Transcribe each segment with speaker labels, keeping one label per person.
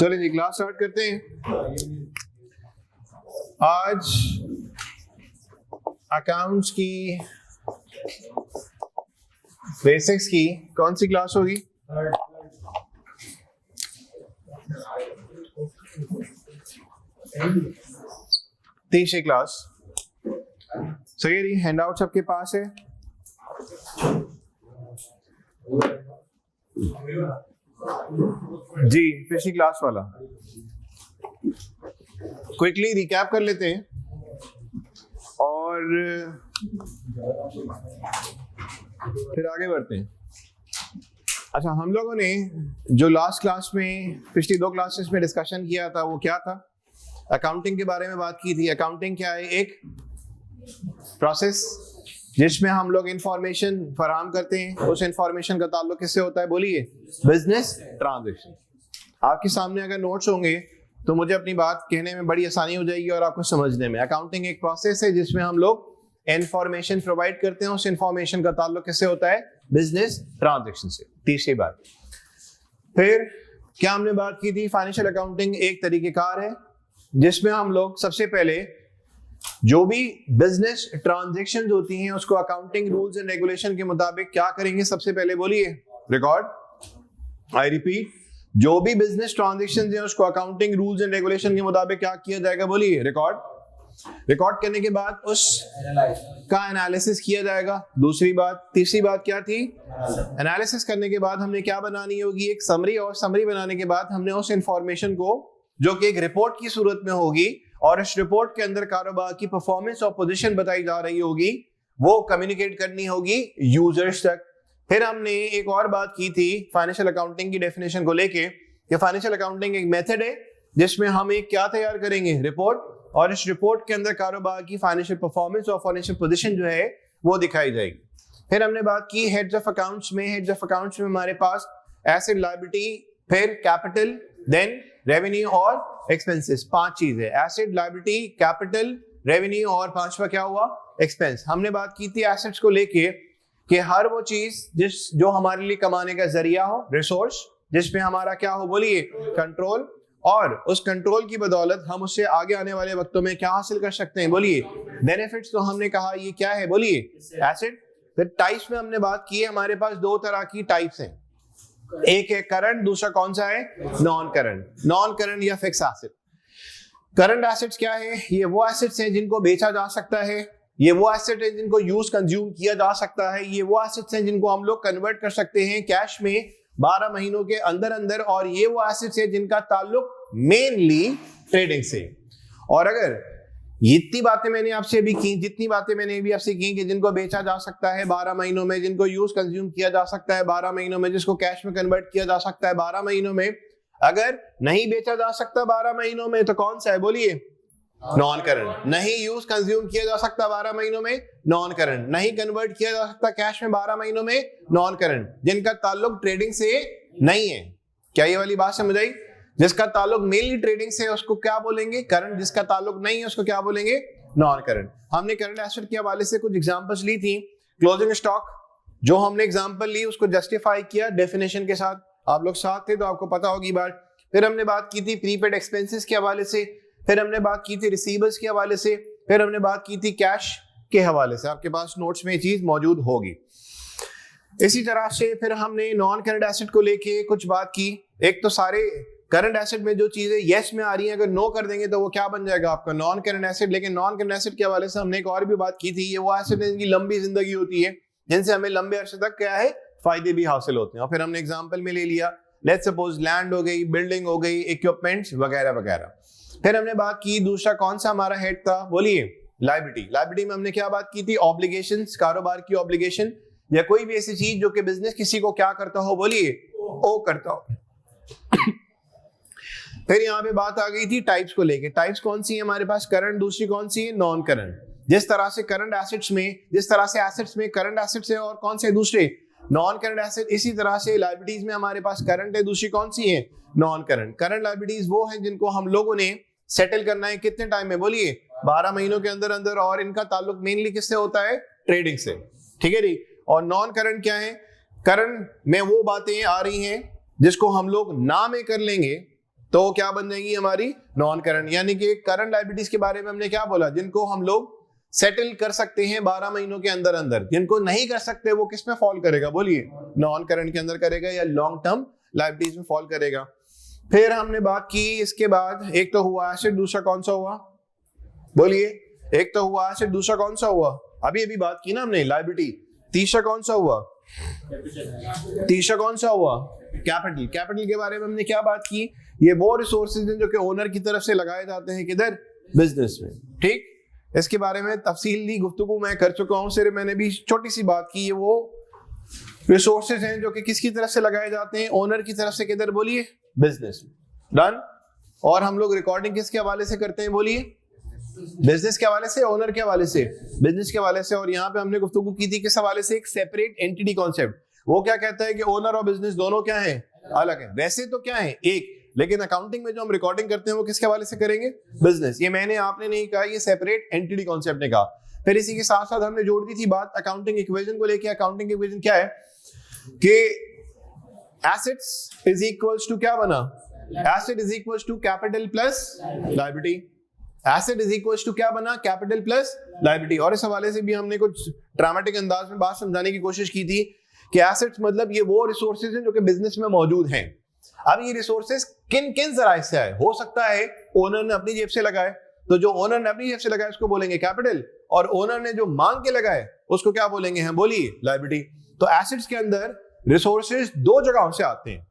Speaker 1: चलिए जी class start करते हैं। आज अकाउंट्स की बेसिक्स की कौन सी क्लास होगी? तीसरी क्लास। सही है, हैंड आउट सबके पास है? जी, पिछली क्लास वाला क्विकली रिकैप कर लेते हैं और फिर आगे बढ़ते हैं। अच्छा, हम लोगों ने जो लास्ट क्लास में पिछली दो क्लासेस में डिस्कशन किया था वो क्या था? अकाउंटिंग के बारे में बात की थी। अकाउंटिंग क्या है? एक प्रोसेस जिसमें हम लोग इंफॉर्मेशन फराहम करते हैं। उस इंफॉर्मेशन का ताल्लुक किससे होता है? बोलिए। Business transaction. आपके सामने अगर नोट्स होंगे तो मुझे अपनी बात कहने में बड़ी आसानी हो जाएगी और आपको समझने में। अकाउंटिंग एक प्रोसेस है जिसमें हम लोग इंफॉर्मेशन प्रोवाइड करते हैं। उस इंफॉर्मेशन का ताल्लुक किससे होता है? बिजनेस ट्रांजैक्शन से। तीसरी बात। फिर क्या हमने बात की थी? फाइनेंशियल अकाउंटिंग एक तरीकेकार है जिसमें हम लोग सबसे पहले जो भी बिजनेस ट्रांजैक्शंस होती हैं उसको अकाउंटिंग रूल्स एंड रेगुलेशन के मुताबिक क्या करेंगे? सबसे पहले बोलिए। रिकॉर्ड। आई रिपीट, जो भी बिजनेस ट्रांजैक्शंस हैं उसको अकाउंटिंग रूल्स एंड रेगुलेशन के मुताबिक क्या किया जाएगा? बोलिए। रिकॉर्ड करने के बाद उस का एनालिसिस किया जाएगा। दूसरी बात। तीसरी बात क्या थी? एनालिसिस करने के बाद हमने क्या बनानी होगी? एक समरी। और समरी बनाने के बाद हमने उस इंफॉर्मेशन को, जो कि एक रिपोर्ट की सूरत में होगी और इस रिपोर्ट के अंदर कारोबार की परफॉर्मेंस और पोजीशन बताई जा रही होगी, वो कम्युनिकेट करनी होगी यूजर्स तक। फिर हमने एक और बात की थी फाइनेंशियल अकाउंटिंग की डेफिनेशन को लेके कि फाइनेंशियल अकाउंटिंग एक मेथड है जिसमें हम एक क्या तैयार करेंगे? रिपोर्ट। और इस रिपोर्ट के अंदर कारोबार की फाइनेंशियल परफॉर्मेंस और फाइनेंशियल पोजीशन जो है वो दिखाई जाएगी। फिर हमने बात की हेड्स ऑफ अकाउंट्स में। हेड्स ऑफ अकाउंट्स में हमारे पास एसेट, लायबिलिटी, फिर कैपिटल, देन रेवेन्यू और एक्सपेंसेस। पांच चीजें: एसेट, लायबिलिटी, कैपिटल, रेवेन्यू और पांचवा क्या हुआ? एक्सपेंस। हमने बात की थी एसेट्स को लेके कि हर वो चीज जो हमारे लिए कमाने का जरिया हो, रिसोर्स, जिसमें हमारा क्या हो? बोलिए। कंट्रोल। और उस कंट्रोल की बदौलत हम उससे आगे आने वाले वक्तों में क्या हासिल कर सकते हैं? बोलिए। बेनिफिट्स। तो हमने कहा ये क्या है? बोलिए। एसेट। फिर टाइप्स में हमने बात की है, हमारे पास दो तरह की टाइप्स हैं। एक है करंट, दूसरा कौन सा है? Non current. नॉन करंट या फिक्स एसेट। करंट एसेट्स क्या है? ये वो एसेट्स हैं जिनको बेचा जा सकता है। ये वो एसेट है जिनको यूज कंज्यूम किया जा सकता है। ये वो एसेट्स हैं जिनको हम लोग कन्वर्ट कर सकते हैं कैश में 12 महीनों के अंदर अंदर। और ये वो एसेट्स है जिनका ताल्लुक मेनली ट्रेडिंग से। और अगर जितनी बातें मैंने आपसे भी की, जितनी बातें मैंने भी आपसे की कि जिनको बेचा जा सकता है 12 महीनों में, जिनको यूज कंज्यूम किया जा सकता है 12 महीनों में, जिसको कैश में कन्वर्ट किया जा सकता है 12 महीनों में, अगर नहीं बेचा जा सकता 12 महीनों में तो कौन सा है? बोलिए। Non current. नहीं यूज कंज्यूम किया जा सकता 12 महीनों में, नॉन करंट। नहीं कन्वर्ट किया जा सकता कैश में 12 महीनों में, नॉन करंट। जिनका ताल्लुक ट्रेडिंग से नहीं है। क्या ये वाली बात समझ आई? जिसका ताल्लुक मेनली ट्रेडिंग से उसको क्या बोलेंगे? करंट। जिसका ताल्लुक नहीं है उसको क्या बोलेंगे? Non current. हमने करंट एसेट के हवाले से कुछ एग्जांपल्स ली थी। क्लोजिंग स्टॉक, जो हमने एग्जांपल ली उसको जस्टिफाई किया डेफिनेशन के साथ। आप लोग साथ थे तो आपको पता होगी बात। फिर हमने बात की थी प्रीपेड एक्सपेंसेस के हवाले से। फिर हमने बात की थी रिसीवर्स के हवाले से। फिर हमने बात की थी कैश के हवाले से। आपके पास नोट्स में ये चीज मौजूद होगी। इसी तरह से फिर हमने नॉन करंट एसेट को लेके कुछ बात की। एक तो सारे करंट एसेट में जो चीजें यस में आ रही हैं, अगर नो कर देंगे तो वो क्या बन जाएगा? आपका नॉन करंट एसेट। लेकिन नॉन करंट एसेट के हवाले से हमने एक और भी बात की थी, ये वो एसेट है जिनकी लंबी जिंदगी होती है, जिनसे हमें लंबे अरसे तक क्या है? फायदे भी हासिल होते हैं। और फिर हमने एग्जांपल में ले लिया, लेट्स सपोज लैंड हो गई, बिल्डिंग हो गई, इक्विपमेंट्स वगैरह वगैरह। फिर हमने बात की दूसरा कौन सा हमारा हेड था? बोलिए। लायबिलिटी। लायबिलिटी में हमने क्या बात की थी? ऑब्लिगेशंस, कारोबार की ऑब्लिगेशन या कोई भी ऐसी चीज जो कि बिजनेस किसी को क्या करता हो? बोलिए। ओ करता हो। फिर यहाँ पे बात आ गई थी टाइप्स को लेके। टाइप्स कौन सी है हमारे पास? करंट। दूसरी कौन सी है? Non current. जिस तरह से करंट एसेट्स में, जिस तरह से एसेट्स में करंट एसेट्स है और कौन से दूसरे? Non current asset. इसी तरह से लायबिलिटीज में हमारे पास करंट है, दूसरी कौन सी है? Non current. करंट लायबिलिटीज वो है जिनको हम लोगों ने सेटल करना है कितने टाइम में? बोलिए। 12 महीनों के अंदर अंदर। और इनका ताल्लुक मेनली किससे होता है? ट्रेडिंग से। ठीक है जी। और नॉन करंट क्या है? करंट में वो बातें आ रही हैं जिसको हम लोग ना में कर लेंगे तो वो क्या बन जाएगी हमारी नॉन करंट। यानी कि करंट लायबिलिटीज के बारे में हमने क्या बोला, जिनको हम लोग सेटल कर सकते हैं 12 महीनों के अंदर अंदर, जिनको नहीं कर सकते वो किस में फॉल करेगा बोलिए, नॉन करंट के अंदर करेगा या लॉन्ग टर्म लायबिलिटीज में फॉल करेगा। फिर हमने बात की इसके बाद, एक तो हुआ एसेट, दूसरा कौन सा हुआ बोलिए, एक तो हुआ एसेट, दूसरा कौन सा हुआ, अभी अभी बात की ना हमने लायबिलिटी, तीसरा कौन सा हुआ, तीसरा कौन सा हुआ कैपिटल। कैपिटल के बारे में हमने क्या बात की, ये वो रिसोर्सेज हैं जो कि ओनर की तरफ से लगाए जाते हैं किधर, बिजनेस में। ठीक, इसके बारे में तफसीली गुफ्तगू मैं कर चुका हूं, सिर्फ मैंने भी छोटी सी बात की, ये वो रिसोर्सेज हैं जो कि किसकी तरफ से लगाए जाते हैं, ओनर की तरफ से किधर बोलिए, बिजनेस में। डन। और हम लोग रिकॉर्डिंग किसके हवाले से करते हैं बोलिए, बिजनेस के हवाले से, ओनर के हवाले से, बिजनेस के हवाले से। और यहाँ पे हमने गुफ्तगू की थी किस हवाले से, एक सेपरेट एंटिटी कॉन्सेप्ट। वो क्या कहता है कि ओनर और बिजनेस दोनों क्या है, अलग है। वैसे तो क्या है एक, लेकिन अकाउंटिंग में जो हम रिकॉर्डिंग करते हैं वो किसके हवाले से करेंगे, बिजनेस। ये मैंने आपने नहीं कहा, ये सेपरेट एंटिटी कॉन्सेप्ट ने कहा। फिर इसी के साथ साथ हमने जोड़ दी थी बात अकाउंटिंग इक्वेशन को लेके। अकाउंटिंग इक्वेशन क्या है कि एसेट्स इज इक्वल्स टू क्या बना, asset is equals to capital plus liability. Asset is equals to क्या बना, कैपिटल प्लस लायबिलिटी। और इस हवाले से भी हमने कुछ ड्रामेटिक अंदाज में बात समझाने की कोशिश की थी कि एसेट्स मतलब ये वो रिसोर्सेज हैं जो कि बिजनेस में मौजूद हैं। अब ये रिसोर्सेज किन किन जराए से आए, हो सकता है ओनर ने अपनी जेब से लगाए, तो जो ओनर ने अपनी जेब से लगाए उसको बोलेंगे कैपिटल, और ओनर ने जो मांग के लगाए उसको क्या बोलेंगे हम बोलिए, लायबिलिटी। तो एसेट्स के अंदर रिसोर्सेज दो जगहों से आते हैं,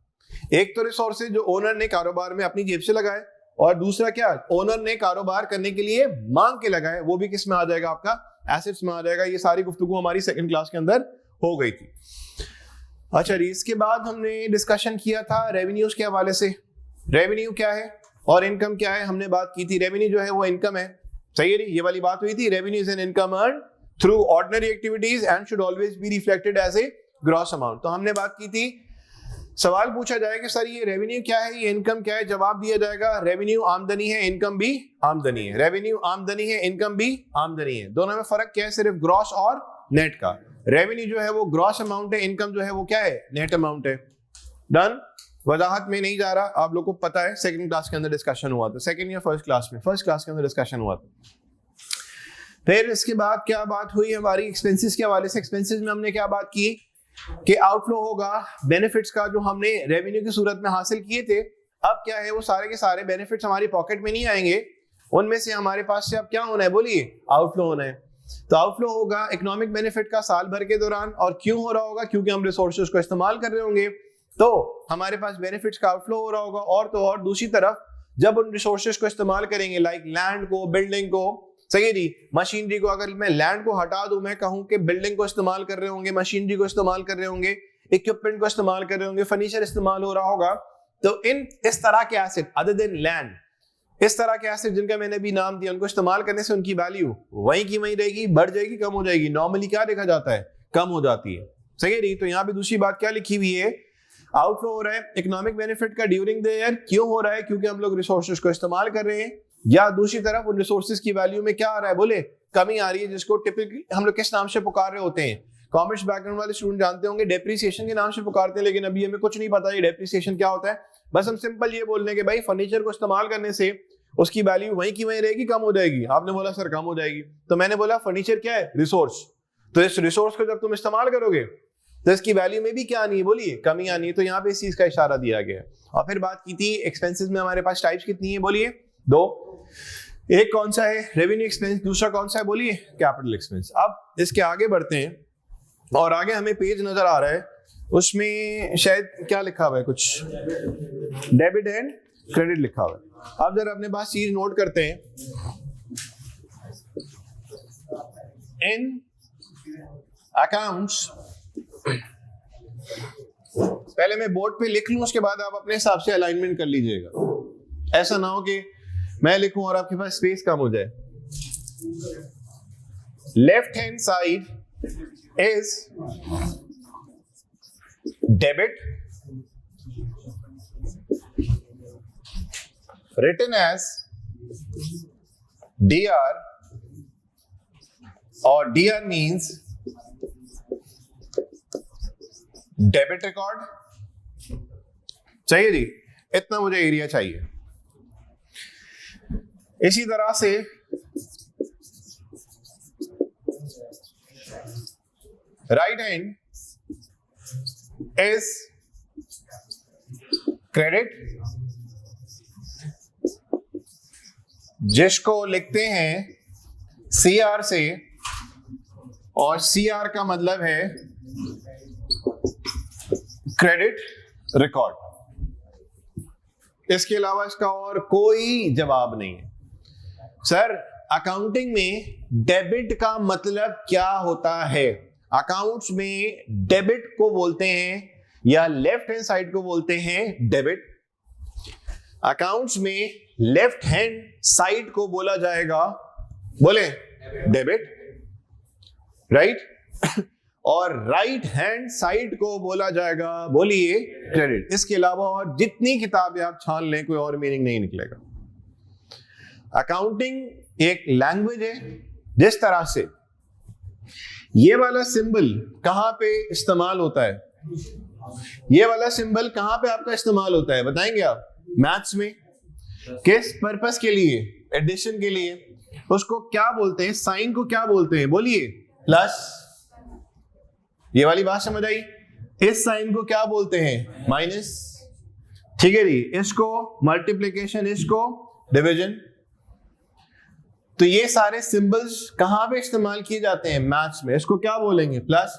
Speaker 1: एक तो रिसोर्सेज जो ओनर ने कारोबार में अपनी जेब से लगाए, और दूसरा क्या, ओनर ने कारोबार करने के लिए मांग के लगाए, वो भी किस में आ जाएगा, आपका एसेट्स में आ जाएगा। ये सारी गुफ्तगू हमारी सेकंड क्लास के अंदर हो गई थी। अच्छा जी, इसके बाद हमने डिस्कशन किया था रेवेन्यूज के हवाले से। रेवेन्यू क्या है और इनकम क्या है, हमने बात की थी। रेवेन्यू जो है वो इनकम है, सही है, ये वाली बात हुई थी। Revenue is an income earn through ordinary activities and should always be reflected as a gross amount. तो हमने बात की थी, सवाल पूछा जाए कि सर ये रेवेन्यू क्या है, ये इनकम क्या है, जवाब दिया जाएगा रेवेन्यू आमदनी है, इनकम भी आमदनी है। रेवेन्यू आमदनी है, इनकम भी आमदनी है। दोनों में फर्क क्या है, सिर्फ ग्रॉस और नेट का। रेवेन्यू जो है वो ग्रॉस अमाउंट है, इनकम जो है वो क्या है, नेट अमाउंट है। डन। वजाहत में नहीं जा रहा, आप लोगों को पता है सेकंड क्लास के अंदर डिस्कशन हुआ था, सेकंड या फर्स्ट क्लास में, फर्स्ट क्लास के अंदर डिस्कशन हुआ था। फिर इसके बाद क्या बात हुई हमारी एक्सपेंसेस के हवाले से। एक्सपेंसेस में हमने क्या बात की कि आउटफ्लो होगा बेनिफिट्स का जो हमने रेवेन्यू की सूरत में हासिल किए थे। अब क्या है, वो सारे के सारे बेनिफिट्स हमारी पॉकेट में नहीं आएंगे, उनमें से हमारे पास से अब क्या होना है बोलिए, आउटफ्लो होना है। तो आउटफ्लो होगा इकोनॉमिक बेनिफिट का साल भर के दौरान। और क्यों हो रहा होगा, क्योंकि हम रिसोर्सेज को इस्तेमाल कर रहे होंगे, तो हमारे पास बेनिफिट्स का आउटफ्लो हो रहा होगा। और तो और दूसरी तरफ जब उन रिसोर्सेज को इस्तेमाल करेंगे, लाइक लैंड को, बिल्डिंग को, सही है जी, मशीनरी को, अगर मैं लैंड को हटा दूं, मैं कहूं कि बिल्डिंग को इस्तेमाल कर रहे होंगे, मशीनरी को इस्तेमाल कर रहे होंगे, इक्विपमेंट को इस्तेमाल कर रहे होंगे, फर्नीचर इस्तेमाल हो रहा होगा, तो इस तरह के एसेट अदर देन लैंड, इस तरह के एसेट जिनका मैंने भी नाम दिया, उनको इस्तेमाल करने से उनकी वैल्यू वहीं की वहीं रहेगी, बढ़ जाएगी, कम हो जाएगी। नॉर्मली क्या देखा जाता है, कम हो जाती है, सही है जी। तो यहाँ पे दूसरी बात क्या लिखी हुई है, आउटफ्लो हो रहा है इकोनॉमिक बेनिफिट का ड्यूरिंग द ईयर। क्यों हो रहा है, क्योंकि हम लोग रिसोर्सेज को इस्तेमाल कर रहे हैं, या दूसरी तरफ उन रिसोर्सेज की वैल्यू में क्या आ रहा है बोले, कमी आ रही है, जिसको टिपिकली हम लोग किस नाम से पुकार रहे होते हैं। कॉमर्स बैकग्राउंड वाले स्टूडेंट जानते होंगे, डेप्रिसिएशन के नाम से पुकारते हैं, लेकिन अभी हमें कुछ नहीं पता ये डेप्रिसिएशन क्या होता है। बस हम सिंपल ये बोल रहे हैं कि भाई फर्नीचर को इस्तेमाल करने से उसकी वैल्यू वहीं की वहीं रहेगी, कम हो जाएगी। आपने बोला सर कम हो जाएगी, तो मैंने बोला फर्नीचर क्या है, रिसोर्स। तो इस रिसोर्स को जब तुम इस्तेमाल करोगे तो इसकी वैल्यू में भी क्या आनी है बोलिए, कमी आनी है। तो यहाँ पे इस चीज का इशारा दिया गया है। और फिर बात की थी एक्सपेंसेस में हमारे पास टाइप्स कितनी है बोलिए, दो। एक कौन सा है, रेवेन्यू एक्सपेंस, दूसरा कौन सा है बोलिए, कैपिटल एक्सपेंस। अब इसके आगे बढ़ते हैं, और आगे हमें पेज नजर आ रहा है, उसमें शायद क्या लिखा हुआ है, कुछ डेबिट एंड क्रेडिट लिखा हुआ है। अब जरा अपने पास चीज नोट करते हैं, इन अकाउंट्स, पहले मैं बोर्ड पे लिख लूं, उसके बाद आप अपने हिसाब से अलाइनमेंट कर लीजिएगा। ऐसा ना हो कि मैं लिखूं और आपके पास स्पेस कम हो जाए। Left hand side is debit written as DR, और DR means डेबिट रिकॉर्ड, चाहिए जी। इतना मुझे एरिया चाहिए। इसी तरह से राइट हैंड इज क्रेडिट, जिसको लिखते हैं CR से, और CR का मतलब है क्रेडिट रिकॉर्ड। इसके अलावा इसका और कोई जवाब नहीं है। सर अकाउंटिंग में डेबिट का मतलब क्या होता है? अकाउंट्स में डेबिट को बोलते हैं या लेफ्ट हैंड साइड को बोलते हैं डेबिट। अकाउंट्स में लेफ्ट हैंड साइड को बोला जाएगा, बोले डेबिट, राइट, और राइट हैंड साइड को बोला जाएगा, बोलिए क्रेडिट। इसके अलावा और जितनी किताबें आप छान लें कोई और मीनिंग नहीं निकलेगा। अकाउंटिंग एक लैंग्वेज है। जिस तरह से ये वाला सिंबल कहां पे इस्तेमाल होता है, ये वाला सिंबल कहां पे आपका इस्तेमाल होता है बताएंगे आप? मैथ्स में। किस पर्पस के लिए? एडिशन के लिए। उसको क्या बोलते हैं? साइन को क्या बोलते हैं? बोलिए प्लस। ये वाली बात समझ आई? इस साइन को क्या बोलते हैं? माइनस। ठीक है जी। इसको मल्टीप्लिकेशन, इसको डिवीजन। तो ये सारे सिंबल्स कहां पे इस्तेमाल किए जाते हैं? मैथ्स में। इसको क्या बोलेंगे? Plus,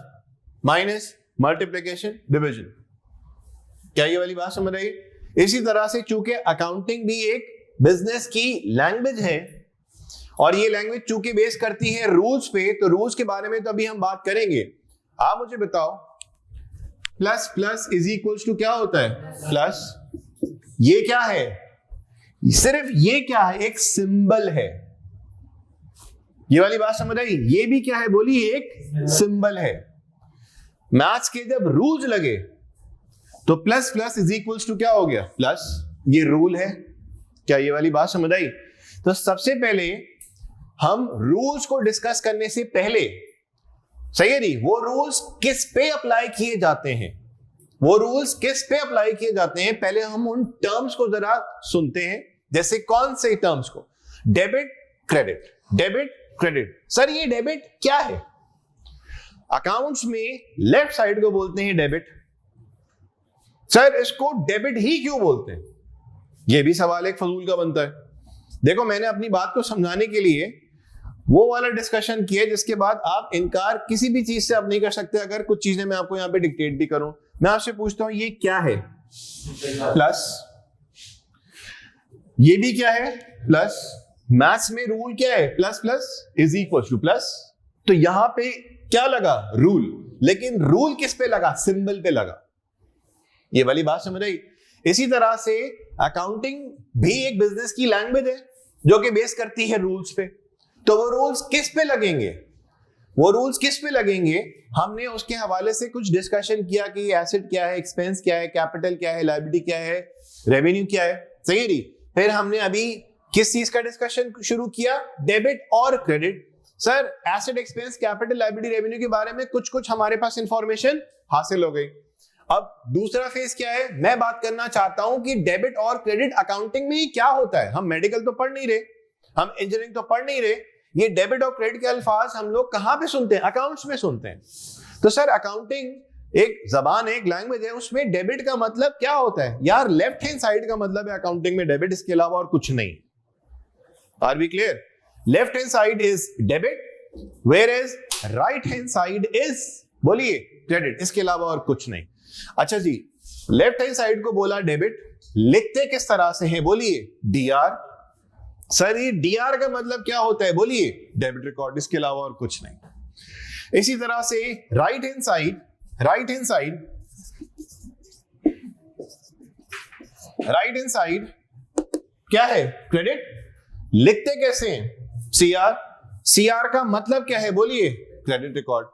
Speaker 1: minus, multiplication, division. क्या ये वाली बात समझ आई? इसी तरह से चूंकि अकाउंटिंग भी एक बिजनेस की लैंग्वेज है और ये लैंग्वेज चूंकि बेस करती है रूल्स पे, तो रूल्स के बारे में तो अभी हम बात करेंगे। आप मुझे बताओ, plus plus is equals to क्या होता है? प्लस। ये क्या है? सिर्फ ये क्या है? एक सिंबल है। ये वाली बात समझ आई? ये भी क्या है? बोलिए, एक सिंबल है। मैथ्स के जब रूल्स लगे तो plus plus is equals to क्या हो गया? प्लस। ये रूल है। क्या ये वाली बात समझ आई? तो सबसे पहले हम रूल्स को डिस्कस करने से पहले, सही है नहीं, वो रूल्स किस पे अप्लाई किए जाते हैं, वो रूल्स किस पे अप्लाई किए जाते हैं, पहले हम उन टर्म्स को जरा सुनते हैं। जैसे कौन से टर्म्स को? Debit, credit, debit, credit. Sir ये डेबिट क्या है? अकाउंट्स में लेफ्ट साइड को बोलते हैं डेबिट। सर इसको डेबिट ही क्यों बोलते हैं? यह भी सवाल एक फजूल का बनता है। देखो, मैंने अपनी बात को समझाने के लिए वो वाला डिस्कशन किया जिसके बाद आप इनकार किसी भी चीज से आप नहीं कर सकते। अगर कुछ चीजें मैं आपको यहां पे डिक्टेट भी करूं, मैं आपसे पूछता हूं ये क्या है? प्लस। ये भी क्या है? प्लस। मैथ्स में रूल क्या है? Plus plus is equal to plus. तो यहां पे क्या लगा? रूल। लेकिन रूल किस पे लगा? सिंबल पे लगा। ये वाली बात समझ आई? इसी तरह से अकाउंटिंग भी एक बिजनेस की लैंग्वेज है जो कि बेस करती है रूल्स पे। तो वो रूल्स किस पे लगेंगे? वो रूल्स किस पे लगेंगे? हमने उसके हवाले से कुछ डिस्कशन किया कि एसेट क्या है, एक्सपेंस क्या है, कैपिटल क्या है, लायबिलिटी क्या है, रेवेन्यू क्या है, सही है। फिर हमने अभी किस चीज का डिस्कशन शुरू किया? डेबिट और credit. Sir asset, expense, capital, liability, revenue के बारे में कुछ कुछ हमारे पास इंफॉर्मेशन हासिल हो गई। अब दूसरा फेज क्या है? मैं बात करना चाहता हूं कि डेबिट और क्रेडिट अकाउंटिंग में क्या होता है। हम मेडिकल तो पढ़ नहीं रहे, हम इंजीनियरिंग तो पढ़ नहीं रहे। ये डेबिट और क्रेडिट के अल्फाज हम लोग कहां पे सुनते हैं? अकाउंट्स में सुनते हैं। तो सर अकाउंटिंग एक जबान है, एक लैंग्वेज है, उसमें डेबिट का मतलब क्या होता है? यार लेफ्ट हैंड साइड का मतलब है अकाउंटिंग में डेबिट, इसके अलावा और कुछ नहीं। Are we clear? Left hand side is debit, where is right hand side is, बोलिए, क्रेडिट, इसके अलावा और कुछ नहीं। अच्छा जी, लेफ्ट हैंड साइड को बोला डेबिट, लिखते किस तरह से हैं? बोलिए, डीआर। सर ये डीआर का मतलब क्या होता है? बोलिए, डेबिट रिकॉर्ड, इसके अलावा और कुछ नहीं। इसी तरह से right hand side, right hand side, right hand side क्या है? क्रेडिट। लिखते कैसे हैं? सीआर। सीआर का मतलब क्या है? बोलिए, क्रेडिट रिकॉर्ड।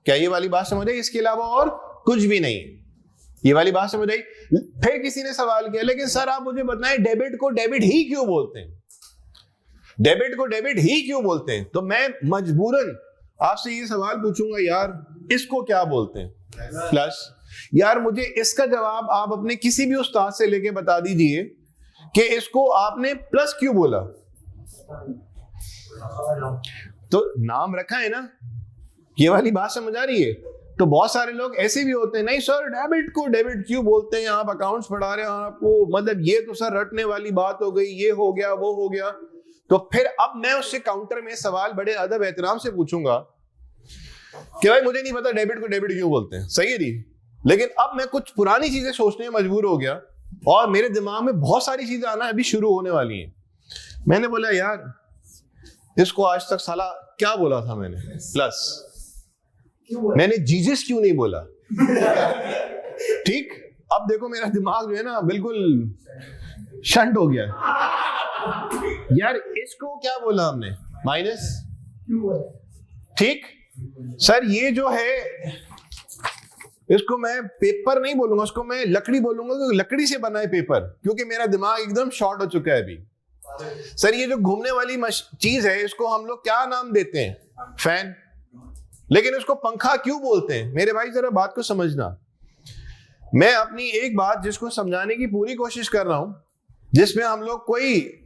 Speaker 1: क्या ये वाली बात समझ आई? इसके अलावा और कुछ भी नहीं। ये वाली बात समझ आई? फिर किसी ने सवाल किया, लेकिन सर आप मुझे बताएं डेबिट को डेबिट ही क्यों बोलते हैं? डेबिट को डेबिट ही क्यों बोलते हैं? तो मैं मजबूरन आपसे ये सवाल पूछूंगा, यार इसको क्या बोलते हैं? प्लस। यार मुझे इसका जवाब आप अपने किसी भी उस्ताद से लेके बता दीजिए कि इसको आपने प्लस क्यों बोला। तो नाम रखा है ना, ये वाली बात समझ आ रही है। तो बहुत सारे लोग ऐसे भी होते हैं, नहीं सर डेबिट को डेबिट क्यों बोलते हैं, आप अकाउंट्स पढ़ा रहे हैं आपको, मतलब ये तो सर रटने वाली बात हो गई, ये हो गया वो हो गया। तो फिर अब मैं उससे काउंटर में सवाल बड़े अदब एहतराम से पूछूंगा कि भाई मुझे नहीं पता डेबिट को डेबिट क्यों बोलते हैं, सही है जी, लेकिन अब मैं कुछ पुरानी चीजें सोचने में मजबूर हो गया और मेरे दिमाग में बहुत सारी चीजें आना अभी शुरू होने वाली हैं। मैंने बोला यार इसको आज तक साला क्या बोला था मैंने, प्लस मैंने जीसस क्यों नहीं बोला। ठीक, अब देखो मेरा दिमाग जो है ना बिल्कुल शंट हो गया। यार इसको क्या बोला हमने, माइनस। ठीक सर, ये जो है इसको मैं पेपर नहीं बोलूंगा, उसको मैं लकड़ी बोलूंगा, क्योंकि लकड़ी से बना है पेपर, क्योंकि मेरा दिमाग एकदम शॉर्ट हो चुका है अभी। सर ये जो घूमने वाली चीज है इसको हम लोग क्या नाम देते हैं, फैन, लेकिन उसको पंखा क्यों बोलते हैं। मेरे भाई जरा बात को समझना, मैं अपनी एक बात जिसको समझाने की पूरी कोशिश कर रहा हूं, जिसमें हम लोग कोई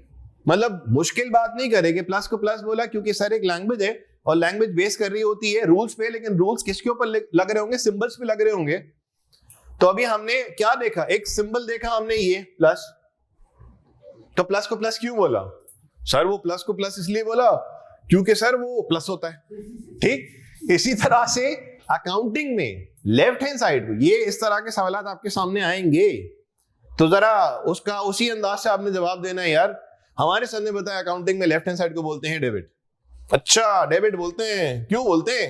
Speaker 1: मतलब मुश्किल बात नहीं करेंगे। प्लस को प्लस बोला क्योंकि सर एक लैंग्वेज है और लैंग्वेज बेस कर रही होती है रूल्स पे, लेकिन रूल्स किसके ऊपर लग रहे होंगे, सिंबल्स पे लग रहे होंगे। तो अभी हमने क्या देखा, एक सिंबल देखा हमने, ये प्लस। तो प्लस को प्लस क्यों बोला सर, वो प्लस को प्लस इसलिए बोला क्योंकि सर वो प्लस होता है। ठीक, इसी तरह से अकाउंटिंग में लेफ्ट हैंड साइड को, ये इस तरह के सवाल आपके सामने आएंगे तो जरा उसका उसी अंदाज से आपने जवाब देना है। यार हमारे सर ने बताया अकाउंटिंग में लेफ्ट हैंड साइड को बोलते हैं डेबिट। अच्छा डेबिट बोलते हैं, क्यों बोलते हैं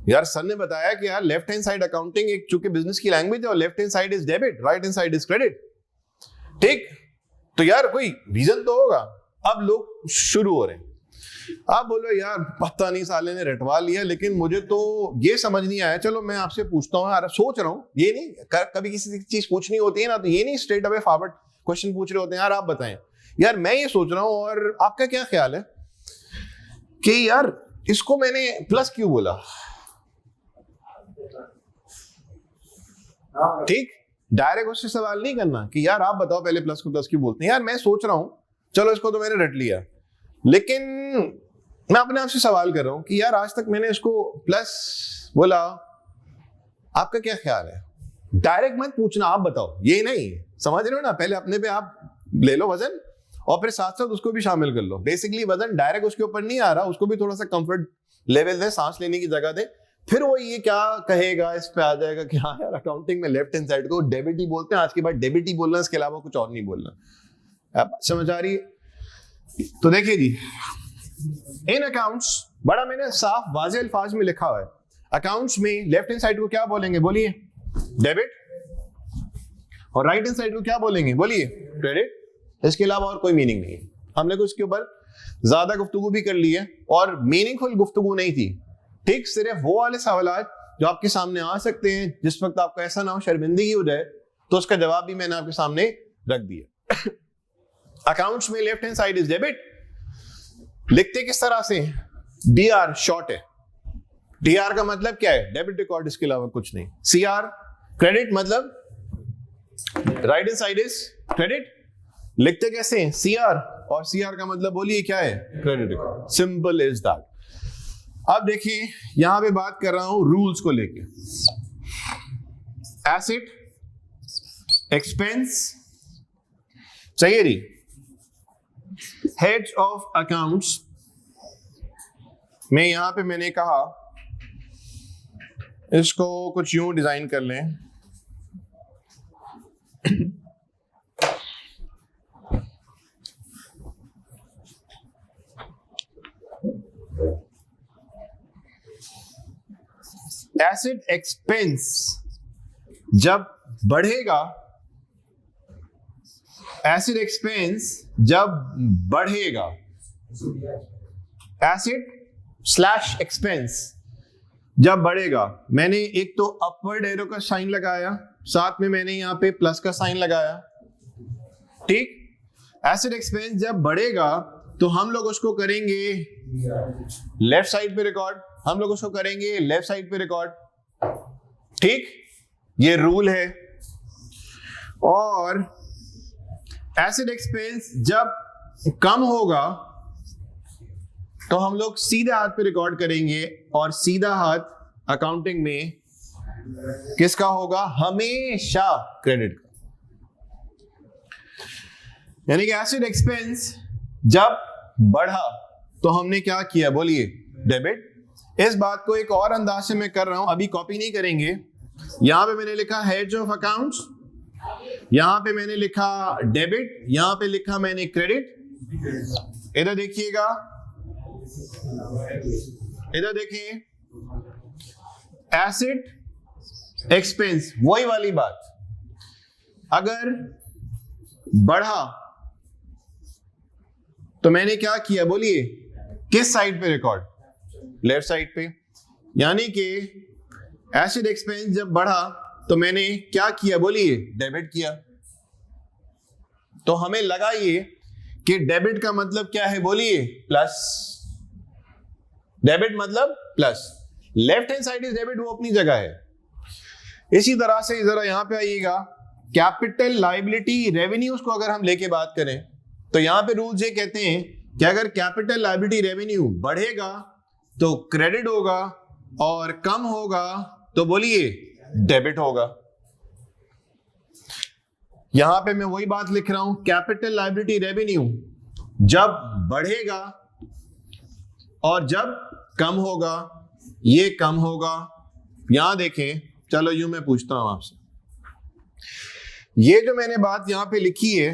Speaker 1: यार, सर ने बताया कि यार लेफ्ट हैंड साइड अकाउंटिंग एक चूंकि बिजनेस की लैंग्वेज है और left hand side is debit, right hand side is credit. ठीक, तो यार कोई रीजन तो होगा। अब लोग शुरू हो रहे हैं, आप बोलो यार पता नहीं साले ने रटवा लिया, लेकिन मुझे तो ये समझ नहीं आया। चलो मैं आपसे पूछता हूँ यार, सोच रहा हूँ, ये नहीं कभी किसी चीज पूछनी होती है ना, तो ये नहीं स्ट्रेट अवे फॉरवर्ड क्वेश्चन पूछ रहे होते हैं। यार आप बताएं, यार मैं ये सोच रहा हूँ और आपका क्या ख्याल है कि यार इसको मैंने प्लस क्यों बोला। ठीक, डायरेक्ट उससे सवाल नहीं करना कि यार आप बताओ पहले प्लस को प्लस क्यों बोलते हैं। यार मैं सोच रहा हूं, चलो इसको तो मैंने रट लिया, लेकिन मैं अपने आप से सवाल कर रहा हूं कि यार आज तक मैंने इसको प्लस बोला, आपका क्या ख्याल है। डायरेक्ट मत पूछना, आप बताओ, ये नहीं, समझ रहे हो ना, पहले अपने पे आप ले लो वजन और फिर साथ साथ उसको भी शामिल कर लो। बेसिकली वजन डायरेक्ट उसके ऊपर नहीं आ रहा, उसको भी थोड़ा सा कंफर्ट लेवल दे, सांस लेने की जगह दे, फिर वो ये क्या कहेगा इस पे आ जाएगा कि हाँ यार अकाउंटिंग में लेफ्ट हैंड साइड को डेबिट ही बोलते हैं, आज के बाद डेबिट ही बोलना, इसके अलावा कुछ और नहीं बोलना। अब समझ आ रही है। तो देखिए जी, इन अकाउंट्स, बड़ा मैंने साफ वाज़ेह अल्फाज में लिखा हुआ है, अकाउंट्स में लेफ्ट हैंड साइड को क्या बोलेंगे, बोलिए डेबिट, और राइट हैंड साइड को क्या बोलेंगे, बोलिए क्रेडिट। इसके अलावा और कोई मीनिंग नहीं है। हमने कुछ इसके ऊपर ज्यादा गुफ्तगू भी कर ली है और मीनिंगफुल गुफ्तगू नहीं थी। ठीक, सिर्फ वो वाले सवालात जो आपके सामने आ सकते हैं जिस वक्त आपको ऐसा ना हो शर्मिंदगी हो जाए, तो उसका जवाब भी मैंने आपके सामने रख दिया। अकाउंट्स में left hand side is debit, लिखते किस तरह से, डीआर शॉर्ट है। डीआर का मतलब क्या है, डेबिट रिकॉर्ड, इसके अलावा कुछ नहीं। सीआर क्रेडिट, मतलब right hand side is credit, लिखते कैसे हैं, सीआर, और सीआर का मतलब बोलिए क्या है, credit record. Simple is that. अब देखिए यहां पे बात कर रहा हूं रूल्स को लेके। एसेट, एक्सपेंस, चाहिए जी, हेड्स ऑफ अकाउंट्स में यहां पे मैंने कहा इसको कुछ यूं डिजाइन कर लें। एसेट एक्सपेंस जब बढ़ेगा, एसेट एक्सपेंस जब बढ़ेगा, एसेट स्लैश एक्सपेंस जब बढ़ेगा, मैंने एक तो अपवर्ड एरो का साइन लगाया, साथ में मैंने यहां पे प्लस का साइन लगाया। ठीक, एसेट एक्सपेंस जब बढ़ेगा तो हम लोग उसको करेंगे लेफ्ट साइड पे रिकॉर्ड, हम लोग उसको करेंगे लेफ्ट साइड पे रिकॉर्ड। ठीक, ये रूल है। और एसिड एक्सपेंस जब कम होगा तो हम लोग सीधे हाथ पे रिकॉर्ड करेंगे, और सीधा हाथ अकाउंटिंग में किसका होगा? हमेशा क्रेडिट का। यानी कि एसिड एक्सपेंस जब बढ़ा तो हमने क्या किया? बोलिए, डेबिट। इस बात को एक और अंदाज से मैं कर रहा हूं, अभी कॉपी नहीं करेंगे। यहां पे मैंने लिखा हेड्स ऑफ अकाउंट्स, यहां पे मैंने लिखा डेबिट, यहां पे लिखा मैंने क्रेडिट। इधर देखिएगा, इधर देखिए, एसिड एक्सपेंस वही वाली बात, अगर बढ़ा तो मैंने क्या किया? बोलिए, किस साइड पे रिकॉर्ड? लेफ्ट साइड पे। यानी कि एसिड एक्सपेंस जब बढ़ा तो मैंने क्या किया? बोलिए, डेबिट किया। तो हमें लगा ये कि डेबिट का मतलब क्या है? बोलिए, प्लस। डेबिट मतलब plus, left hand side is debit, वो अपनी जगह है। इसी तरह से जरा यहां पे आइएगा, कैपिटल लायबिलिटी रेवेन्यूज को अगर हम लेके बात करें तो यहां पे रूल्स ये कहते हैं कि अगर कैपिटल लायबिलिटी रेवेन्यू बढ़ेगा तो क्रेडिट होगा, और कम होगा तो बोलिए डेबिट होगा। यहां पे मैं वही बात लिख रहा हूं, कैपिटल लायबिलिटी रेवेन्यू जब बढ़ेगा और जब कम होगा, ये कम होगा। यहां देखें, चलो यूं मैं पूछता हूं आपसे, ये जो मैंने बात यहां पे लिखी है,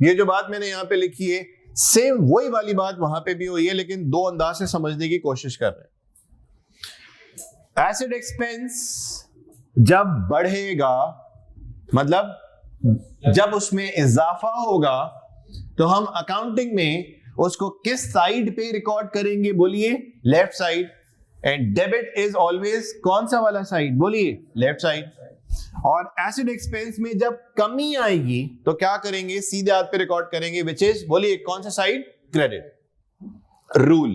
Speaker 1: ये जो बात मैंने यहां पे लिखी है, सेम वही वाली बात वहां पे भी हुई है, लेकिन दो अंदाज से समझने की कोशिश कर रहे हैं। एसिड एक्सपेंस जब बढ़ेगा, मतलब जब उसमें इजाफा होगा, तो हम अकाउंटिंग में उसको किस साइड पे रिकॉर्ड करेंगे? बोलिए, left side. And debit is always कौन सा वाला साइड? बोलिए, लेफ्ट साइड। और एसिड एक्सपेंस में जब कमी आएगी तो क्या करेंगे? सीधे हाथ पे रिकॉर्ड करेंगे, विच इज, बोलिए, कौन सा साइड? क्रेडिट। रूल।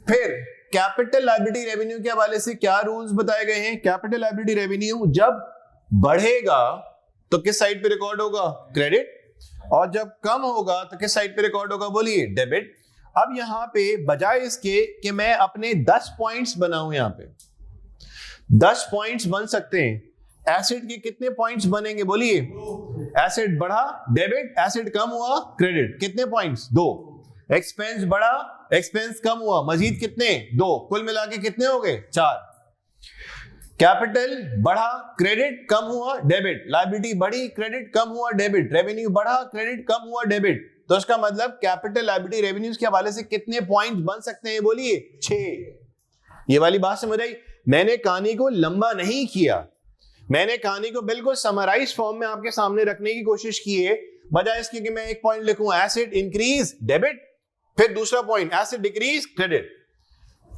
Speaker 1: फिर कैपिटल लायबिलिटी रेवेन्यू के हवाले से क्या रूल्स बताए गए हैं? कैपिटल लायबिलिटी रेवेन्यू जब बढ़ेगा तो किस साइड पे रिकॉर्ड होगा? क्रेडिट। और जब कम होगा तो किस साइड पे रिकॉर्ड होगा? बोलिए, डेबिट। अब यहां पे बजाय इसके कि मैं अपने 10 पॉइंट्स बनाऊं, यहां पे 10 पॉइंट्स बन सकते हैं। एसिड के कितने पॉइंट्स बनेंगे? बोलिए, एसिड बढ़ा, डेबिट, एसिड कम हुआ, क्रेडिट। कितने पॉइंट्स? 2। एक्सपेंस बढ़ा, एक्सपेंस कम हुआ, मजीद कितने? 2। कुल मिला के कितने हो गए? 4। कैपिटल बढ़ा, क्रेडिट कम हुआ, डेबिट। लायबिलिटी बढ़ी, क्रेडिट कम हुआ, डेबिट। रेवेन्यू बढ़ा, क्रेडिट कम हुआ, डेबिट। तो इसका मतलब कैपिटल लायबिलिटी रेवेन्यूज के हवाले से कितने पॉइंट्स बन सकते हैं? बोलिए, 6। ये वाली बात समझ आई? मैंने कहानी को लंबा नहीं किया, मैंने कहानी को बिल्कुल समराइज फॉर्म में आपके सामने रखने की कोशिश की है, बजाय इसके कि मैं एक पॉइंट लिखूं, एसिड इंक्रीज, डेबिट, फिर दूसरा point acid decrease, credit,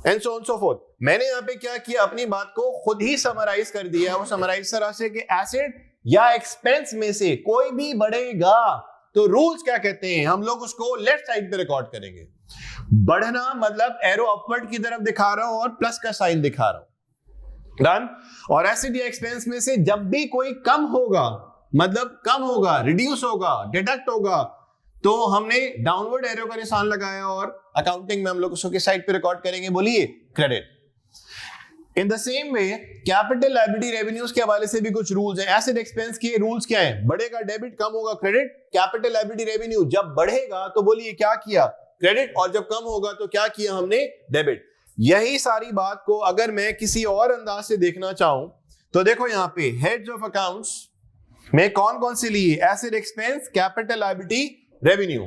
Speaker 1: and so on so fourth. मैंने यहां पे क्या किया? अपनी बात को खुद ही समराइज कर दिया। वो समराइज तरह से कि एसिड या एक्सपेंस में से कोई भी बढ़ेगा तो रूल्स क्या कहते हैं? हम लोग उसको लेफ्ट साइड पे रिकॉर्ड करेंगे। बढ़ना मतलब एरो अपवर्ड की तरफ दिखा रहा हूं और प्लस का साइन दिखा रहा हूं। डन। और एसिड या एक्सपेंस में से जब भी कोई कम होगा, मतलब कम होगा, रिड्यूस होगा, डिडक्ट होगा, तो हमने डाउनवर्ड एरो का निशान लगाया और अकाउंटिंग में हम लोग उसको किस साइड पे रिकॉर्ड करेंगे? बोलिए, credit. In the same way capital liability revenues के हवाले से भी कुछ रूल्स हैं। एसिड एक्सपेंस के रूल्स क्या हैं? बढ़ेगा डेबिट, कम होगा क्रेडिट। कैपिटल लायबिलिटी रेवेन्यू जब बढ़ेगा तो बोलिए क्या किया? क्रेडिट। और जब कम होगा तो क्या किया हमने? डेबिट। यही सारी बात को अगर मैं किसी और अंदाज से देखना चाहूं तो देखो यहां पे हेड्स ऑफ अकाउंट्स में कौन कौन से लिए? Acid expense, capital liability revenue.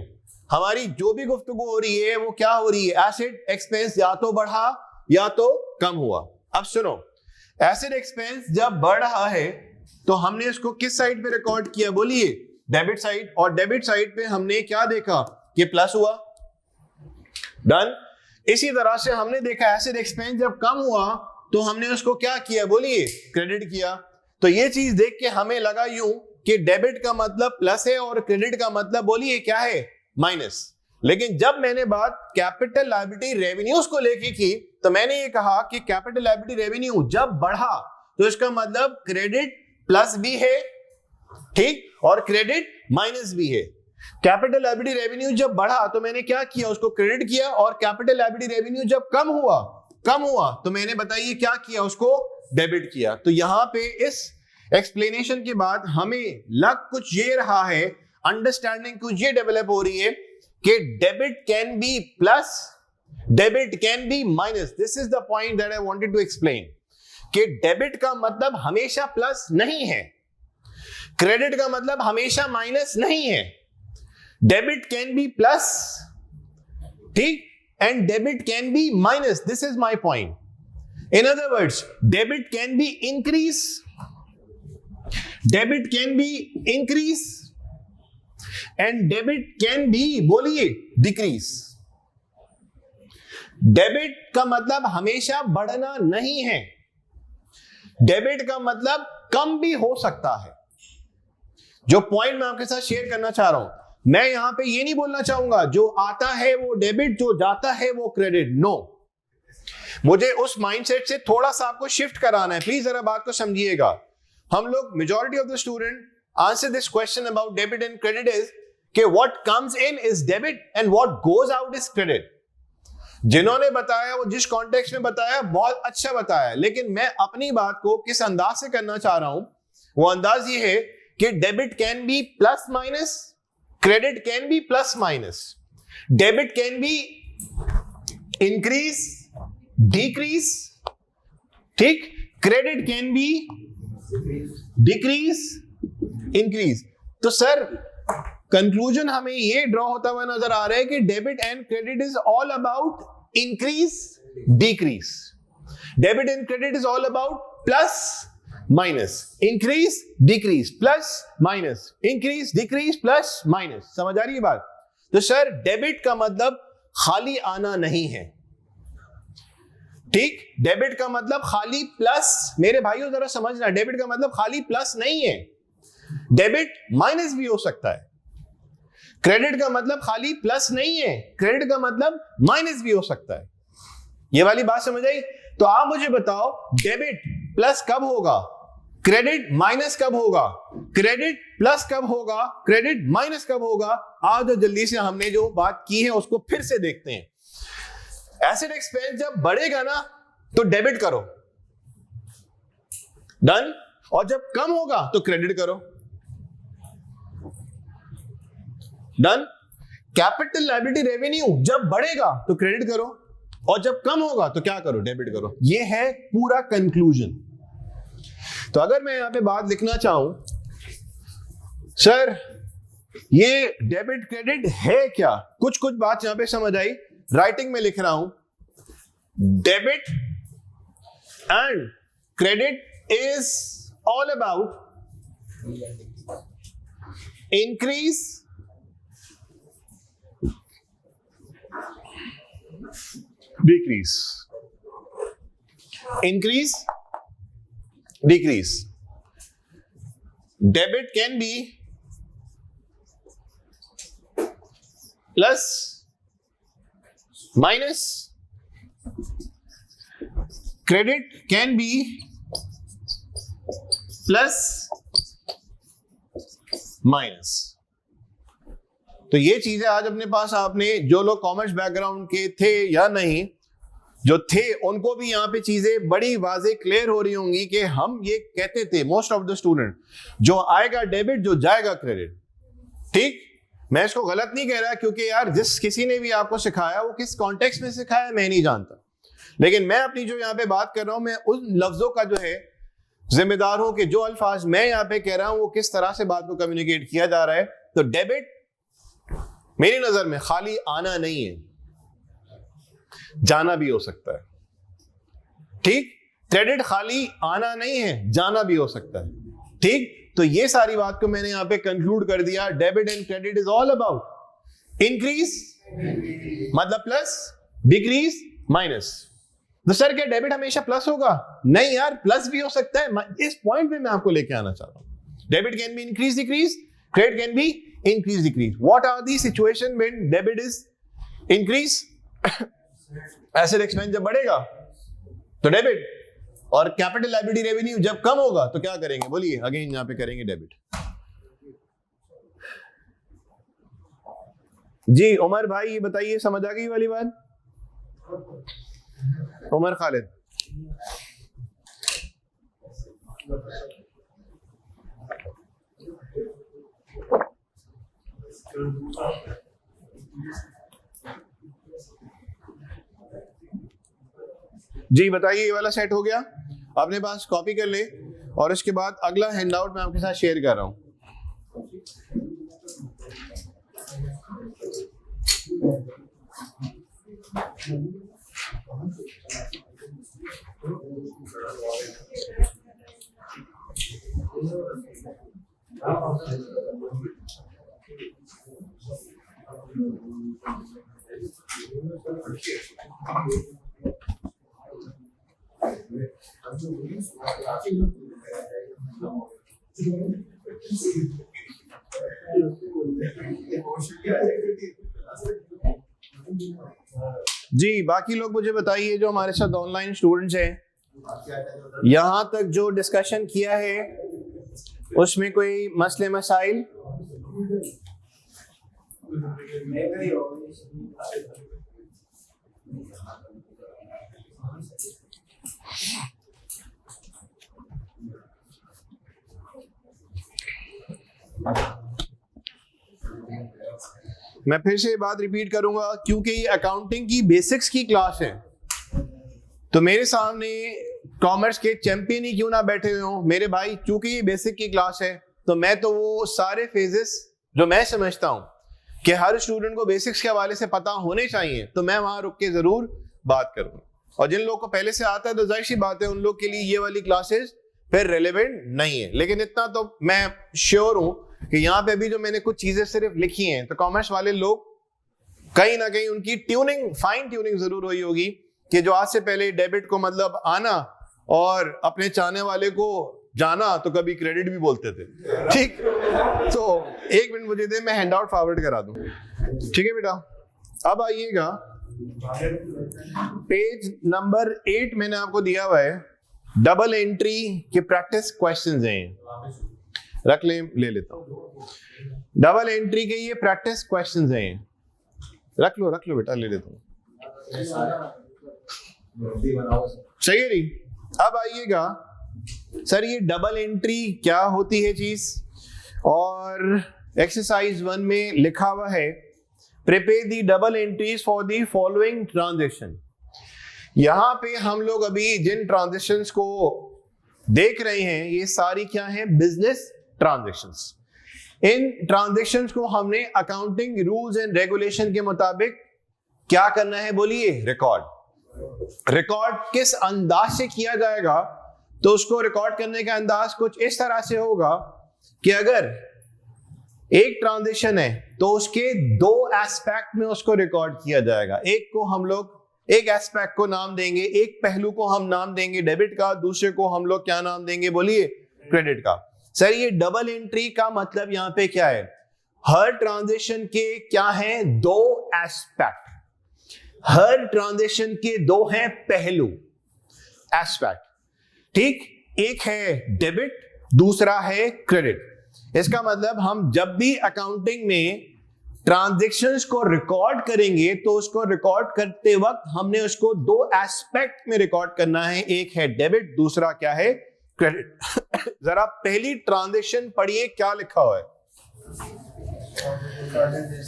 Speaker 1: हमारी जो भी गुफ्तगू हो रही है वो क्या हो रही है? एसिड एक्सपेंस या तो बढ़ा या तो कम हुआ। अब सुनो, एसिड एक्सपेंस जब बढ़ रहा है तो हमने इसको किस साइड पे रिकॉर्ड किया? बोलिए, डेबिट साइड। और डेबिट साइड पे हमने क्या देखा? कि प्लस हुआ। डन। इसी तरह से हमने देखा एसिड एक्सपेंस जब कम हुआ तो हमने उसको क्या किया? बोलिए, क्रेडिट किया। तो ये चीज देख के हमें लगा यूं कि डेबिट का मतलब प्लस है और क्रेडिट का मतलब बोलिए क्या है? माइनस। लेकिन जब मैंने बात कैपिटल लायबिलिटी रेवेन्यूज को लेके की तो मैंने ये कहा कि कैपिटल लायबिलिटी रेवेन्यू जब बढ़ा तो इसका मतलब क्रेडिट प्लस भी है, ठीक, और क्रेडिट माइनस भी है। कैपिटल लायबिलिटी रेवेन्यू जब बढ़ा तो मैंने क्या किया, उसको क्रेडिट किया, और कैपिटल लायबिलिटी रेवेन्यू जब कम हुआ तो मैंने बताइए क्या किया, उसको डेबिट किया। तो यहां पे इस एक्सप्लेनेशन के बाद हमें लग कुछ ये रहा है, अंडरस्टैंडिंग कुछ ये डेवलप हो रही है कि debit can be plus, debit can be minus. This is the point that I wanted to explain कि डेबिट का मतलब हमेशा प्लस नहीं है, क्रेडिट का मतलब हमेशा माइनस नहीं है। डेबिट कैन बी प्लस, ठीक, and debit can be minus. This is my point. In other words, debit can be increase, debit can be increase and debit can B, बोलिए, decrease. Debit का मतलब हमेशा बढ़ना नहीं है, डेबिट का मतलब कम भी हो सकता है। जो पॉइंट मैं आपके साथ शेयर करना चाह रहा हूं, मैं यहां पे ये नहीं बोलना चाहूंगा जो आता है वो डेबिट, जो जाता है वो क्रेडिट। नो, मुझे उस माइंडसेट से थोड़ा सा आपको शिफ्ट कराना है। प्लीज जरा बात को समझिएगा। हम लोग, majority of the student answer this question about debit and credit is कि what comes in is debit and what goes out is credit. जिन्होंने बताया वो जिस कॉन्टेक्स्ट में बताया बहुत अच्छा बताया, लेकिन मैं अपनी बात को किस अंदाज से करना चाह रहा हूं, वो अंदाज ये है कि debit can be plus minus, credit can be plus minus, debit can be increase, decrease, ठीक, credit can be decrease, increase. तो सर कंक्लूजन हमें ये ड्रॉ होता हुआ नजर आ रहा है कि debit and credit is all about increase decrease, debit and credit is all about plus minus, increase decrease, plus minus, increase decrease, plus minus. समझ आ रही है बात? तो सर डेबिट का मतलब खाली आना नहीं है, ठीक, डेबिट का मतलब खाली प्लस। मेरे भाइयों जरा समझना, डेबिट का मतलब खाली प्लस नहीं है, डेबिट माइनस भी हो सकता है। क्रेडिट का मतलब खाली प्लस नहीं है, क्रेडिट का मतलब माइनस भी हो सकता है। ये वाली बात समझ आई? तो आप मुझे बताओ, डेबिट प्लस कब होगा, क्रेडिट माइनस कब होगा, क्रेडिट प्लस कब होगा, क्रेडिट माइनस कब होगा? आओ तो जल्दी से हमने जो बात की है उसको फिर से देखते हैं। एसेट एक्सपेंस जब बढ़ेगा ना तो डेबिट करो, डन, और जब कम होगा तो क्रेडिट करो, डन। कैपिटल लायबिलिटी रेवेन्यू जब बढ़ेगा तो क्रेडिट करो, और जब कम होगा तो क्या करो, डेबिट करो। ये है पूरा कंक्लूजन। तो अगर मैं यहां पे बात लिखना चाहूं, सर ये डेबिट क्रेडिट है क्या, कुछ कुछ बात यहां पे समझ आई, राइटिंग में लिख रहा हूं, debit and credit is all about increase, decrease, increase, decrease. Debit can be plus, minus, credit can be plus, minus. तो ये चीजें आज अपने पास, आपने जो लोग कॉमर्स बैकग्राउंड के थे या नहीं, जो थे उनको भी यहाँ पे चीजें बड़ी वाजे क्लियर हो रही होंगी कि हम ये कहते थे, मोस्ट ऑफ द स्टूडेंट, जो आएगा डेबिट, जो जाएगा क्रेडिट। ठीक, मैं इसको गलत नहीं कह रहा, क्योंकि यार जिस किसी ने भी आपको सिखाया वो किस कॉन्टेक्स्ट में सिखाया मैं नहीं जानता, लेकिन मैं अपनी जो यहाँ पे बात कर रहा हूं, मैं उन लफ्जों का जो है जिम्मेदार हूं कि जो अल्फाज मैं यहाँ पे कह रहा हूं वो किस तरह से बात को कम्युनिकेट किया जा रहा है। तो डेबिट मेरी नजर में खाली आना नहीं है, जाना भी हो सकता है, ठीक। क्रेडिट खाली आना नहीं है, जाना भी हो सकता है, ठीक। तो ये सारी बात को मैंने यहां पे कंक्लूड कर दिया। Debit and credit is all about increase मतलब प्लस, डिक्रीज माइनस। तो सर क्या डेबिट हमेशा प्लस होगा? नहीं यार, प्लस भी हो सकता है। इस पॉइंट पे मैं आपको लेके आना चाह रहा हूं। Debit can be increase decrease, credit can B increase decrease. What are the situation when debit is increase asset expense जब बढ़ेगा तो डेबिट, और कैपिटल लायबिलिटी रेवेन्यू जब कम होगा तो क्या करेंगे, बोलिए, अगेन यहां पे करेंगे डेबिट। जी उमर भाई ये बताइए, समझ आ गई वाली बात? उमर खालिद। जी बताइए, ये वाला सेट हो गया? अपने पास कॉपी कर ले, और इसके बाद अगला हैंडआउट मैं आपके साथ शेयर कर रहा हूं। जी बाकी लोग मुझे बताइए, जो हमारे साथ ऑनलाइन स्टूडेंट्स हैं, यहां तक जो डिस्कशन किया है उसमें कोई मसले मसाइल? मैं फिर से बात रिपीट करूंगा, क्योंकि ये अकाउंटिंग की बेसिक्स की क्लास है, तो मेरे सामने कॉमर्स के चैंपियन ही क्यों ना बैठे हुए हों मेरे भाई। चूंकि ये बेसिक की क्लास है, तो मैं तो वो सारे फेजेस जो मैं समझता हूं कि हर स्टूडेंट को बेसिक्स के हवाले से पता होने चाहिए, तो मैं वहां रुक के जरूर बात करूंगा। और जिन लोगों को पहले से आता है तो जाहिर सी बात है, उन लोग के लिए ये वाली क्लासेस फिर रेलेवेंट नहीं है। लेकिन इतना तो मैं श्योर हूं कि यहाँ पे अभी जो मैंने कुछ चीजें सिर्फ लिखी हैं, तो कॉमर्स वाले लोग कहीं ना कहीं उनकी ट्यूनिंग, फाइन ट्यूनिंग जरूर हुई होगी, कि जो आज से पहले डेबिट को मतलब आना और अपने चाहने वाले को जाना तो कभी क्रेडिट भी बोलते थे। ठीक, तो एक मिनट मुझे दे, मैं हैंडआउट फॉरवर्ड करा दूं। ठीक है बेटा, अब आइएगा पेज नंबर 8 मैंने आपको दिया हुआ है, डबल एंट्री के प्रैक्टिस क्वेश्चंस हैं, रख ले लेता हूं। डबल एंट्री के ये प्रैक्टिस क्वेश्चंस हैं, रख लो बेटा, ले लेता हूं। सही है नहीं? अब आइएगा सर, ये डबल एंट्री क्या होती है चीज, और एक्सरसाइज 1 में लिखा हुआ है prepare the double entries for the following transaction. यहां पे हम लोग अभी जिन ट्रांजेक्शंस को देख रहे हैं, ये सारी क्या है, बिजनेस ट्रांजेक्शंस। इन ट्रांजेक्शंस को हमने अकाउंटिंग रूल्स एंड रेगुलेशन के मुताबिक क्या करना है, बोलिए, रिकॉर्ड किस अंदाज से किया जाएगा, तो उसको रिकॉर्ड करने का अंदाज कुछ इस तरह से होगा कि अगर एक ट्रांजेक्शन है तो उसके 2 एस्पेक्ट में उसको रिकॉर्ड किया जाएगा। एक को हम लोग, एक एस्पेक्ट को नाम देंगे, एक पहलू को हम नाम देंगे डेबिट का, दूसरे को हम लोग क्या नाम देंगे, बोलिए, क्रेडिट का। सर ये डबल एंट्री का मतलब यहां पे क्या है, हर ट्रांजेक्शन के क्या है, 2 एस्पेक्ट, हर ट्रांजेक्शन के 2 हैं पहलू, एस्पेक्ट। ठीक, एक है डेबिट, दूसरा है क्रेडिट। इसका मतलब हम जब भी अकाउंटिंग में ट्रांजैक्शंस को रिकॉर्ड करेंगे, तो उसको रिकॉर्ड करते वक्त हमने उसको 2 एस्पेक्ट में रिकॉर्ड करना है, एक है डेबिट, दूसरा क्या है, क्रेडिट। जरा पहली ट्रांजैक्शन पढ़िए, क्या लिखा हुआ है।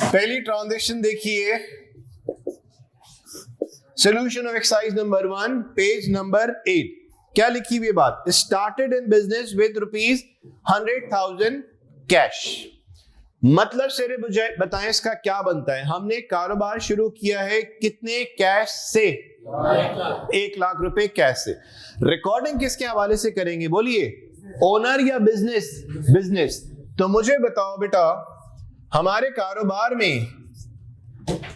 Speaker 1: पहली ट्रांजैक्शन देखिए, solution of exercise number 1 page number 8, क्या लिखी हुई बात, started in business with ₹100,000 cash. मतलब से मुझे बताएं इसका क्या बनता है। हमने कारोबार शुरू किया है कितने कैश से, 1 लाख रुपए कैश से। रिकॉर्डिंग किसके हवाले से करेंगे, बोलिए, ओनर या बिजनेस, बिजनेस। तो मुझे बताओ बेटा, हमारे कारोबार में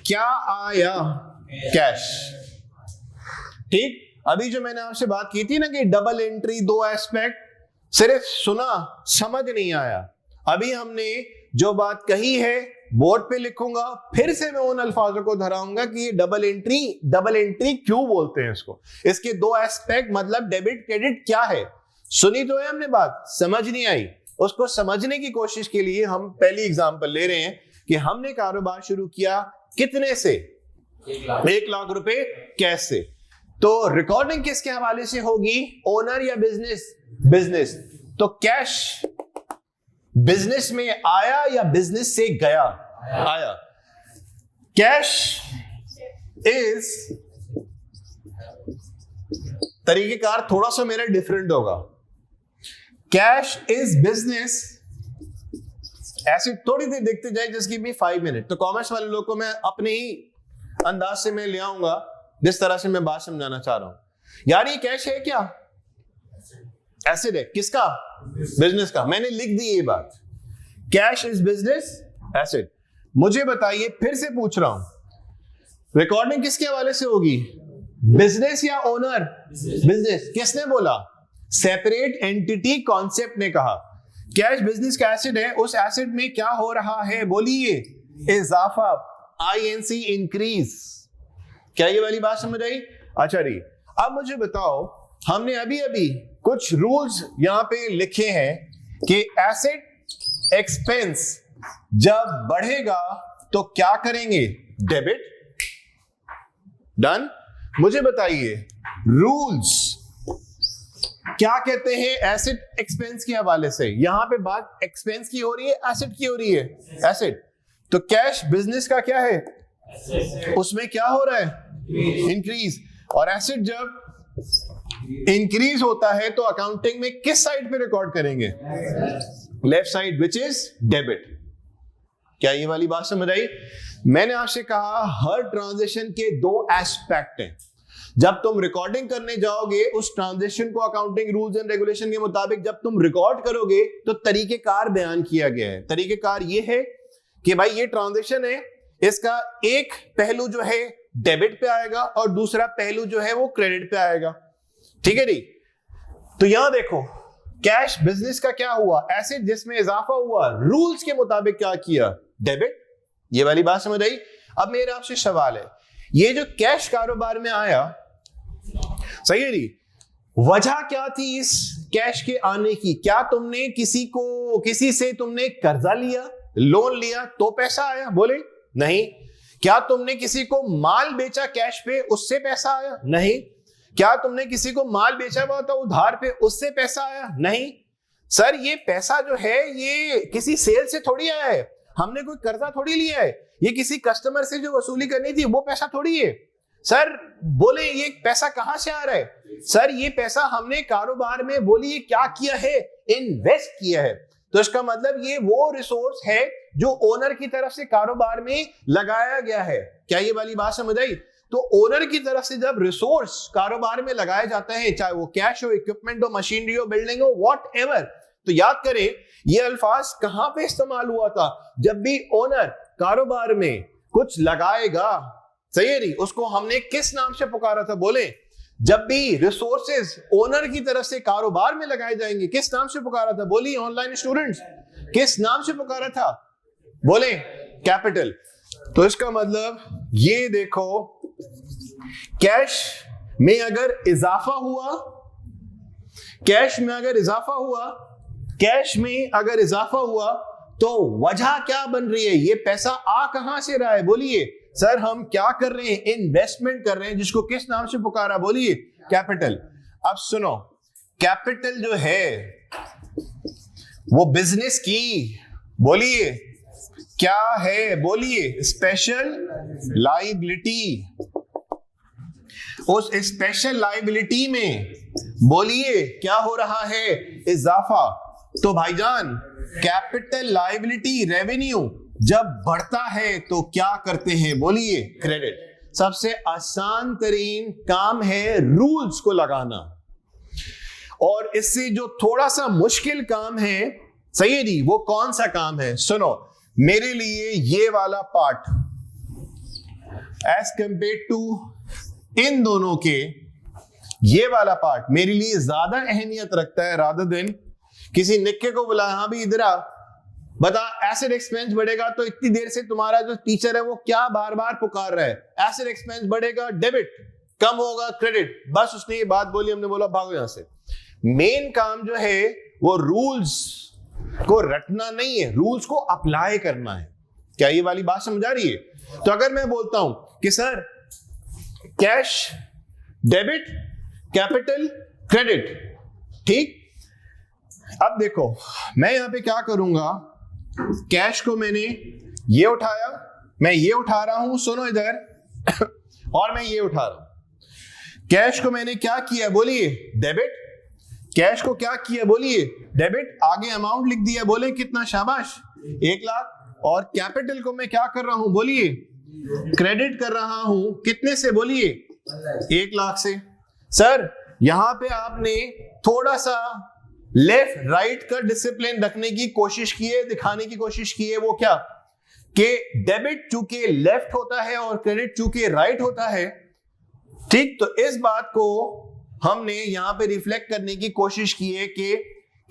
Speaker 1: क्या आया, कैश। ठीक, अभी जो मैंने आपसे बात की थी ना कि डबल एंट्री, 2 एस्पेक्ट, सिर्फ सुना समझ नहीं आया। अभी हमने जो बात कही है बोर्ड पे लिखूंगा, फिर से मैं उन अल्फाजों को दोहराऊंगा कि ये डबल एंट्री क्यों बोलते हैं इसको, इसके दो एस्पेक्ट, मतलब डेबिट क्रेडिट क्या है। सुनी तो है हमने बात, समझ नहीं आई, उसको समझने की कोशिश के लिए हम पहली एग्जांपल ले रहे हैं कि हमने कारोबार शुरू किया कितने से, 1 लाख रुपए कैश से। तो रिकॉर्डिंग किसके हवाले से होगी, ओनर या बिजनेस। तो कैश बिजनेस में आया या बिजनेस से गया, आया। कैश इज, तरीकेकार थोड़ा सा मेरा डिफरेंट होगा। कैश इज बिजनेस, ऐसे थोड़ी देर देखते जाए जिसकी भी 5 मिनट। तो कॉमर्स वाले लोग को मैं अपने ही अंदाज से मैं ले आऊंगा जिस तरह से मैं बात समझाना चाह रहा हूं। यार ये कैश है क्या, एसेट है, किसका, बिजनेस का। मैंने लिख दी ये बात, कैश इज बिजनेस एसेट। मुझे बताइए, फिर से पूछ रहा हूं, रिकॉर्डिंग किसके हवाले से होगी, बिजनेस या ओनर, बिजनेस। किसने बोला, सेपरेट एंटिटी कॉन्सेप्ट ने कहा। कैश बिजनेस का एसेट है, उस एसेट में क्या हो रहा है, बोलिए, इजाफा, INC इंक्रीज। क्या ये वाली बात समझ आई? अच्छा जी, अब मुझे बताओ, हमने अभी अभी कुछ रूल्स यहां पे लिखे हैं कि एसेट एक्सपेंस जब बढ़ेगा तो क्या करेंगे, डेबिट। डन। मुझे बताइए रूल्स क्या कहते हैं एसेट एक्सपेंस के हवाले से। यहां पे बात एक्सपेंस की हो रही है, एसेट की हो रही है, एसेट। तो कैश बिजनेस का क्या है, उसमें क्या हो रहा है, इंक्रीज। और एसेट जब इंक्रीज होता है तो अकाउंटिंग में किस साइड पे रिकॉर्ड करेंगे, left side, which is debit. क्या ये वाली बात समझ आई? मैंने आपसे कहा हर ट्रांजेक्शन के 2 एस्पेक्ट हैं। जब तुम रिकॉर्डिंग करने जाओगे, उस ट्रांजेक्शन को अकाउंटिंग रूल्स एंड रेगुलेशन के मुताबिक जब तुम रिकॉर्ड करोगे तो तरीकेकार बयान किया गया है। तरीकेकार ये है कि भाई ये ट्रांजेक्शन है, इसका एक पहलू जो है डेबिट पे आएगा और दूसरा पहलू जो है वो क्रेडिट पे आएगा। ठीक है जी। तो यहां देखो, कैश बिजनेस का क्या हुआ, एसेट जिसमें इजाफा हुआ, रूल्स के मुताबिक क्या किया, डेबिट। ये वाली बात समझ आई? अब मेरा आपसे सवाल है, ये जो कैश कारोबार में आया, सही है जी, वजह क्या थी इस कैश के आने की? क्या तुमने किसी से तुमने कर्जा लिया, लोन लिया तो पैसा आया? बोले नहीं। क्या तुमने किसी को माल बेचा कैश पे, उससे पैसा आया? नहीं। क्या तुमने किसी को माल बेचा हुआ था उधार पे, उससे पैसा आया? नहीं। सर ये पैसा जो है ये किसी सेल से थोड़ी आया है, हमने कोई कर्जा थोड़ी लिया है, ये किसी कस्टमर से जो वसूली करनी थी वो पैसा थोड़ी है। सर बोले ये पैसा कहां से आ रहा है? सर ये पैसा हमने कारोबार में, बोलिए क्या किया है, इन्वेस्ट किया है। तो इसका मतलब ये वो रिसोर्स है जो ओनर की तरफ से कारोबार में लगाया गया है। क्या ये वाली बात समझ आई? तो ओनर की तरफ से जब रिसोर्स कारोबार में लगाया जाता है, चाहे वो कैश हो, इक्विपमेंट हो, मशीनरी हो, बिल्डिंग हो, वॉट एवर, तो याद करें ये अल्फाज कहां पे इस्तेमाल हुआ था, जब भी ओनर कारोबार में कुछ लगाएगा, सही है जी, उसको हमने किस नाम से पुकारा था? बोले जब भी रिसोर्सेज ओनर की तरफ से कारोबार में लगाए जाएंगे, किस नाम से पुकारा था? बोलिए ऑनलाइन स्टूडेंट्स, किस नाम से पुकारा था? बोले कैपिटल। तो इसका मतलब ये देखो, कैश में अगर इजाफा हुआ, कैश में अगर इजाफा हुआ तो वजह क्या बन रही है, ये पैसा आ कहां से रहा है? बोलिए सर हम क्या कर रहे हैं, इन्वेस्टमेंट कर रहे हैं, जिसको किस नाम से पुकारा? बोलिए कैपिटल। अब सुनो, कैपिटल जो है वो बिजनेस की, बोलिए क्या है? बोलिए स्पेशल लायबिलिटी। उस स्पेशल लायबिलिटी में बोलिए क्या हो रहा है, इजाफा। तो भाईजान कैपिटल लायबिलिटी रेवेन्यू जब बढ़ता है तो क्या करते हैं? बोलिए क्रेडिट। सबसे आसान तरीन काम है रूल्स को लगाना, और इससे जो थोड़ा सा मुश्किल काम है, सही है जी, वो कौन सा काम है? सुनो, मेरे लिए ये वाला पार्ट एज कंपेयर टू इन दोनों के, ये वाला पार्ट मेरे लिए ज्यादा अहमियत रखता है, रादर देन किसी निक्के को बुला, हाँ भी इधर आ, बता, एसेट एक्सपेंस बढ़ेगा तो इतनी देर से तुम्हारा जो टीचर है वो क्या बार बार पुकार रहा है? एसेट एक्सपेंस बढ़ेगा डेबिट, कम होगा क्रेडिट। बस उसने ये बात बोली, हमने बोला भागो यहां से। मेन काम जो है वो रूल्स को रटना नहीं है, रूल्स को अप्लाई करना है। क्या ये वाली बात समझ आ रही है? तो अगर मैं बोलता हूं कि sir cash debit capital credit, ठीक, अब देखो मैं यहां पे क्या करूंगा, कैश को मैंने ये उठाया, मैं ये उठा रहा हूं, सुनो इधर और मैं ये उठा रहा हूं। कैश को मैंने क्या किया बोलिए? डेबिट। कैश को क्या किया बोलिए? डेबिट। आगे अमाउंट लिख दिया, बोले कितना? शाबाश, 1 लाख। और कैपिटल को मैं क्या कर रहा हूं बोलिए? क्रेडिट कर रहा हूं। कितने से बोलिए? 1 लाख से। सर यहां पे आपने थोड़ा सा लेफ्ट राइट का डिसिप्लिन रखने की कोशिश की है, दिखाने की कोशिश की है। वो क्या कि डेबिट चूंकि लेफ्ट होता है और क्रेडिट चूंकि राइट होता है, ठीक, तो इस बात को हमने यहां पे रिफ्लेक्ट करने की कोशिश की है कि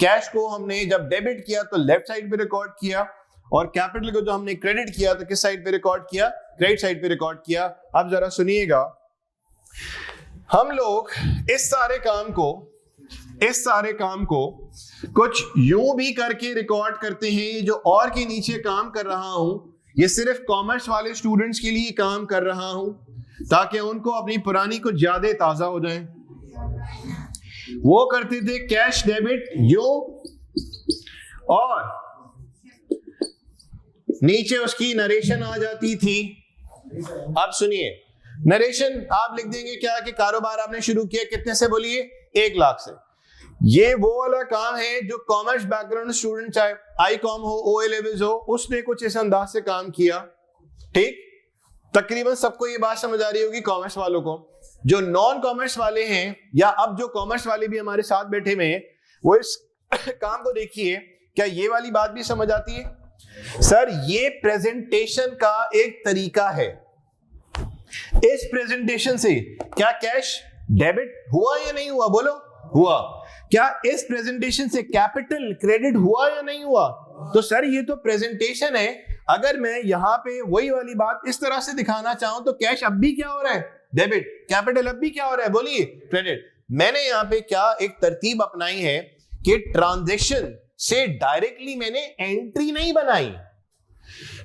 Speaker 1: कैश को हमने जब डेबिट किया तो लेफ्ट साइड पे रिकॉर्ड किया, और कैपिटल को जो हमने क्रेडिट किया तो किस साइड पे रिकॉर्ड किया? राइट साइड पे रिकॉर्ड किया। अब जरा सुनिएगा, हम लोग इस सारे काम को कुछ यूं भी करके रिकॉर्ड करते हैं। जो और के नीचे काम कर रहा हूं, ये सिर्फ कॉमर्स वाले स्टूडेंट्स के लिए काम कर रहा हूं ताकि उनको अपनी पुरानी कुछ यादें ताजा हो जाएं। वो करते थे कैश डेबिट यूं, और नीचे उसकी नरेशन आ जाती थी। अब सुनिए, नरेशन आप लिख देंगे क्या कि कारोबार आपने शुरू किया कितने से बोलिए? 1 लाख से। ये वो वाला काम है जो कॉमर्स बैकग्राउंड स्टूडेंट, चाहे आई.कॉम हो, OA लेवल्स हो, उसने कुछ इस अंदाज से काम किया। ठीक, तकरीबन सबको ये बात समझ आ रही होगी कॉमर्स वालों को। जो नॉन कॉमर्स वाले हैं, या अब जो कॉमर्स वाले भी हमारे साथ बैठे हुए हैं, वो इस काम को देखिए, क्या ये वाली बात भी समझ आती है? सर ये प्रेजेंटेशन का एक तरीका है। इस प्रेजेंटेशन से क्या कैश डेबिट हुआ या नहीं हुआ? बोलो, हुआ। क्या इस प्रेजेंटेशन से कैपिटल क्रेडिट हुआ या नहीं हुआ? तो सर ये तो प्रेजेंटेशन है। अगर मैं यहां पे वही वाली बात इस तरह से दिखाना चाहूं तो कैश अब भी क्या हो रहा है? डेबिट। कैपिटल अब भी क्या हो रहा है? बोलिए, क्रेडिट। मैंने यहां पे क्या एक तरतीब अपनाई है कि ट्रांजैक्शन से डायरेक्टली मैंने एंट्री नहीं बनाई,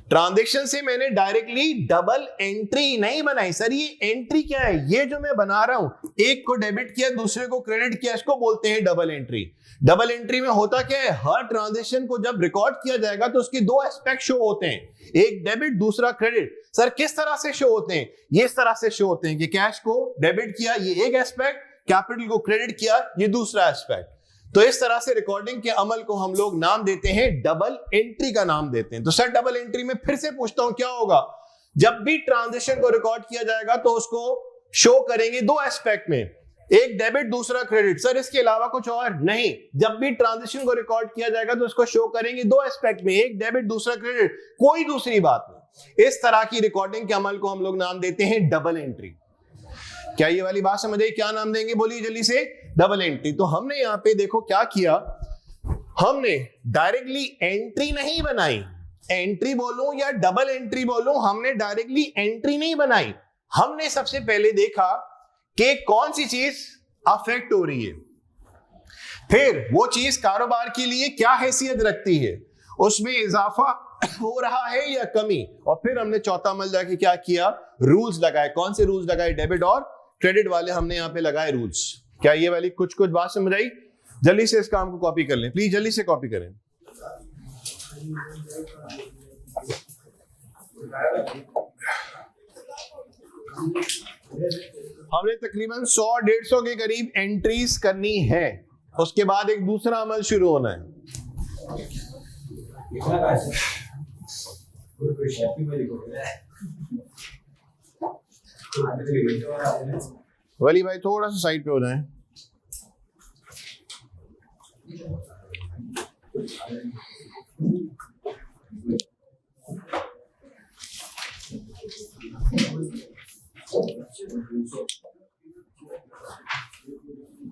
Speaker 1: ट्रांजैक्शन से मैंने डायरेक्टली डबल एंट्री नहीं बनाई। सर ये एंट्री क्या है? ये जो मैं बना रहा हूं, एक को डेबिट किया दूसरे को क्रेडिट किया, इसको बोलते हैं डबल एंट्री। डबल एंट्री में होता क्या है? हर ट्रांजैक्शन को जब रिकॉर्ड किया जाएगा तो उसके 2 एस्पेक्ट शो होते हैं, एक डेबिट दूसरा क्रेडिट। सर किस तरह से शो होते हैं? ये इस तरह से शो होते हैं कि कैश को डेबिट किया, ये एक एस्पेक्ट, कैपिटल को क्रेडिट किया, ये दूसरा एस्पेक्ट। तो इस तरह से रिकॉर्डिंग के अमल को हम लोग नाम देते हैं डबल एंट्री का नाम देते हैं। तो सर डबल एंट्री में फिर से पूछता हूं क्या होगा? जब भी ट्रांजैक्शन को रिकॉर्ड किया जाएगा तो उसको शो करेंगे 2 एस्पेक्ट में, एक डेबिट दूसरा क्रेडिट। सर इसके अलावा कुछ और नहीं। जब भी ट्रांजैक्शन को रिकॉर्ड किया जाएगा तो उसको शो करेंगे 2 एस्पेक्ट में, एक डेबिट दूसरा क्रेडिट, कोई दूसरी बात नहीं। इस तरह की रिकॉर्डिंग के अमल को हम लोग नाम देते हैं डबल एंट्री। क्या ये वाली बात समझ आई? क्या नाम देंगे बोलिए जल्दी से? Double entry. तो हमने यहां पे देखो क्या किया, हमने डायरेक्टली एंट्री नहीं बनाई। एंट्री बोलूं या डबल एंट्री बोलूं, हमने डायरेक्टली एंट्री नहीं बनाई। हमने सबसे पहले देखा कि कौन सी चीज अफेक्ट हो रही है, फिर वो चीज कारोबार के लिए क्या हैसियत रखती है, उसमें इजाफा हो रहा है या कमी, और फिर हमने चौथा अमल जाके क्या किया? रूल्स लगाए। कौन से रूल्स लगाए? डेबिट और क्रेडिट वाले हमने यहां पे लगाए रूल्स। क्या ये वाली कुछ बात समझ आई? जल्दी से इस काम को कॉपी कर लें प्लीज, जल्दी से कॉपी करें। हमने तकरीबन 100-150 के करीब एंट्रीज करनी है, उसके बाद एक दूसरा अमल शुरू होना है। वली भाई थोड़ा सा साइड पे हो जाए।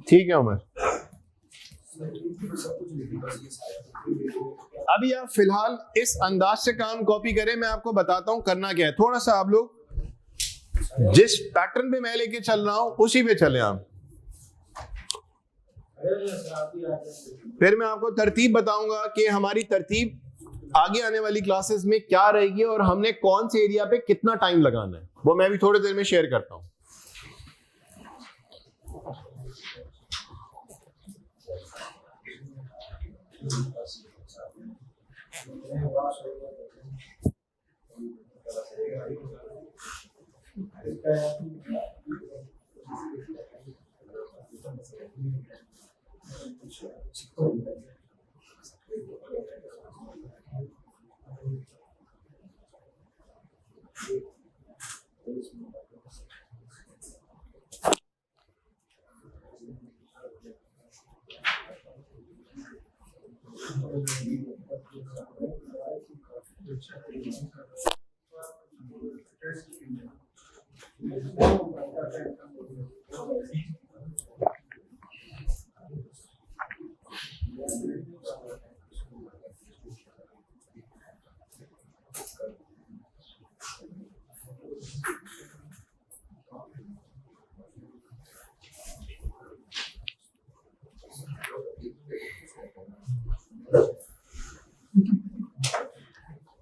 Speaker 1: ठीक है उमर। अभी आप फिलहाल इस अंदाज से काम कॉपी करें, मैं आपको बताता हूं करना क्या है। थोड़ा सा आप लोग जिस पैटर्न पे मैं लेके चल रहा हूं उसी पे चले आप। फिर मैं आपको तरतीब बताऊंगा कि हमारी तरतीब आगे आने वाली क्लासेस में क्या रहेगी और हमने कौन से एरिया पे कितना टाइम लगाना है, वो मैं भी थोड़ी देर में शेयर करता हूं।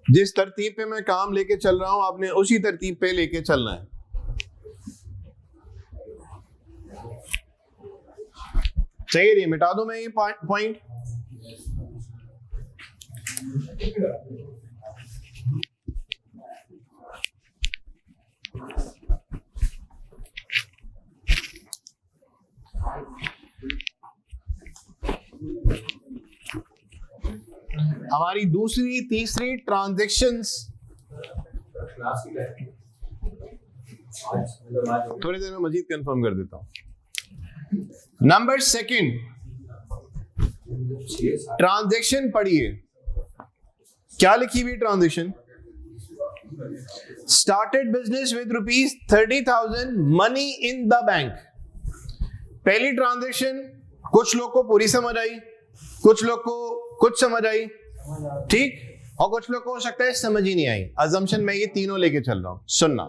Speaker 1: जिस तरतीब पे मैं काम लेके चल रहा हूं आपने उसी तरतीब पे लेके चलना है। सही है, मिटा दूं मैं ये पॉइंट। हमारी दूसरी तीसरी ट्रांजैक्शंस थोड़ी देर में मजीद कंफर्म कर देता हूं। नंबर सेकंड, ट्रांजैक्शन पढ़िए। क्या लिखी हुई transaction? Started business with ₹30,000 money in the bank. पहली ट्रांजैक्शन कुछ लोग को पूरी समझ आई, कुछ लोग को कुछ समझ आई, ठीक, और कुछ लोग को हो सकता है समझ ही नहीं आई। अजम्पशन में ये तीनों लेके चल रहा हूं, सुनना।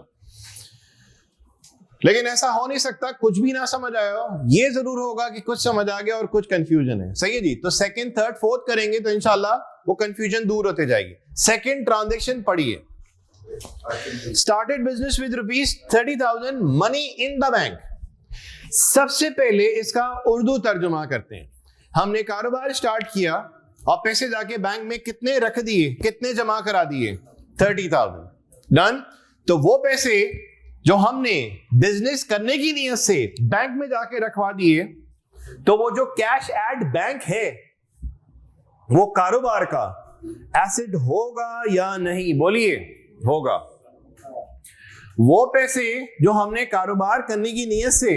Speaker 1: लेकिन ऐसा हो नहीं सकता कुछ भी ना समझ आया हो, ये जरूर होगा कि कुछ समझ आ गया और कुछ कंफ्यूजन है। सही है जी, तो सेकंड थर्ड फोर्थ करेंगे तो इंशाल्लाह वो कंफ्यूजन दूर होते जाएगी। सेकंड ट्रांजैक्शन पढ़िए। Started business with ₹30,000 money in the bank. सबसे पहले इसका उर्दू तर्जुमा करते हैं। हमने कारोबार स्टार्ट किया और पैसे जाके बैंक में कितने रख दिए, कितने जमा करा दिए? 30,000। डन। तो वो पैसे जो हमने बिजनेस करने की नीयत से बैंक में जाके रखवा दिए, तो वो जो कैश एट बैंक है वो कारोबार का एसेट होगा या नहीं? बोलिए, होगा। वो पैसे जो हमने कारोबार करने की नीयत से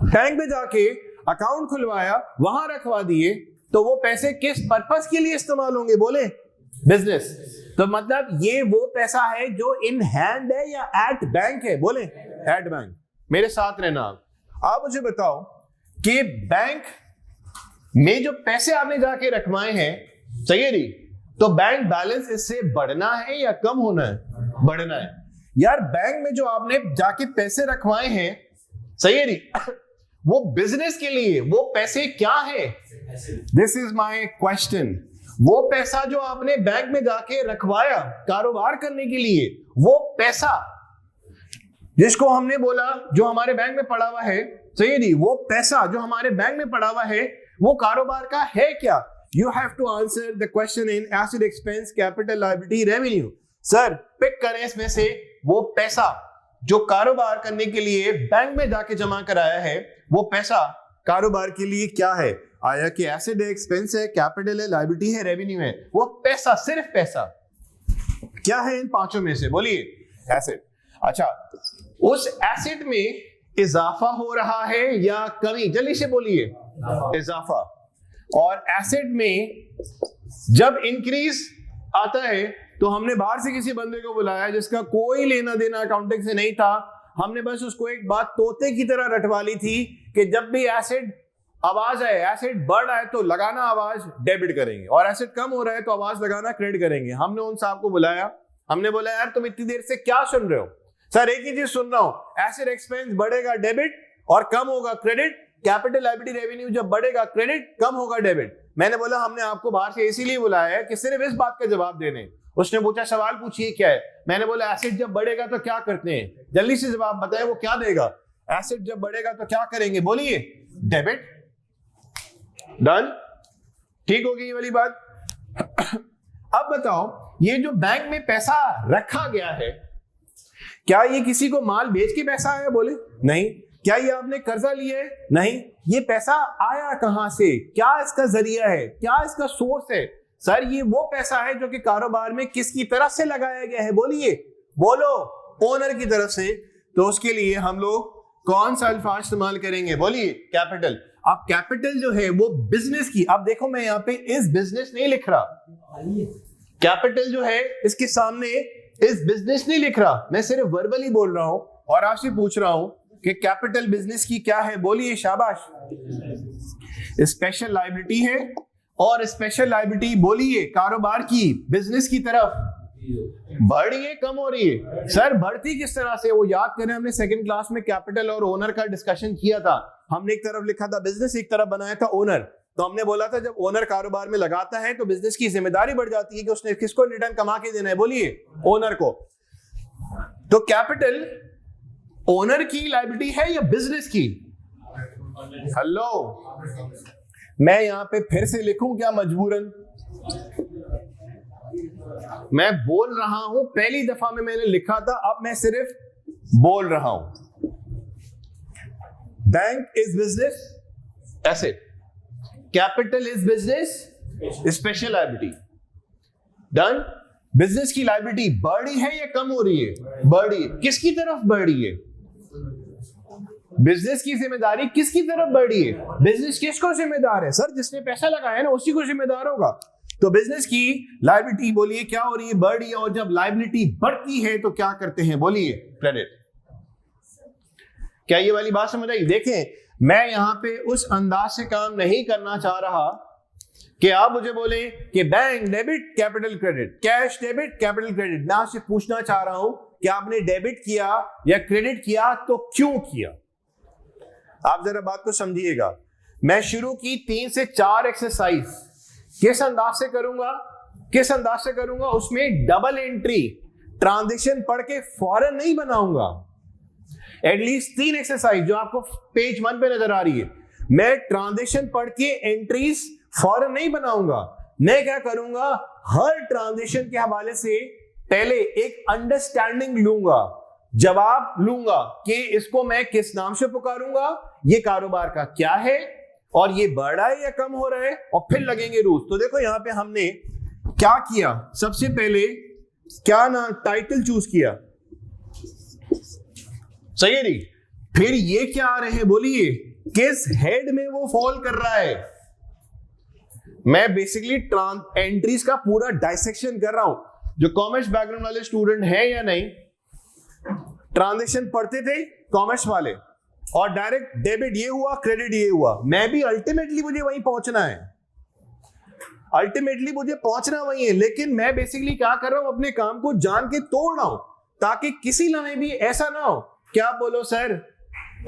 Speaker 1: बैंक में जाके अकाउंट खुलवाया, वहां रखवा दिए, तो वो पैसे किस पर्पस के लिए इस्तेमाल होंगे? बोले, बिजनेस। तो मतलब ये वो पैसा है जो इन हैंड है या एट बैंक है? बोले, एट बैंक। मेरे साथ रहना। आप मुझे बताओ कि बैंक में जो पैसे आपने जाके रखवाए हैं, सही है जी, तो बैंक बैलेंस इससे बढ़ना है या कम होना है? बढ़ना है। यार बैंक में जो आपने जाके पैसे रखवाए हैं, सही है जी, वो बिजनेस के लिए वो पैसे क्या है? This is my question. वो पैसा जो आपने बैंक में जाके रखवाया कारोबार करने के लिए, वो पैसा जिसको हमने बोला जो हमारे बैंक में पड़ा हुआ है, सही नहीं, वो पैसा जो हमारे बैंक में पड़ा हुआ है वो कारोबार का है क्या? You have to answer the question in asset, expense, capital, liability, revenue. Sir pick करें इसमें से वो पैसा जो कारोबार करने के लिए बैंक में जाके जमा कराया है, वो पैसा कारोबार के लिए क्या है? आया कि एसेट है, एक्सपेंस है, कैपिटल है, लायबिलिटी है, रेवेन्यू है। वो पैसा, सिर्फ पैसा क्या है इन पांचों में से? बोलिए, एसेट। अच्छा, उस एसेट में इजाफा हो रहा है या कमी? जल्दी से बोलिए, इजाफा। और एसेट में जब इंक्रीज आता है तो हमने बाहर से किसी बंदे को बुलाया जिसका कोई लेना देना अकाउंटिंग से नहीं था, हमने बस उसको एक बात तोते की तरह रटवा ली थी कि जब भी एसेट आवाज है, एसिड बढ़ रहा है तो लगाना आवाज डेबिट करेंगे, और एसिड कम हो रहा है तो आवाज लगाना क्रेडिट करेंगे। हमने उन साहब को बुलाया, हमने बोला यार तुम इतनी देर से क्या सुन रहे हो? सर एक ही चीज सुन रहा हूं, एसिड एक्सपेंस बढ़ेगा डेबिट और कम होगा क्रेडिट, कैपिटल लायबिलिटी रेवेन्यू जब बढ़ेगा क्रेडिट, कम होगा डेबिट। मैंने बोला हमने आपको बाहर से इसीलिए बुलाया है कि सिर्फ इस बात का जवाब देने। उसने पूछा सवाल पूछिए क्या है? मैंने बोला एसिड जब बढ़ेगा तो क्या करते हैं, जल्दी से जवाब बताए। वो क्या देगा? एसिड जब बढ़ेगा तो क्या करेंगे, बोलिए डेबिट। डन, ठीक होगी ये वाली बात। अब बताओ ये जो बैंक में पैसा रखा गया है, क्या ये किसी को माल बेच के पैसा आया? बोले नहीं। क्या ये आपने कर्जा लिया है? नहीं। ये पैसा आया कहां से? क्या इसका जरिया है? क्या इसका सोर्स है? सर ये वो पैसा है जो कि कारोबार में किसकी तरफ से लगाया गया है? बोलिए, बोलो, ओनर की तरफ से। तो उसके लिए हम लोग कौन सा अल्फाज इस्तेमाल करेंगे? बोलिए कैपिटल। अब कैपिटल जो है वो बिजनेस की, अब देखो मैं यहां पे इस बिजनेस नहीं लिख रहा, कैपिटल जो है इसके सामने इस बिजनेस नहीं लिख रहा, मैं सिर्फ वर्बली बोल रहा हूं और आपसे पूछ रहा हूं कि कैपिटल बिजनेस की क्या है? बोलिए शाबाश। स्पेशल लायबिलिटी है, और स्पेशल लायबिलिटी बोलिए कारोबार की, बिजनेस की तरफ बढ़ रही है कम हो रही है? सर बढ़ती किस तरह से? वो याद करें हमने सेकंड क्लास में कैपिटल और ओनर का डिस्कशन किया था। हमने एक तरफ लिखा था बिजनेस, एक तरफ बनाया था ओनर। तो हमने बोला था जब ओनर कारोबार में लगाता है तो बिजनेस की जिम्मेदारी बढ़ जाती है कि उसने किसको रिटर्न कमा के देना है? बोलिए ओनर को। तो कैपिटल ओनर की लायबिलिटी है या बिजनेस की? हेलो, मैं यहां पे फिर से लिखूं क्या मजबूरन? मैं बोल रहा हूं, पहली दफा में मैंने लिखा था, अब मैं सिर्फ बोल रहा हूं। Bank is business asset, capital is business special liability. Done. Business की लायबिलिटी बढ़ रही है या कम हो रही है? बढ़ रही है। किसकी तरफ बढ़ रही है? बिजनेस की जिम्मेदारी किसकी तरफ बढ़ रही है? बिजनेस किसको जिम्मेदार है? सर जिसने पैसा लगाया है ना उसी को जिम्मेदार होगा। तो बिजनेस की लायबिलिटी बोलिए क्या हो रही है? बढ़ रही है। और जब लायबिलिटी बढ़ती है तो क्या करते हैं? बोलिए क्रेडिट। क्या ये वाली बात समझ आई? देखें मैं यहां पे उस अंदाज से काम नहीं करना चाह रहा कि आप मुझे बोले कि bank debit capital credit, cash debit capital credit. मैं आपसे पूछना चाह रहा हूं कि आपने डेबिट किया या क्रेडिट किया तो क्यों किया? आप जरा बात को समझिएगा। मैं शुरू की 3 से 4 एक्सरसाइज किस अंदाज से करूंगा? किस अंदाज से करूंगा? उसमें डबल एंट्री ट्रांजैक्शन पढ़ के फौरन नहीं बनाऊंगा। एटलीस्ट 3 एक्सरसाइज जो आपको पेज 1 पे नजर आ रही है, मैं ट्रांजैक्शन पढ़ के एंट्रीज फौरन नहीं बनाऊंगा। मैं क्या करूंगा? हर ट्रांजैक्शन के हवाले से पहले एक अंडरस्टैंडिंग लूंगा, जवाब लूंगा कि इसको मैं किस नाम से पुकारूंगा, ये कारोबार का क्या है, और ये बढ़ रहा है या कम हो रहा है, और फिर लगेंगे रूल्स। तो देखो यहां पे हमने क्या किया? सबसे पहले क्या ना टाइटल चूज किया, सही है नहीं? फिर ये क्या आ रहे हैं? बोलिए किस हेड में वो फॉल कर रहा है। मैं बेसिकली एंट्रीज का पूरा डाइसेक्शन कर रहा हूं। जो कॉमर्स बैकग्राउंड वाले स्टूडेंट हैं या नहीं, ट्रांजैक्शन पढ़ते थे कॉमर्स वाले, और डायरेक्ट डेबिट ये हुआ, क्रेडिट ये हुआ। मैं भी अल्टीमेटली मुझे वहीं पहुंचना है, अल्टीमेटली मुझे पहुंचना वहीं है, लेकिन मैं बेसिकली क्या कर रहा हूं? अपने काम को जान के तोड़ रहा हूं ताकि किसी लम्हे भी ऐसा ना हो क्या बोलो सर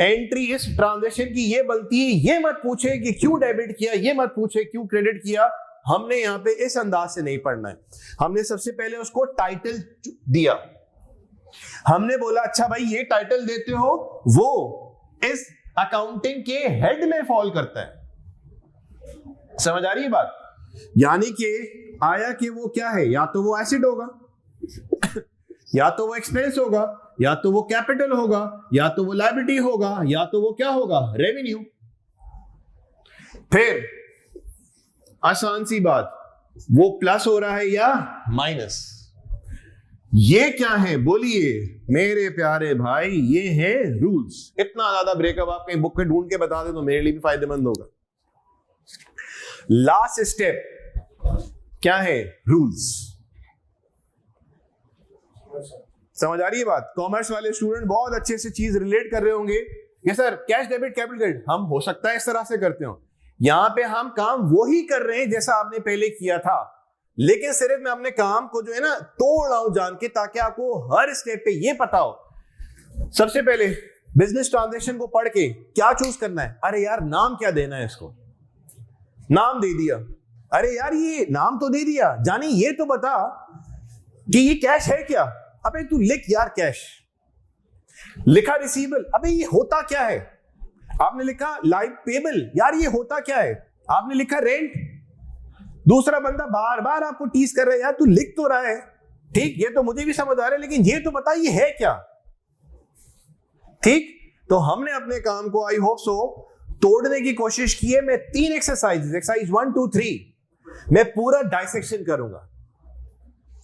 Speaker 1: एंट्री इस ट्रांजैक्शन की ये बनती है, ये मत पूछे कि क्यों डेबिट किया, ये मत पूछे क्यों क्रेडिट किया। हमने यहां पे इस अंदाज से नहीं पढ़ना है। हमने सबसे पहले उसको टाइटल दिया। हमने बोला अच्छा भाई ये टाइटल देते हो, वो इस अकाउंटिंग के हेड में फॉल करता है। समझ आ रही है बात? यानी कि आया कि वो क्या है, या तो वो एसिड होगा, या तो वो एक्सपेंस होगा, या तो वो कैपिटल होगा, या तो वो लायबिलिटी होगा, या तो वो क्या होगा? रेवेन्यू। फिर आसान सी बात, वो प्लस हो रहा है या माइनस। ये क्या है? बोलिए मेरे प्यारे भाई, ये है रूल्स। इतना ज्यादा ब्रेकअप आप कहीं बुक में ढूंढ के बता दे तो मेरे लिए भी फायदेमंद होगा। लास्ट स्टेप क्या है? रूल्स। समझ आ रही है बात? कॉमर्स वाले स्टूडेंट बहुत अच्छे से चीज रिलेट कर रहे होंगे कि sir cash debit capital credit हम हो सकता है इस तरह से करते हो, यहां पे हम काम वही कर रहे हैं जैसा आपने पहले किया था, लेकिन सिर्फ मैं अपने काम को जो है ना तोड़ रहा हूं जान के, ताकि आपको हर स्टेप पे ये पता हो। सबसे पहले बिजनेस ट्रांजैक्शन को पढ़ के क्या चूज करना है? अरे यार नाम क्या देना है इसको? नाम दे दिया। अरे यार ये नाम तो दे दिया, जानी ये तो बता कि ये कैश है क्या? अबे तू लिख यार कैश। लिखा रिसीवेबल, अबे ये होता क्या है? आपने लिखा लाइव पेबल, यार ये होता क्या है? आपने लिखा रेंट। दूसरा बंदा बार बार आपको टीज कर रहा है, यार तू लिख तो रहा है, ठीक, ये तो मुझे भी समझ आ रहा है, लेकिन ये तो बता ये है क्या? ठीक, तो हमने अपने काम को आई होप सो तोड़ने की कोशिश की है। मैं 3 एक्सरसाइज 1, 2, 3 मैं पूरा डाइसेक्शन करूंगा,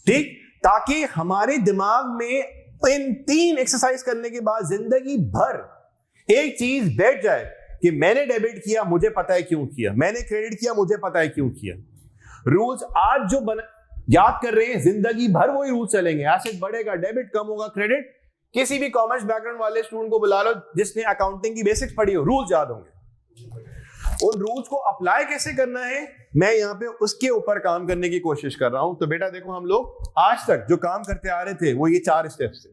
Speaker 1: ठीक, ताकि हमारे दिमाग में इन 3 एक्सरसाइज करने के बाद जिंदगी भर एक चीज बैठ जाए कि मैंने डेबिट किया, मुझे पता है क्यों किया, मैंने क्रेडिट किया, मुझे पता है क्यों किया। रूल्स आज जो याद कर रहे हैं, जिंदगी भर वही रूल चलेंगे। एसेट बढ़ेगा, डेबिट कम होगा, क्रेडिट। किसी भी कॉमर्स बैकग्राउंड वाले स्टूडेंट को बुला लो जिसने अकाउंटिंग की बेसिक्स पढ़ी हो, रूल्स याद होंगे। उन रूल्स को अप्लाई कैसे करना है, मैं यहां पे उसके ऊपर काम करने की कोशिश कर रहा हूं। तो बेटा देखो, हम लोग आज तक जो काम करते आ रहे थे वो ये 4 स्टेप्स थे।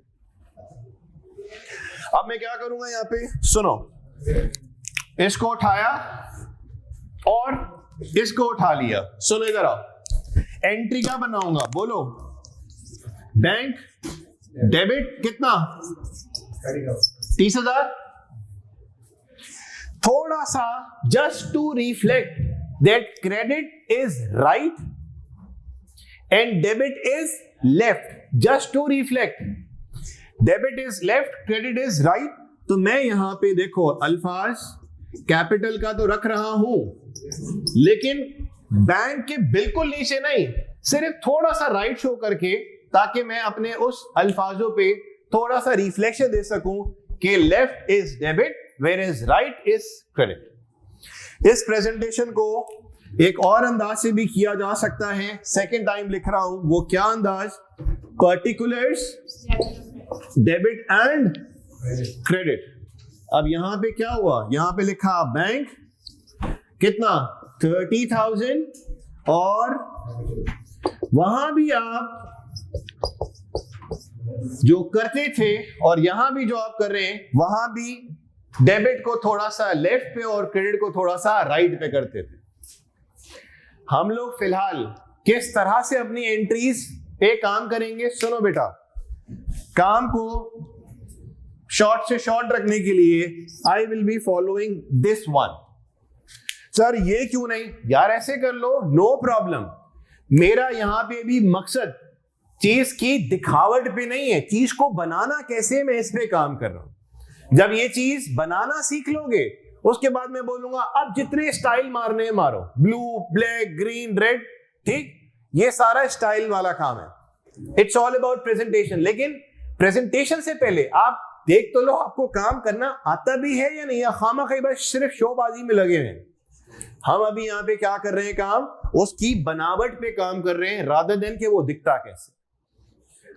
Speaker 1: अब मैं क्या करूंगा यहां पे, सुनो, इसको उठाया और इसको उठा लिया। सुनो इधर आओ, एंट्री क्या बनाऊंगा बोलो? बैंक डेबिट कितना? 30,000। थोड़ा सा just to reflect that credit is right and debit is left, just to reflect. Debit is left, credit is right. तो मैं यहां पे देखो अल्फाज कैपिटल का तो रख रहा हूं, लेकिन बैंक के बिल्कुल नीचे नहीं, सिर्फ थोड़ा सा राइट शो करके, ताकि मैं अपने उस अल्फाजों पे थोड़ा सा रिफ्लेक्शन दे सकूं कि left is debit where is right is credit. इस प्रेजेंटेशन को एक और अंदाज से भी किया जा सकता है, सेकेंड टाइम लिख रहा हूं। वो क्या अंदाज? Particulars, debit and credit. अब यहां पे क्या हुआ? यहां पे लिखा बैंक कितना? 30,000, और वहां भी आप जो करते थे और यहां भी जो आप कर रहे हैं, वहां भी डेबिट को थोड़ा सा लेफ्ट पे और क्रेडिट को थोड़ा सा राइट पे करते थे। हम लोग फिलहाल किस तरह से अपनी एंट्रीज पे काम करेंगे? सुनो बेटा, काम को शॉर्ट से शॉर्ट रखने के लिए I will be following this one. Sir ये क्यों नहीं? यार ऐसे कर लो, नो प्रॉब्लम। मेरा यहां पे भी मकसद चीज की दिखावट पे नहीं है, चीज को बनाना कैसे, मैं इस पे काम कर रहा हूं। जब ये चीज बनाना सीख लोगे, उसके बाद मैं बोलूंगा अब जितने स्टाइल मारने हैं मारो, ब्लू, ब्लैक, ग्रीन, रेड, ठीक, ये सारा स्टाइल वाला काम है। It's all about presentation. लेकिन प्रेजेंटेशन से पहले आप देख तो लो आपको काम करना आता भी है या नहीं, या खामखा बस सिर्फ शोबाजी में लगे हैं। हम अभी यहां पे क्या कर रहे हैं? काम उसकी बनावट पे काम कर रहे हैं, रादर देन कि वो दिखता कैसे।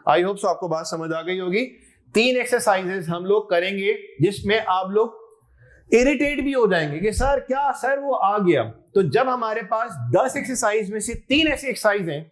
Speaker 1: आई होप सो आपको बात समझ आ गई होगी। 3 एक्सरसाइजेस हम लोग करेंगे जिसमें आप लोग इरिटेट भी हो जाएंगे कि सर क्या, सर वो आ गया। तो जब हमारे पास 10 एक्सरसाइज में से 3 ऐसी एक्सरसाइज हैं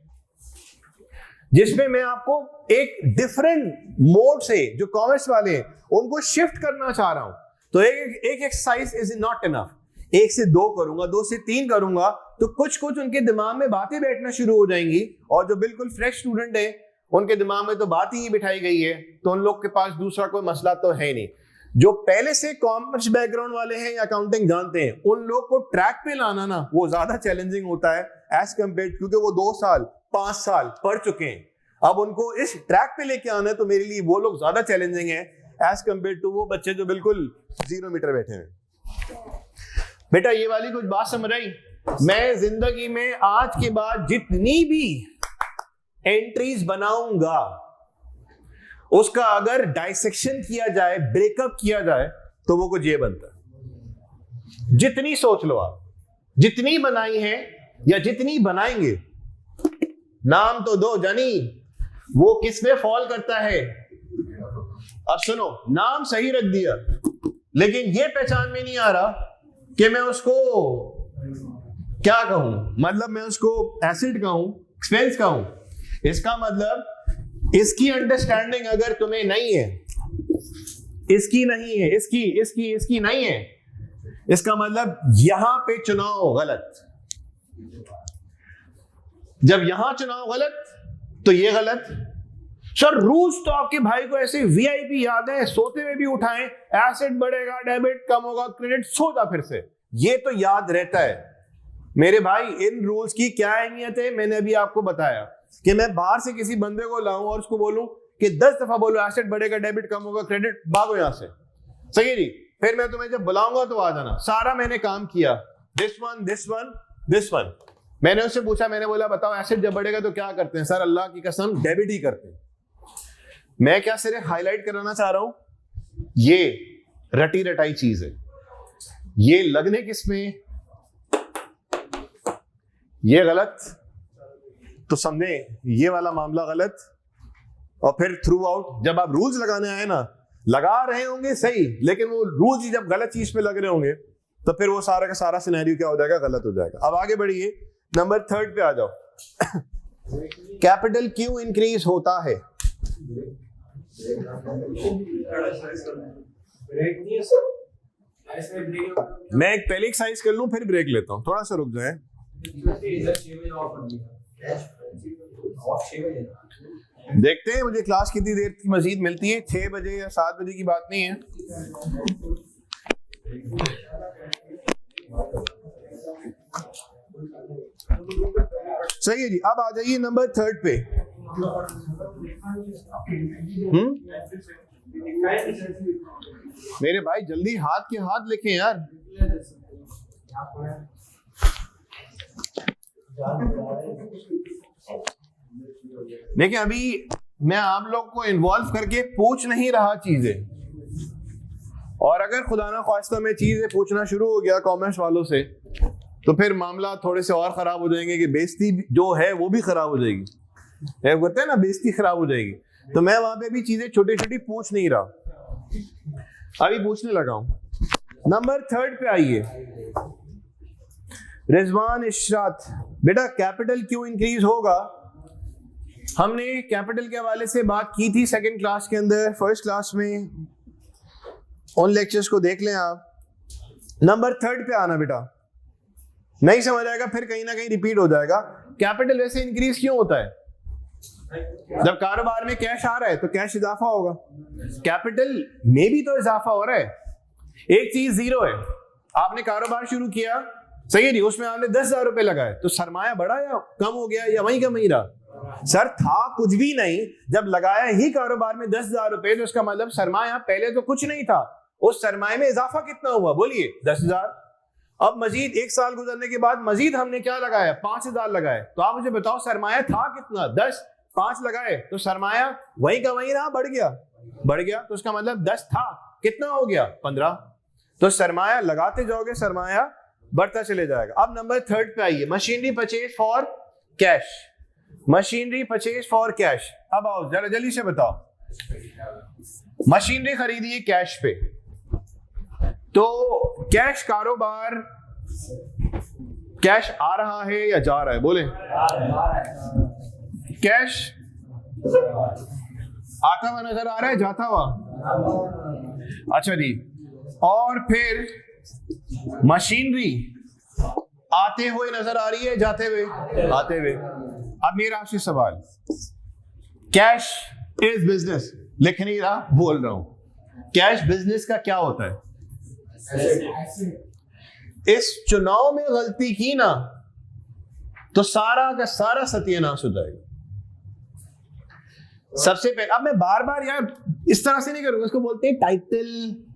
Speaker 1: जिसमें मैं आपको एक डिफरेंट मोड से, जो कॉमर्स वाले हैं उनको शिफ्ट करना चाह रहा हूं, तो एक एक्सरसाइज इज नॉट इनफ। 1 से 2 करूंगा, 2 से 3 करूंगा, तो कुछ उनके दिमाग में बातें बैठना शुरू हो जाएंगी। और जो बिल्कुल फ्रेश स्टूडेंट है उनके दिमाग में तो बात ही बिठाई गई है, तो उन लोग के पास दूसरा कोई मसला तो है नहीं। जो पहले से कॉमर्स बैकग्राउंड वाले हैं या अकाउंटिंग जानते हैं, उन लोग को ट्रैक पे लाना ना वो ज्यादा चैलेंजिंग होता है एज कम्पेयर, क्योंकि वो 2 साल 5 साल पढ़ चुके हैं। अब उनको इस ट्रैक पे लेके आना है, तो मेरे लिए वो लोग ज्यादा चैलेंजिंग है एज कम्पेयर टू वो बच्चे जो बिल्कुल 0 मीटर बैठे हैं। बेटा ये वाली कुछ बात समझ आई? मैं जिंदगी में आज के बाद जितनी भी एंट्रीज बनाऊंगा, उसका अगर डाइसेक्शन किया जाए, ब्रेकअप किया जाए, तो वो कुछ ये बनता है। जितनी सोच लो आप, जितनी बनाई है या जितनी बनाएंगे, नाम तो दो जानी, वो किस में फॉल करता है। अब सुनो, नाम सही रख दिया, लेकिन ये पहचान में नहीं आ रहा कि मैं उसको क्या कहूं, मतलब मैं उसको एसेट कहूं, एक्सपेंस कहूं, इसका मतलब इसकी अंडरस्टैंडिंग अगर तुम्हें नहीं है, इसकी नहीं है, इसकी नहीं है, इसका मतलब यहां पे चुनाव गलत। जब यहां चुनाव गलत तो ये गलत। सर रूल्स तो आपके भाई को ऐसे वीआईपी याद है, सोते हुए भी उठाएं, एसेट बढ़ेगा, डेबिट कम होगा, क्रेडिट, सो जा फिर से, ये तो याद रहता है। मेरे भाई इन रूल्स की क्या अहमियत है मैंने अभी आपको बताया कि मैं बाहर से किसी बंदे को लाऊं और उसको बोलूं कि 10 दफा बोलो एसेट बढ़ेगा, डेबिट कम होगा, क्रेडिट, भागो यहां से, सही है जी। फिर मैं तुम्हें जब बुलाऊंगा तो आ जाना। सारा मैंने काम किया, this one this one this one. मैंने उससे पूछा, मैंने बोला बताओ एसेट जब बढ़ेगा तो क्या करते हैं? सर अल्लाह की कसम डेबिट ही करते हैं। मैं क्या सिर्फ हाईलाइट कराना चाह रहा हूं, ये रटी रटाई चीज है, ये लगने किसमें, ये गलत, तो समझे ये वाला मामला गलत। और फिर थ्रू आउट जब आप रूल्स लगाने आए ना, लगा रहे होंगे सही, लेकिन वो रूल्स ही जब गलत चीज पे लग रहे होंगे तो फिर वो सारा का सारा सिनेरियो क्या हो जाएगा, गलत हो जाएगा। अब आगे बढ़िए, नंबर 3 पे आ जाओ। कैपिटल क्यों इंक्रीज होता है? मैं एक पहले एक्सरसाइज कर लूं फिर ब्रेक लेता हूं, थोड़ा सा रुक जाए। देखते हैं मुझे क्लास कितनी देर की मजीद मिलती है, 6 बजे या 7 बजे की बात नहीं है। सही है जी। अब आ जाइए नंबर 3 पे। मेरे भाई जल्दी हाथ के हाथ लिखें यार। देखिए अभी मैं आप लोग को इन्वॉल्व करके पूछ नहीं रहा चीजें, और अगर खुदा ना ख्वास्ता में चीजें पूछना शुरू हो गया कॉमर्स वालों से तो फिर मामला थोड़े से और खराब हो जाएंगे कि बेइज्जती जो है वो भी खराब हो जाएगी, कहते हैं ना बेइज्जती खराब हो जाएगी। तो मैं वहां पे भी चीजें छोटी छोटी पूछ नहीं रहा, अभी पूछने लगा हूं। नंबर 3 पे आइए, रिजवान इशरात। बेटा कैपिटल क्यों इंक्रीज होगा? हमने कैपिटल के हवाले से बात की थी सेकंड क्लास के अंदर, फर्स्ट क्लास में, उन लेक्चर्स को देख लें आप। नंबर 3 पे आना बेटा, नहीं समझ आएगा फिर कहीं ना कहीं रिपीट हो जाएगा। कैपिटल वैसे इंक्रीज क्यों होता है? जब कारोबार में कैश आ रहा है तो कैश इजाफा होगा, कैपिटल में भी तो इजाफा हो रहा है। एक चीज जीरो है, आपने कारोबार शुरू किया, सही है जी, उसमें आपने 10,000 रुपए लगाए, तो सरमाया बढ़ा या कम हो गया या वहीं का वहीं रहा? सर था कुछ भी नहीं, जब लगाया ही कारोबार में 10,000 रुपए, तो उसका मतलब सरमाया पहले तो कुछ नहीं था, उस सरमाए में इजाफा कितना हुआ बोलिए? 10,000। अब मजीद 1 साल गुजरने के बाद मजीद हमने क्या लगाया? 5,000 लगाए, तो आप मुझे बताओ सरमाया था कितना? 10, 5 लगाए तो सरमाया वहीं का वहीं रहा, बढ़ गया, बढ़ गया, तो उसका मतलब 10 था, कितना हो गया? 15। तो सरमाया लगाते जाओगे, सरमाया बढ़ता चले जाएगा। अब नंबर 3 पे आइए, machinery purchase for cash. Machinery purchase for cash. अब आओ जरा जल्दी से बताओ, मशीनरी खरीदिए कैश पे, तो कैश कारोबार, कैश आ रहा है या जा रहा है? बोले कैश आता हुआ नजर आ रहा है, जाता हुआ? अच्छा जी। और फिर मशीनरी आते हुए नजर आ रही है, जाते हुए? आते हुए। अब मेरा आपसे सवाल, कैश इज बिजनेस, लिख नहीं रहा, बोल रहा हूं, कैश बिजनेस का क्या होता है? इस चुनाव में गलती की ना तो सारा का सारा सत्यानाश हो जाएगा। सबसे पहले, अब मैं बार बार यार इस तरह से नहीं करूंगा, इसको बोलते हैं टाइटल,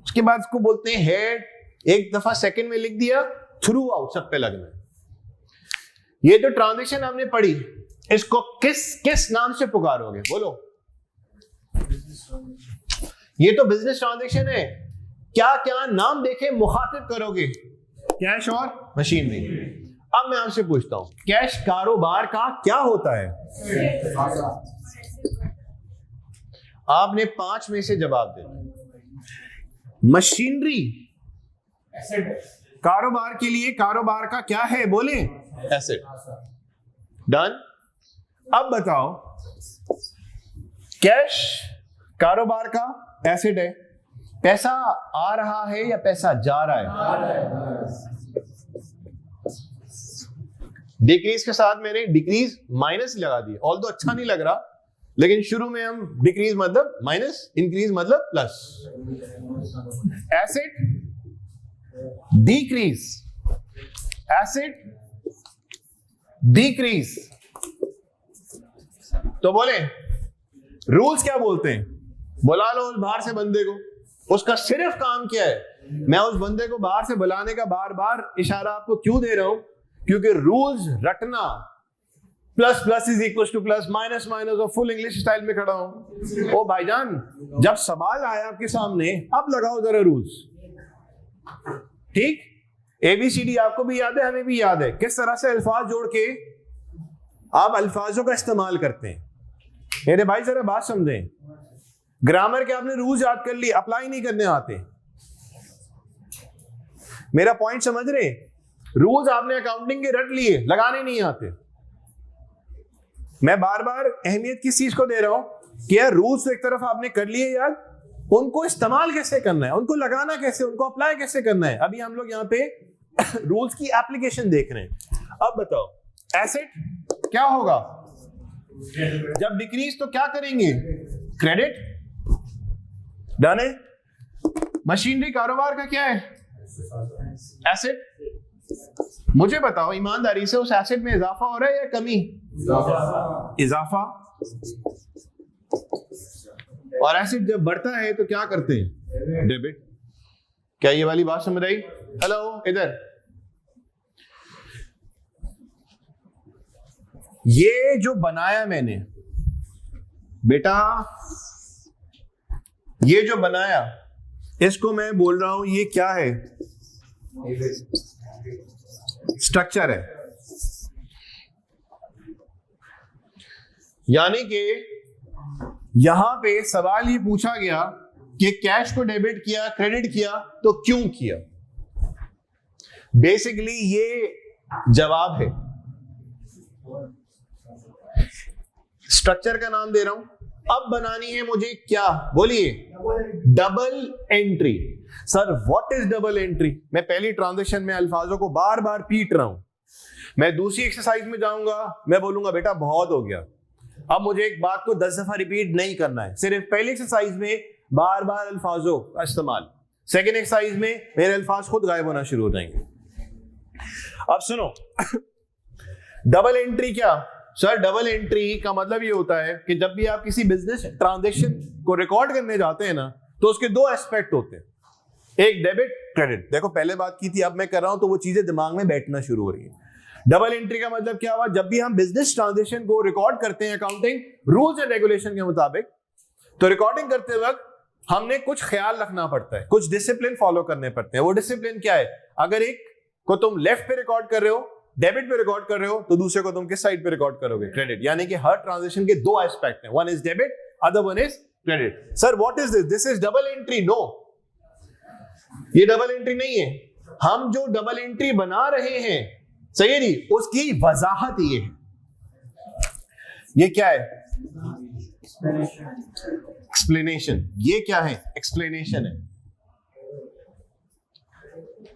Speaker 1: उसके बाद इसको बोलते हैं हेड, एक दफा सेकंड में लिख दिया, थ्रू आउट सब पे लगना है। ये जो ट्रांजैक्शन हमने पढ़ी, इसको किस किस नाम से पुकारोगे? बोलो। ये तो बिजनेस ट्रांजैक्शन है, क्या क्या नाम देखे मुखातिब करोगे? कैश और मशीनरी। अब मैं आपसे पूछता हूं, कैश कारोबार का क्या होता है? आपने 5 में से जवाब देना। मशीनरी कारोबार के लिए कारोबार का क्या है बोले? एसेट। डन। अब बताओ, कैश कारोबार का एसेट है, पैसा आ रहा है या पैसा जा रहा है? डिक्रीज के साथ मैंने डिक्रीज माइनस लगा दी, ऑल्दो अच्छा नहीं लग रहा, लेकिन शुरू में हम डिक्रीज मतलब माइनस, इंक्रीज मतलब plus. Asset decrease, asset decrease. तो बोले रूल्स क्या बोलते हैं? बुला लो उस बाहर से बंदे को, उसका सिर्फ काम क्या है? मैं उस बंदे को बाहर से बुलाने का बार बार इशारा आपको क्यों दे रहा हूं? क्योंकि रूल्स रटना, plus plus is equal to plus, minus minus, और फुल इंग्लिश स्टाइल में खड़ा हूं। ओ भाईजान, जब सवाल आया आपके सामने, अब लगाओ जरा रूल्स। ठीक, ABCD आपको भी याद है, हमें भी याद है, किस तरह से अल्फाज जोड़ के आप अल्फाजों का इस्तेमाल करते हैं। मेरे भाई जरा बात समझें, ग्रामर के आपने रूल्स याद कर लिए, अप्लाई नहीं करने आते। मेरा पॉइंट समझ रहे? रूल्स आपने अकाउंटिंग के रट लिए, लगाने नहीं आते। मैं बार बार अहमियत किस चीज को दे रहा हूं कि यार रूल्स एक तरफ आपने कर लिए याद, उनको इस्तेमाल कैसे करना है, उनको लगाना कैसे, उनको अप्लाई कैसे करना है। अभी हम लोग यहाँ पे रूल्स की एप्लीकेशन देख रहे हैं। अब बताओ, एसेट क्या होगा? जब डिक्रीज तो क्या करेंगे? क्रेडिट। डन है। मशीनरी कारोबार का क्या है? एसेट। मुझे बताओ ईमानदारी से, उस एसेट में इजाफा हो रहा है या कमी? इजाफा। और एसेट जब बढ़ता है तो क्या करते हैं? डेबिट। क्या ये वाली बात समझ आई? हेलो, इधर ये जो बनाया मैंने बेटा, ये जो बनाया, इसको मैं बोल रहा हूं ये क्या है? स्ट्रक्चर है। यानी कि यहां पे सवाल ये पूछा गया कि कैश को डेबिट किया, क्रेडिट किया, तो क्यों किया? बेसिकली ये जवाब है। स्ट्रक्चर का नाम दे रहा हूं। अब बनानी है मुझे क्या? बोलिए। Double entry. Sir what is double entry? मैं पहली ट्रांजेक्शन में अल्फाजों को बार बार पीट रहा हूं। मैं दूसरी एक्सरसाइज में जाऊंगा, मैं बोलूंगा बेटा बहुत हो गया, अब मुझे एक बात को 10 दफा रिपीट नहीं करना है। सिर्फ पहली एक्सरसाइज में बार बार अल्फाजों का इस्तेमाल, सेकेंड एक्सरसाइज में मेरे अल्फाज खुद गायब होना शुरू हो जाएंगे। अब सुनो, डबल एंट्री क्या? सर डबल एंट्री का मतलब ये होता है कि जब भी आप किसी बिजनेस ट्रांजैक्शन को रिकॉर्ड करने जाते हैं ना, तो उसके दो एस्पेक्ट होते हैं, एक डेबिट, क्रेडिट। देखो पहले बात की थी, अब मैं कर रहा हूं तो वो चीजें दिमाग में बैठना शुरू हो रही है। डबल एंट्री का मतलब क्या हुआ? जब भी हम बिजनेस ट्रांजैक्शन को रिकॉर्ड करते हैं अकाउंटिंग रूल्स एंड रेगुलेशन के मुताबिक, तो रिकॉर्डिंग करते वक्त हमने कुछ ख्याल रखना पड़ता है, कुछ डिसिप्लिन फॉलो करने पड़ते हैं। वो डिसिप्लिन क्या है? अगर एक को तुम लेफ्ट पे रिकॉर्ड कर रहे हो, डेबिट पे रिकॉर्ड कर रहे हो, तो दूसरे को तुम किस साइड पे रिकॉर्ड करोगे? क्रेडिट। यानी कि हर ट्रांजैक्शन के दो एस्पेक्ट हैं, one is debit, other one is credit. Sir what is this? This is double entry. No, ये डबल एंट्री नहीं है। हम जो डबल एंट्री बना रहे हैं, सही है जी, उसकी वजाहत ये है। ये क्या है? एक्सप्लेनेशन। ये क्या है? एक्सप्लेनेशन है।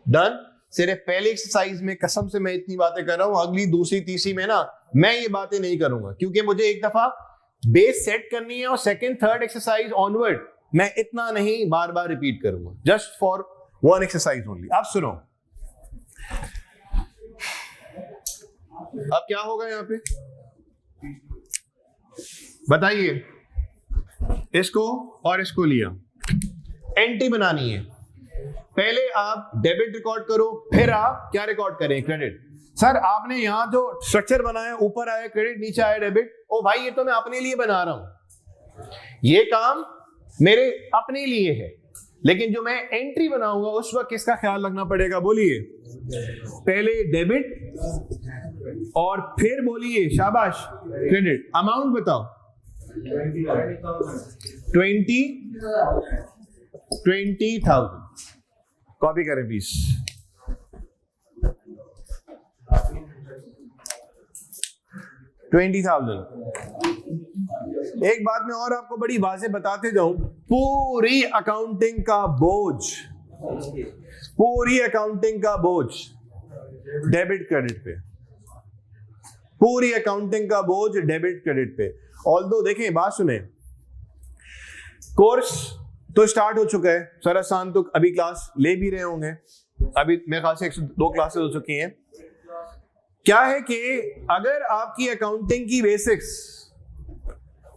Speaker 1: डन। सिर्फ पहली एक्सरसाइज में कसम से मैं इतनी बातें कर रहा हूं, अगली दूसरी तीसरी में ना मैं ये बातें नहीं करूंगा, क्योंकि मुझे एक दफा बेस सेट करनी है और सेकंड थर्ड एक्सरसाइज ऑनवर्ड मैं इतना नहीं बार बार रिपीट करूंगा, just for one exercise only. अब सुनो, अब क्या होगा यहां पे बताइए। इसको और इसको लिया, एंट्री बनानी है। पहले आप डेबिट रिकॉर्ड करो, फिर आप क्या रिकॉर्ड करें? क्रेडिट। सर आपने यहां जो स्ट्रक्चर बनाया, ऊपर आया क्रेडिट, नीचे आया डेबिट। ओ भाई ये तो मैं अपने लिए बना रहा हूं, ये काम मेरे अपने लिए है, लेकिन जो मैं एंट्री बनाऊंगा उस वक्त किसका ख्याल रखना पड़ेगा? बोलिए। पहले डेबिट और फिर बोलिए, शाबाश, क्रेडिट। अमाउंट बताओ। 20,000। कॉपी करें प्लीज। 20,000। एक बात मैं और आपको बड़ी वाज़ेह बताते जाऊं, पूरी अकाउंटिंग का बोझ, पूरी अकाउंटिंग का बोझ डेबिट क्रेडिट पे, पूरी अकाउंटिंग का बोझ डेबिट क्रेडिट पे। ऑल्दो देखें, बात सुने, कोर्स तो स्टार्ट हो चुका है, सर आसान तो अभी क्लास ले भी रहे होंगे, अभी मेरे ख्याल से 102 क्लासेस हो चुकी हैं। क्या है कि अगर आपकी अकाउंटिंग की बेसिक्स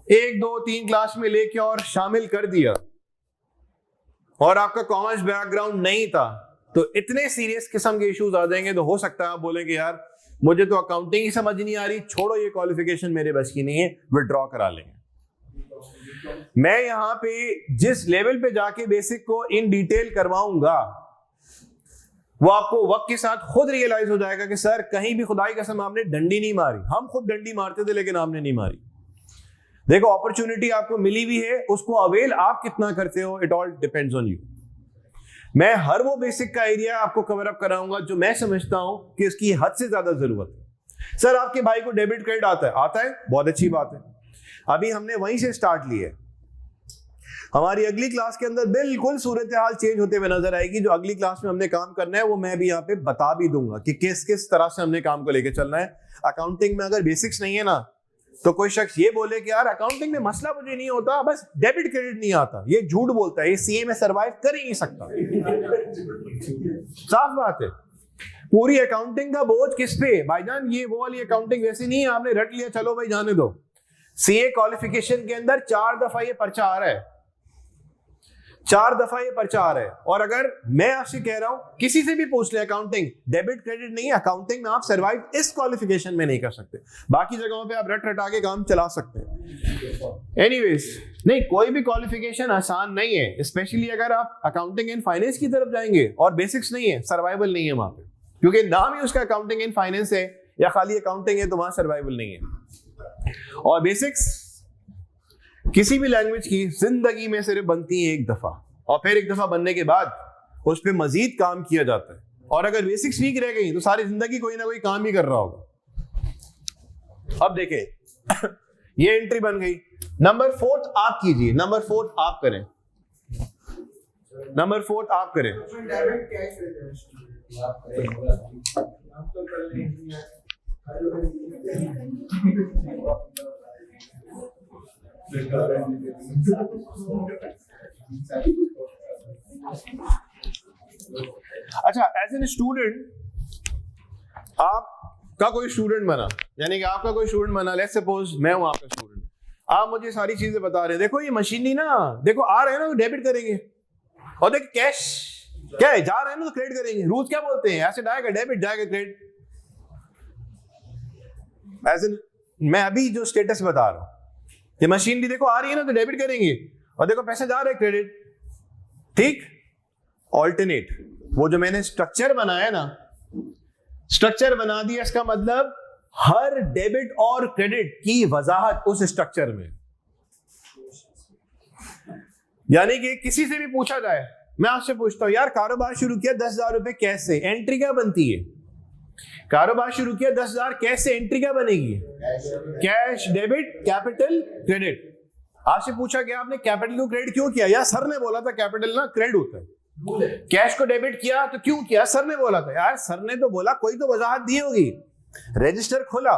Speaker 1: 1, 2, 3 क्लास में लेके और शामिल कर दिया और आपका कॉमर्स बैकग्राउंड नहीं था, तो इतने सीरियस किस्म के इश्यूज आ जाएंगे, तो हो सकता है आप बोलेंगे यार मुझे तो अकाउंटिंग ही समझ नहीं आ रही, छोड़ो ये क्वालिफिकेशन मेरे बस की नहीं है, विड्रॉ करा लेंगे। मैं यहां पे जिस लेवल पे जाके बेसिक को इन डिटेल करवाऊंगा, वो आपको वक्त के साथ खुद रियलाइज हो जाएगा कि सर कहीं भी खुदाई कसम आपने डंडी नहीं मारी, हम खुद डंडी मारते थे लेकिन आपने नहीं मारी। देखो अपॉर्चुनिटी आपको मिली हुई है, उसको अवेल आप कितना करते हो, it all depends on you. मैं हर वो बेसिक का एरिया आपको कवर अप कराऊंगा जो मैं समझता हूं कि इसकी हद से ज्यादा जरूरत है। सर आपके भाई को डेबिट क्रेडिट आता है, आता है, बहुत अच्छी बात है, अभी हमने वहीं से स्टार्ट ली है। हमारी अगली क्लास के अंदर बिल्कुल सूरत हाल चेंज होते हुए नजर आएगी। जो अगली क्लास में हमने काम करना है वो मैं भी यहाँ पे बता भी दूंगा कि किस किस तरह से हमने काम को लेकर चलना है। अकाउंटिंग में अगर बेसिक्स नहीं है ना, तो कोई शख्स ये बोले कि यार अकाउंटिंग में मसला मुझे नहीं होता, बस डेबिट क्रेडिट नहीं आता, ये झूठ बोलता है, ये सीए में सरवाइव कर ही नहीं सकता। साफ बात है। पूरी अकाउंटिंग का बोझ किस पे भाईजान? ये वो वाली अकाउंटिंग वैसी नहीं है आपने रट लिया चलो भाई जाने दो। सीए क्वालिफिकेशन के अंदर 4 दफा ये पर्चा आ रहा है, 4 दफा ये पर्चा आ रहा है। और अगर मैं आपसे कह रहा हूं किसी से भी पूछ ले, अकाउंटिंग डेबिट क्रेडिट नहीं है, अकाउंटिंग में आप सर्वाइव इस क्वालिफिकेशन में नहीं कर सकते, बाकी जगहों पे आप रट रटा के काम चला सकते हैं। एनीवेज, नहीं कोई भी क्वालिफिकेशन आसान नहीं है, स्पेशली अगर आप अकाउंटिंग एंड फाइनेंस की तरफ जाएंगे और बेसिक्स नहीं है, सर्वाइवल नहीं है वहां पे, क्योंकि नाम ही उसका अकाउंटिंग एंड फाइनेंस है या खाली अकाउंटिंग है, तो वहां सर्वाइवल नहीं है। और बेसिक्स किसी भी लैंग्वेज की जिंदगी में सिर्फ बनती है एक दफा, और फिर एक दफा बनने के बाद उस पर मजीद काम किया जाता है। और अगर बेसिक्स वीक रह गई तो सारी जिंदगी कोई ना कोई काम ही कर रहा होगा। अब देखें ये एंट्री बन गई, नंबर 4 आप कीजिए, नंबर 4 आप करें, नंबर 4 आप करें। अच्छा, एज एन स्टूडेंट आपका कोई स्टूडेंट बना, यानी कि आपका कोई स्टूडेंट बना, लेट्स सपोज मैं हूं आपका स्टूडेंट, आप मुझे सारी चीजें बता रहे हैं, देखो ये मशीनरी ना, देखो आ रहे हैं ना तो डेबिट करेंगे, और देख कैश क्या है, जा रहे हैं ना तो क्रेडिट करेंगे। रूल्स क्या बोलते हैं? एसेट आएगा डेबिट, जाएगा क्रेडिट। एज एन मैं अभी जो स्टेटस बता रहा हूं, ये मशीनरी देखो आ रही है ना तो डेबिट करेंगे, और देखो पैसे जा रहे हैं क्रेडिट, ठीक। ऑल्टरनेट, वो जो मैंने स्ट्रक्चर बनाया ना, स्ट्रक्चर बना दिया, इसका मतलब हर डेबिट और क्रेडिट की वजाहत उस स्ट्रक्चर में, यानी कि किसी से भी पूछा जाए, मैं आपसे पूछता हूं यार कारोबार शुरू किया 10,000 रुपए कैश से, एंट्री क्या बनती है? कारोबार शुरू किया 10,000 कैश से, एंट्री क्या बनेगी? Cash debit capital credit. आपसे पूछा गया आपने कैपिटल को क्रेडिट क्यों किया? यार सर ने बोला था कैपिटल ना क्रेडिट होता है। कैश को डेबिट किया तो क्यों किया? सर ने बोला था। यार सर ने तो बोला, कोई तो वजाहत दी होगी। रजिस्टर खोला,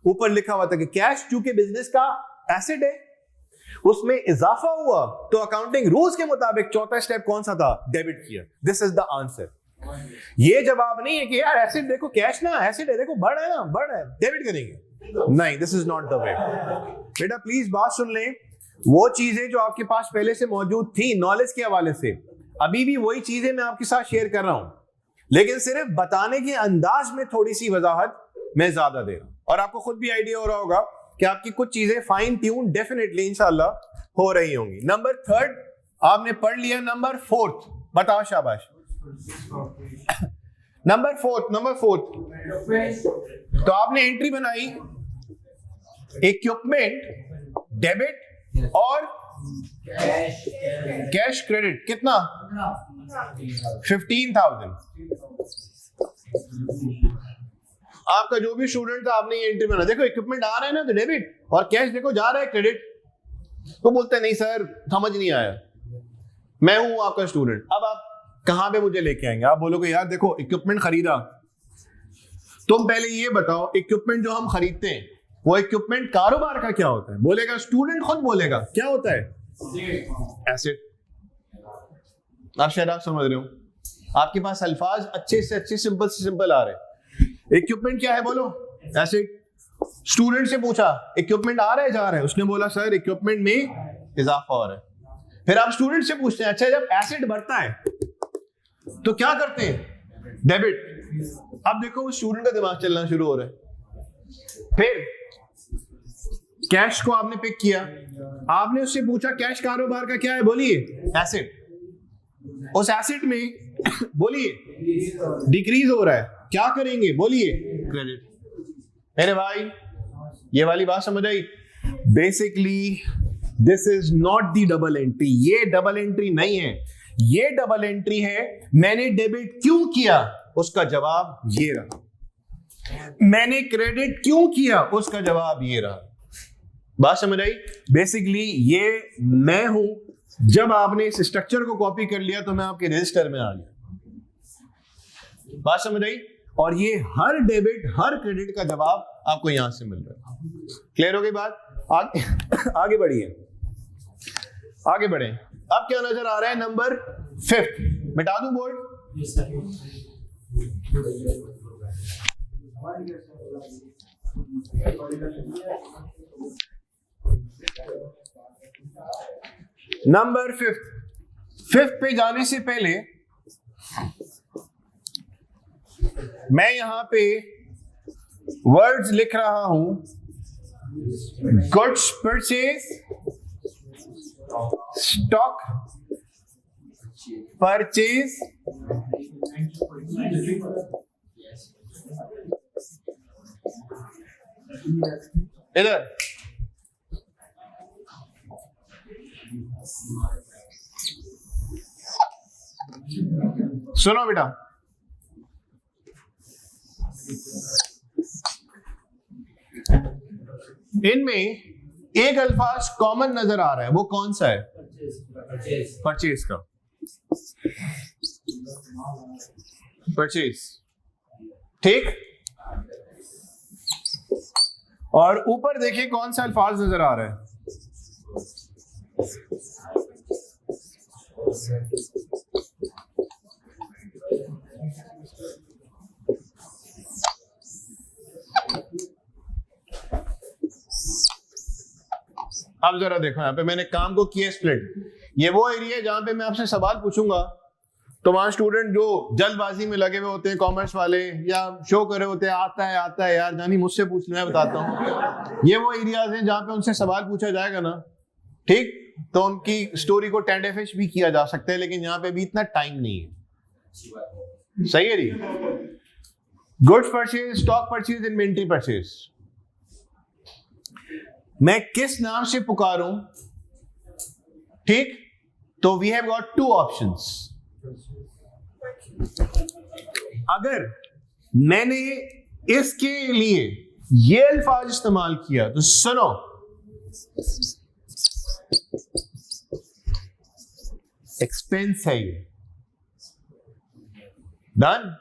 Speaker 1: ऊपर लिखा हुआ था कि कैश चूंकि बिजनेस का एसेट है, उसमें इजाफा हुआ तो अकाउंटिंग रूल्स के मुताबिक चौथा स्टेप कौन सा था? डेबिट किया। This is the answer. ये जवाब नहीं है कि यार एसेट देखो, कैश ना एसेट है, देखो बढ़ है ना, बढ़ है, डेबिट करेंगे। नहीं, this is not the way. बेटा प्लीज बात सुन लें, वो चीजें जो आपके पास पहले से मौजूद थी नॉलेज के हवाले से, अभी भी वही चीजें मैं आपके साथ शेयर कर रहा हूं, लेकिन सिर्फ बताने के अंदाज में थोड़ी सी वजाहत मैं ज्यादा दे रहा हूं, और आपको खुद भी आइडिया हो रहा होगा कि आपकी कुछ चीजें फाइन ट्यून डेफिनेटली इंशाल्लाह हो रही होंगी। नंबर 3 आपने पढ़ लिया, नंबर 4 बताओ, शाबाश। नंबर 4 तो आपने एंट्री बनाई, इक्विपमेंट डेबिट और कैश क्रेडिट, कितना? 15,000। आपका जो भी स्टूडेंट था आपने ये एंट्री बना, देखो इक्विपमेंट आ रहा है ना तो डेबिट, और कैश देखो जा रहा है क्रेडिट। वो बोलते हैं नहीं सर समझ नहीं आया, मैं हूं आपका स्टूडेंट, अब आप कहां पे मुझे लेके आएंगे? आप बोलोगे यार देखो इक्विपमेंट खरीदा, तुम पहले ये बताओ इक्विपमेंट जो हम खरीदते हैं वो इक्विपमेंट कारोबार का क्या होता है? बोलेगा स्टूडेंट, खुद बोलेगा क्या होता है? एसेट। आप शायद आप समझ रहे हो, आपके पास अल्फाज अच्छे से अच्छे सिंपल से सिंपल आ रहे हैं। इक्विपमेंट क्या है बोलो? एसेट। स्टूडेंट से पूछा इक्विपमेंट आ रहा है जा रहा है, उसने बोला सर इक्विपमेंट में इजाफा हो रहा है। फिर आप स्टूडेंट से पूछते हैं अच्छा जब एसेट बढ़ता है तो क्या करते हैं? डेबिट। अब देखो उस स्टूडेंट का दिमाग चलना शुरू हो रहा है। फिर कैश को आपने पिक किया, आपने उससे पूछा कैश कारोबार का क्या है? बोलिए एसेट। उस एसेट में बोलिए डिक्रीज हो रहा है, क्या करेंगे? बोलिए क्रेडिट। मेरे भाई ये वाली बात समझ आई? Basically this is not the double entry, ये डबल एंट्री नहीं है, ये डबल एंट्री है। मैंने डेबिट क्यों किया उसका जवाब ये रहा, मैंने क्रेडिट क्यों किया उसका जवाब ये रहा। बात समझ आई? बेसिकली ये मैं हूं, जब आपने इस स्ट्रक्चर को कॉपी कर लिया तो मैं आपके रजिस्टर में आ गया। बात समझ आई? और ये हर डेबिट हर क्रेडिट का जवाब आपको यहां से मिल रहा है। क्लियर हो गई बात? आगे बढ़िए, आगे बढ़े। अब क्या नजर आ रहा है? नंबर 5। मिटा दूं बोर्ड? नंबर 5 पे जाने से पहले मैं यहां पे वर्ड्स लिख रहा हूं। गुड्स परचेज, स्टॉक परचेज, इधर सुनो बेटा, इनमें एक अल्फाज कॉमन नजर आ रहा है, वो कौन सा है? परचेज का। परचेज, ठीक। और ऊपर देखिए कौन सा अल्फाज नजर आ रहा है? अब जरा देखो यहां पे मैंने काम को किया स्प्लिट। ये वो एरिया है जहां पे मैं आपसे सवाल पूछूंगा तो वहां स्टूडेंट जो जल्दबाजी में लगे हुए होते हैं, कॉमर्स वाले, या शो करे होते हैं आता है यार जानी मुझसे पूछ लो, मैं बताता हूँ। ये वो एरियाज हैं जहां पे उनसे सवाल पूछा जाएगा ना, ठीक, तो उनकी स्टोरी को टेंडेफिश भी किया जा सकता है, लेकिन यहाँ पे भी इतना टाइम नहीं है। सही है जी? Goods purchase, stock purchase, inventory purchase. मैं किस नाम से पुकारूं? ठीक, तो वी हैव गॉट 2 ऑप्शंस। अगर मैंने इसके लिए ये अल्फाज इस्तेमाल किया तो सुनो, एक्सपेंस है ये, डन।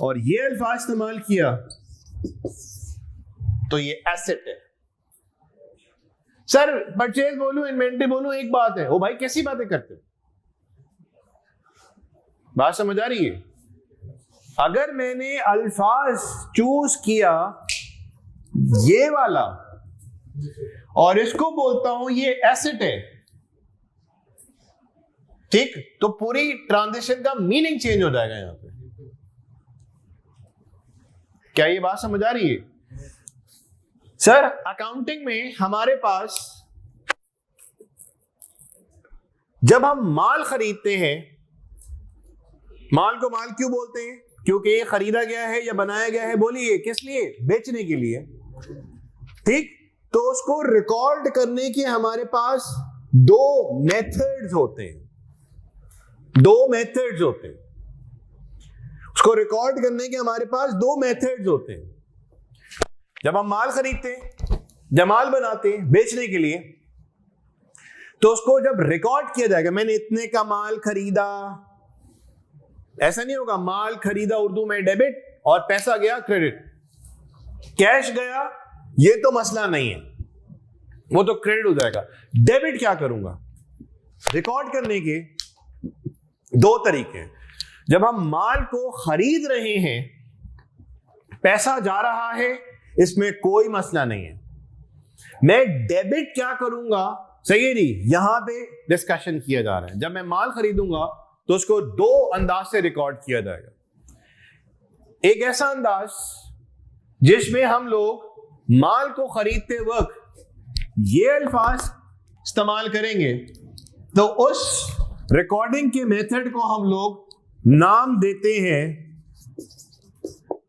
Speaker 1: और ये अल्फाज इस्तेमाल किया तो ये एसेट है। सर परचेज बोलूं इन्वेंटरी बोलूं एक बात है। ओ भाई कैसी बातें करते हो? बात समझ आ रही है? अगर मैंने अल्फाज चूज किया ये वाला और इसको बोलता हूं ये एसेट है, ठीक, तो पूरी ट्रांजिशन का मीनिंग चेंज हो जाएगा यहां पे। क्या ये बात समझ आ रही है? सर अकाउंटिंग में हमारे पास जब हम माल खरीदते हैं, माल को माल क्यों बोलते हैं? क्योंकि ये खरीदा गया है या बनाया गया है, बोलिए किस लिए? बेचने के लिए, ठीक। तो उसको रिकॉर्ड करने के हमारे पास 2 मेथड्स होते हैं, 2 मेथड्स होते हैं। उसको उसको रिकॉर्ड करने के हमारे पास दो मेथड्स होते हैं। जब हम माल खरीदते हैं, जब माल बनाते हैं बेचने के लिए, तो उसको जब रिकॉर्ड किया जाएगा, मैंने इतने का माल खरीदा, ऐसा नहीं होगा माल खरीदा उर्दू में डेबिट और पैसा गया क्रेडिट, कैश गया, ये तो मसला नहीं है, वो तो क्रेडिट हो जाएगा। डेबिट क्या करूंगा? रिकॉर्ड करने के दो तरीके हैं। जब हम माल को खरीद रहे हैं, पैसा जा रहा है, इसमें कोई मसला नहीं है। मैं डेबिट क्या करूंगा? सही है जी, यहां पे डिस्कशन किया जा रहा है। जब मैं माल खरीदूंगा तो उसको दो अंदाज से रिकॉर्ड किया जाएगा। एक ऐसा अंदाज जिसमें हम लोग माल को खरीदते वक्त ये अल्फाज इस्तेमाल करेंगे, तो उस रिकॉर्डिंग के मेथड को हम लोग नाम देते हैं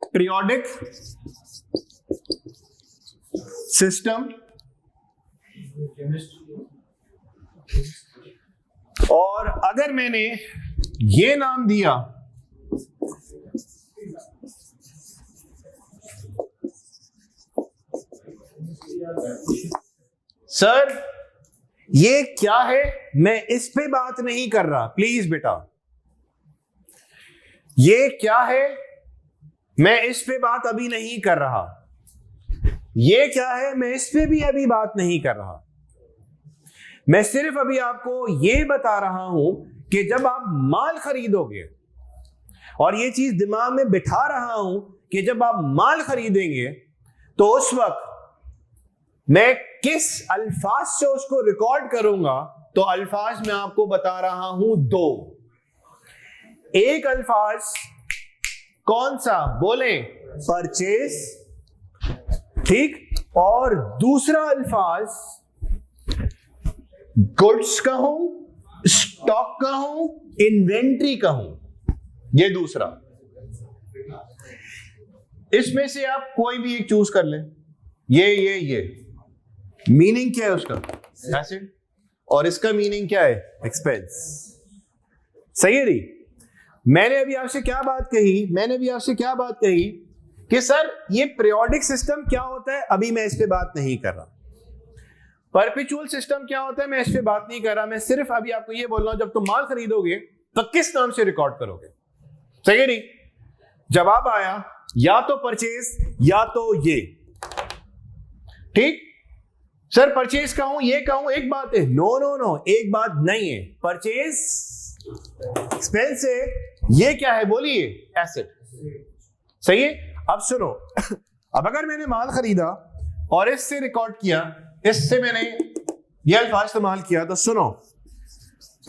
Speaker 1: पीरियोडिक सिस्टम। और अगर मैंने ये नाम दिया सर ये क्या है, मैं इस पे बात नहीं कर रहा, प्लीज बेटा, ये क्या है, मैं इस पे बात अभी नहीं कर रहा, ये क्या है, मैं इस पे भी अभी बात नहीं कर रहा। मैं सिर्फ अभी आपको ये बता रहा हूं कि जब आप माल खरीदोगे, और ये चीज दिमाग में बिठा रहा हूं कि जब आप माल खरीदेंगे तो उस वक्त मैं किस अल्फाज से उसको रिकॉर्ड करूंगा। तो अल्फाज मैं आपको बता रहा हूं दो। एक अल्फाज कौन सा बोले? परचेज, ठीक, और दूसरा अल्फाज गुड्स का हूं, स्टॉक का हूं, इन्वेंट्री का हूं, ये दूसरा। इसमें से आप कोई भी एक चूज कर लें। ये मीनिंग क्या है उसका? एसेट, और इसका मीनिंग क्या है? एक्सपेंस। सही है री? मैंने अभी आपसे क्या बात कही कि सर ये पीरियोडिक सिस्टम क्या होता है, अभी मैं इस पे बात नहीं कर रहा। परपेचुअल सिस्टम क्या होता है, मैं इस पे बात नहीं कर रहा। मैं सिर्फ अभी आपको ये बोल रहा हूं, जब तुम माल खरीदोगे तो किस नाम से रिकॉर्ड करोगे। सही है री? जवाब आया या तो परचेज या तो ये। ठीक, सर परचेज का हूं, ये का हूं, एक बात है। नो, एक बात नहीं है। परचेज एक्सपेंस है, ये क्या है बोलिए? एसेट। सही है? अब सुनो, अब अगर मैंने माल खरीदा और इससे रिकॉर्ड किया, इससे मैंने ये अल्फाज इस्तेमाल किया, तो सुनो,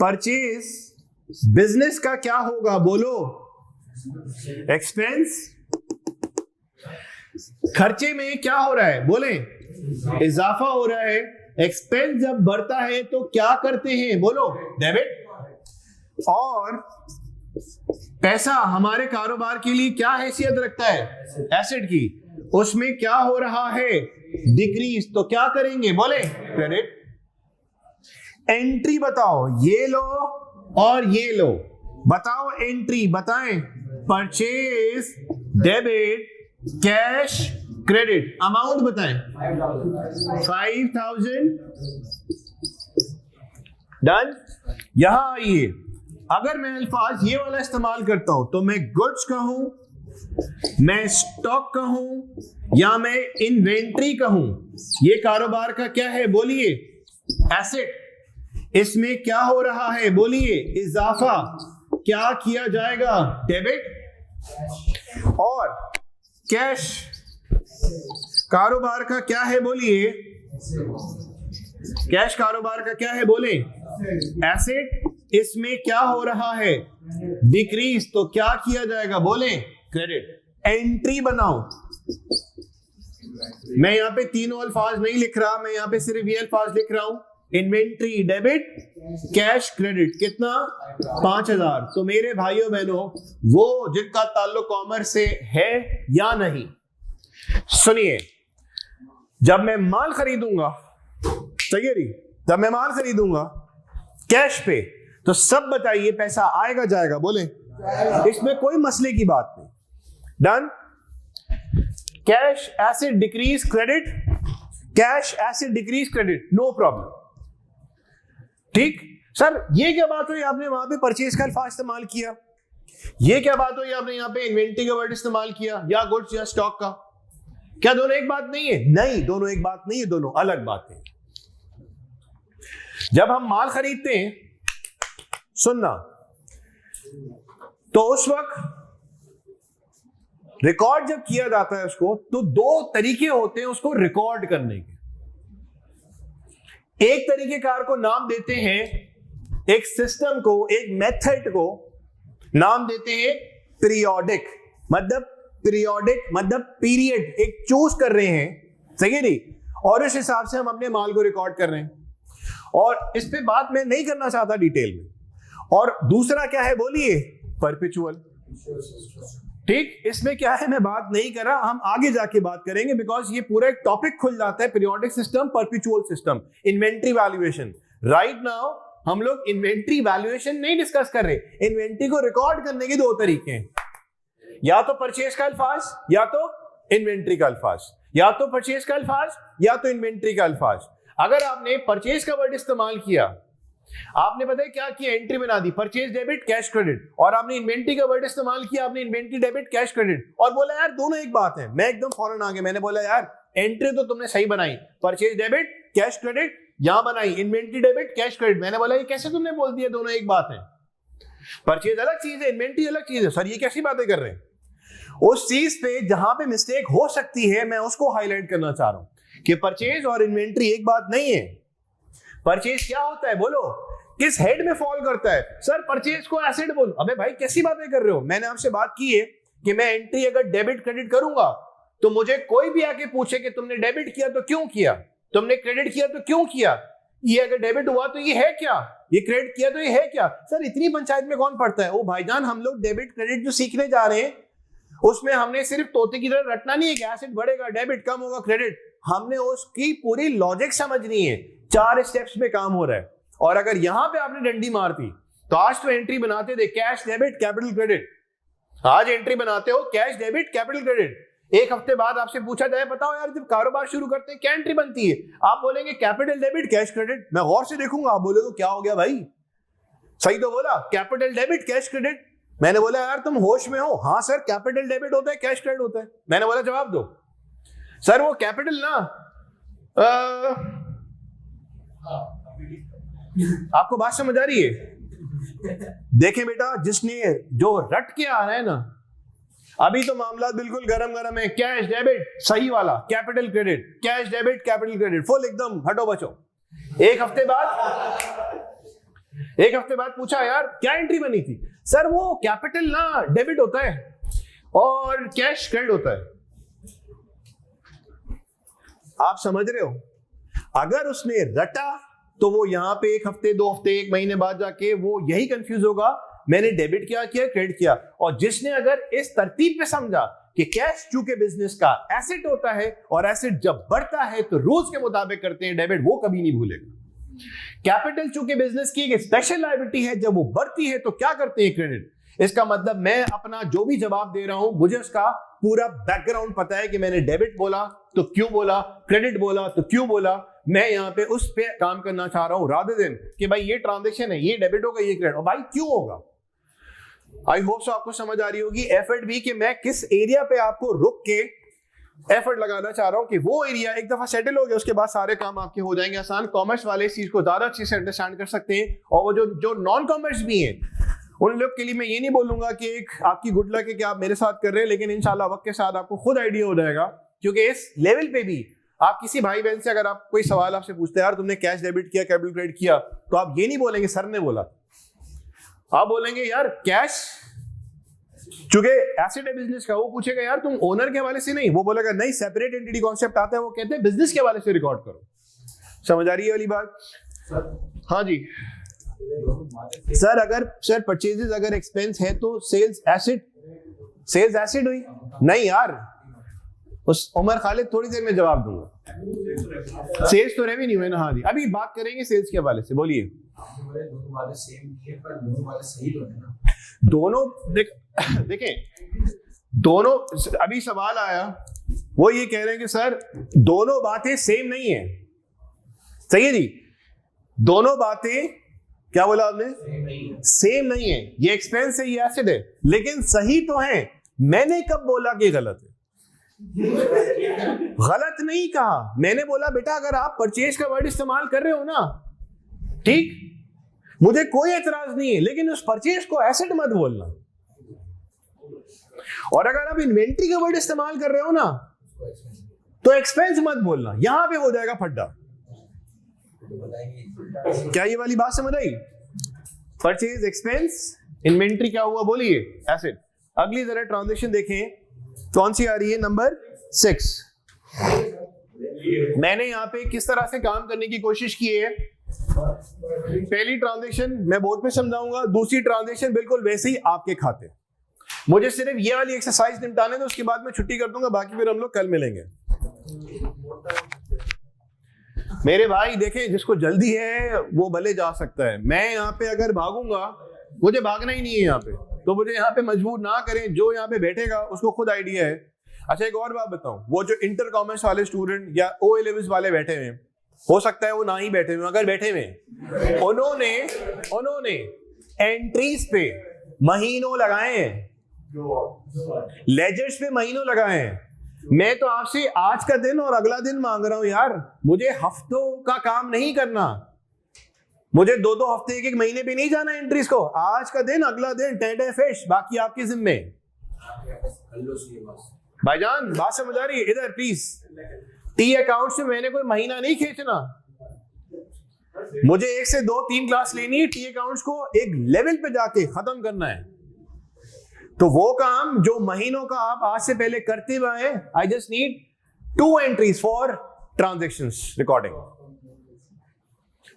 Speaker 1: परचेज बिजनेस का क्या होगा बोलो? एक्सपेंस। खर्चे में क्या हो रहा है बोले? इजाफा हो रहा है। एक्सपेंस जब बढ़ता है तो क्या करते हैं बोलो? डेबिट। और पैसा हमारे कारोबार के लिए क्या हैसियत रखता है? एसेट की। उसमें क्या हो रहा है? डिक्रीज। तो क्या करेंगे बोले? क्रेडिट। एंट्री बताओ, ये लो और ये लो, बताओ एंट्री बताएं। Purchase, debit, cash, credit. Amount बताएं। 5000। डन। यहां आइए, अगर मैं अल्फाज ये वाला इस्तेमाल करता हूं तो मैं गुड्स का हूं, मैं स्टॉक का हूं, या मैं इन्वेंट्री का हूं। ये कारोबार का क्या है बोलिए? एसेट। इसमें क्या हो रहा है बोलिए? इजाफा। क्या किया जाएगा? डेबिट। और कैश कारोबार का क्या है बोलिए? कैश कारोबार का क्या है बोले? एसेट। इसमें क्या हो रहा है? डिक्रीज। तो क्या किया जाएगा बोले? क्रेडिट। एंट्री बनाओ। मैं यहां पे तीनों अल्फाज नहीं लिख रहा, मैं यहां पे सिर्फ ये अल्फाज लिख रहा हूं। Inventory, debit, cash, credit. कितना? 5000। तो मेरे भाइयों बहनों, वो जिनका ताल्लुक कॉमर्स से है या नहीं, सुनिए, जब मैं माल खरीदूंगा, सही है, जब मैं माल खरीदूंगा कैश पे, तो सब बताइए पैसा आएगा जाएगा बोले? इसमें कोई मसले की बात नहीं। Done. Cash asset decrease credit, cash asset decrease credit, no problem. ठीक सर, ये क्या बात हुई आपने वहां पे परचेज का अल्फाज इस्तेमाल किया, ये क्या बात हुई आपने यहाँ पे इन्वेंटरी का वर्ड इस्तेमाल किया, या गुड्स या स्टॉक का? क्या दोनों एक बात नहीं है? नहीं, दोनों एक बात नहीं है, दोनों अलग बातें हैं। जब हम माल खरीदते हैं, सुनना, तो उस वक्त रिकॉर्ड जब किया जाता है उसको, तो दो तरीके होते हैं उसको रिकॉर्ड करने के। एक तरीकेकार को नाम देते हैं, एक सिस्टम को, एक मेथड को नाम देते हैं पीरियोडिक, मतलब पीरियड एक चूज कर रहे हैं, सही है नहीं, और इस हिसाब से हम अपने माल को रिकॉर्ड कर रहे हैं। और इस पे बात मैं नहीं करना चाहता डिटेल में। और दूसरा क्या है बोलिए? परपेचुअल। ठीक, इसमें क्या है मैं बात नहीं कर रहा, हम आगे जाके बात करेंगे, बिकॉज ये पूरा एक टॉपिक खुल जाता है, periodic system, perpetual system, inventory valuation. Right now हम लोग इन्वेंट्री वैल्यूएशन नहीं डिस्कस कर रहे। इन्वेंट्री को रिकॉर्ड करने के दो तरीके हैं, या तो परचेज का अल्फाज या तो इन्वेंट्री का अल्फाज, या तो परचेज का अल्फाज या तो इन्वेंट्री का अल्फाज। अगर आपने परचेज का वर्ड इस्तेमाल किया, आपने पता है क्या किया, एंट्री बना दी परचेज डेबिट कैश क्रेडिट, और आपने इन्वेंट्री का वर्ड इस्तेमाल किया, आपने इन्वेंट्री डेबिट कैश क्रेडिट, और बोला यार दोनों एक बात है। मैं एकदम फौरन आ गया, मैंने बोला यार एंट्री तो तुमने सही बनाई, परचेज डेबिट कैश क्रेडिट यहां बनाई, इन्वेंट्री डेबिट कैश क्रेडिट, मैंने बोला ये कैसे तुमने बोल दिया दोनों एक बात है? परचेज अलग चीज है, इन्वेंट्री अलग चीज है। सर ये कैसी बातें कर रहे हैं? उस चीज पे जहां पे मिस्टेक हो सकती है मैं उसको हाईलाइट करना चाह रहा हूं कि परचेज और इन्वेंट्री एक बात नहीं है। परचेज क्या होता है बोलो, किस हेड में फॉल करता है? सर परचेज को एसेट बोलो। अबे भाई कैसी बातें कर रहे हो? मैंने आपसे बात की है कि मैं एंट्री अगर डेबिट क्रेडिट करूंगा तो मुझे कोई भी आके पूछे कि तुमने डेबिट किया तो क्यों किया, तुमने क्रेडिट किया तो क्यों किया, ये अगर डेबिट हुआ तो ये है क्या, ये क्रेडिट किया तो ये है क्या? सर इतनी पंचायत में कौन पढ़ता है? ओ भाईजान, हम लोग डेबिट क्रेडिट जो सीखने जा रहे हैं उसमें हमने सिर्फ तोते की तरह रटना नहीं है कि एसेट बढ़ेगा, डेबिट कम होगा, क्रेडिट। हमने उसकी पूरी लॉजिक समझनी है, 4 स्टेप्स में काम हो रहा है। और अगर यहां पे आपने डंडी मारती तो आज तो एंट्री बनाते थे कैश डेबिट कैपिटल क्रेडिट, आज एंट्री बनाते हो कैश डेबिट कैपिटल क्रेडिट। एक हफ्ते बाद आपसे पूछा जाए बताओ यार जब कारोबार शुरू करते हैं क्या एंट्री बनती है, आप बोलेंगे कैपिटल डेबिट कैश क्रेडिट। मैं गौर से देखूंगा, आप बोलोगे क्या हो गया भाई, सही तो बोला, कैपिटल डेबिट कैश क्रेडिट। मैंने बोला यार तुम होश में हो? हाँ सर कैपिटल डेबिट होता है कैश क्रेडिट होता है। मैंने बोला जवाब दो। सर वो कैपिटल ना आपको बात समझ आ रही है? देखें बेटा, जिसने जो रट के आ रहा है ना, अभी तो मामला बिल्कुल गरम गरम है, कैश डेबिट सही वाला, capital credit, cash debit capital credit, full एकदम हटो बचो। एक हफ्ते बाद पूछा यार क्या एंट्री बनी थी? सर वो कैपिटल ना डेबिट होता है और कैश क्रेडिट होता है। आप समझ रहे हो? अगर उसने रटा तो वो यहां पे 1 हफ्ते 2 हफ्ते 1 महीने बाद जाके वो यही कंफ्यूज होगा मैंने डेबिट क्या किया क्रेडिट किया। और जिसने अगर इस तरतीब पे समझा कि कैश चूंकि बिजनेस का एसेट होता है और एसेट जब बढ़ता है तो रूल्स के मुताबिक करते हैं डेबिट, वो कभी नहीं भूलेगा। कैपिटल चूंकि बिजनेस की एक स्पेशल लायबिलिटी है, जब वो बढ़ती है तो क्या करते हैं क्रेडिट। इसका मतलब मैं अपना जो भी जवाब दे रहा हूं मुझे उसका पूरा बैकग्राउंड पता है कि मैंने डेबिट बोला तो क्यों बोला, क्रेडिट बोला तो क्यों बोला। मैं यहां पे उस पे काम करना चाह रहा हूं रादर देन कि भाई ये ट्रांजैक्शन है, ये डेबिट होगा ये क्रेडिट, और भाई क्यों होगा। आई होप सो आपको समझ आ रही होगी एफर्ट भी कि मैं किस एरिया पे आपको रुक के एफर्ट लगाना चाह रहा हूं कि वो एरिया एक दफा सेटल हो गया उसके बाद सारे काम आपके हो जाएंगे आसान। कॉमर्स वाले इस चीज को ज्यादा अच्छे से अंडरस्टैंड कर सकते हैं, और वो जो नॉन कॉमर्स भी हैं उन लोग के लिए मैं ये नहीं बोलूंगा कि एक आपकी गुड लक है कि आप मेरे साथ कर रहे हैं, लेकिन इंशाल्लाह वक्त के साथ आपको खुद आइडिया हो जाएगा। क्योंकि इस लेवल पे भी आप किसी भाई बहन से अगर आप कोई सवाल आपसे पूछते हैं यार तुमने कैश डेबिट किया कैपिटल क्रेडिट किया, तो आप ये नहीं बोलेंगे सर ने बोला, आप बोलेंगे यार कैश चूंकि एसेट है बिजनेस का, वो पूछेगा यार तुम ओनर के हवाले से नहीं, वो बोलेगा नहीं सेपरेट एंटिटी कॉन्सेप्ट आता है, वो कहते हैं बिजनेस के हवाले से रिकॉर्ड करो। समझ आ रही है वाली बात? हाँ जी सर, अगर सर परचेजेस अगर एक्सपेंस है तो सेल्स एसिड हुई नहीं यार, उस उमर खालिद थोड़ी देर में जवाब दूंगा। सेल्स तो रेवेन्यू है ना। हाँ जी, अभी बात करेंगे सेल्स के हवाले से। बोलिए दोनों देखें, दोनों अभी सवाल आया, वो ये कह रहे हैं कि सर दोनों बातें सेम नहीं है। सही है जी, दोनों बातें, क्या बोला आपने, सेम नहीं है। ये एक्सपेंस है, ये एसिड है, लेकिन सही तो है। मैंने कब बोला कि गलत है? गलत नहीं कहा, मैंने बोला बेटा अगर आप परचेज का वर्ड इस्तेमाल कर रहे हो ना, ठीक, मुझे कोई एतराज नहीं है, लेकिन उस परचेज को एसेट मत बोलना। और अगर आप इन्वेंट्री का वर्ड इस्तेमाल कर रहे हो ना, तो एक्सपेंस मत बोलना, यहां पे हो जाएगा फड्डा। क्या ये वाली बात समझ आई? परचेज एक्सपेंस, इन्वेंट्री क्या हुआ बोलिए, एसेट। अगली जरा ट्रांजैक्शन देखें, कौन सी आ रही है, नंबर 6। मैंने यहां पे किस तरह से काम करने की कोशिश की है। पहली ट्रांजैक्शन मैं बोर्ड पे समझाऊंगा, दूसरी ट्रांजैक्शन बिल्कुल वैसे ही आपके खाते। मुझे सिर्फ ये वाली एक्सरसाइज निपटाने दो, उसके बाद मैं छुट्टी कर दूंगा, बाकी फिर हम लोग कल मिलेंगे। मेरे भाई देखें, जिसको जल्दी है वो भले जा सकता है। मैं यहाँ पे अगर भागूंगा, मुझे भागना ही नहीं है यहाँ पे, तो मुझे यहाँ पे मजबूर ना करें। जो यहाँ पे बैठेगा उसको खुद आइडिया है। अच्छा एक और बात बताऊं, वो जो इंटर कॉमर्स वाले स्टूडेंट या OA लेवल्स वाले बैठे हुए, हो सकता है वो ना ही बैठे हुए, अगर बैठे हुए, उन्होंने एंट्रीज पे महीनों लगाए हैं, लेजर्स पे महीनों लगाए हैं। मैं तो आपसे आज का दिन और अगला दिन मांग रहा हूं यार, मुझे हफ्तों का काम नहीं करना, मुझे 2-2 हफ्ते, 1-1 महीने पे नहीं जाना एंट्रीज को। आज का दिन, अगला दिन, टेंडर फिश, बाकी आपके जिम्मे। भाईजान बात समझ आ रही है? इधर प्लीज, टी अकाउंट से मैंने कोई महीना नहीं खींचना, मुझे 1 से 2, 3 क्लास लेनी है, टी अकाउंट्स को एक लेवल पे जाके खत्म करना है। तो वो काम जो महीनों का आप आज से पहले करते हुए आए, I just need 2 entries for transactions recording.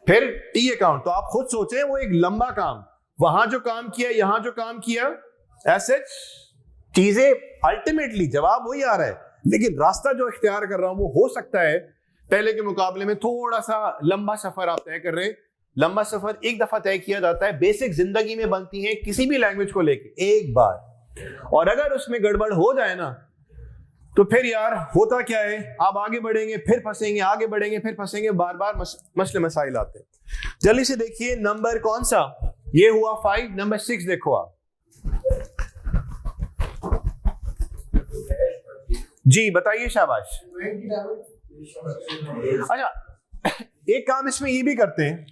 Speaker 1: फिर टी अकाउंट, तो आप खुद सोचें, वो एक लंबा काम, वहां जो काम किया, यहां जो काम किया, ऐसे चीजें अल्टीमेटली जवाब वही आ रहा है, लेकिन रास्ता जो इख्तियार कर रहा हूं वो हो सकता है पहले के मुकाबले में थोड़ा सा लंबा सफर आप तय कर रहे हैं। लंबा सफर एक दफा तय किया जाता है, बेसिक जिंदगी में बनती है किसी भी लैंग्वेज को लेके एक बार, और अगर उसमें गड़बड़ हो जाए ना, तो फिर यार होता क्या है, आप आगे बढ़ेंगे फिर फंसेंगे, आगे बढ़ेंगे फिर फंसेंगे, बार बार मसले मसाइल आते हैं। जल्दी से देखिए नंबर कौन सा, ये हुआ 5, नंबर 6 देखो आप जी, बताइए शाबाश। अच्छा एक काम इसमें ये भी करते हैं,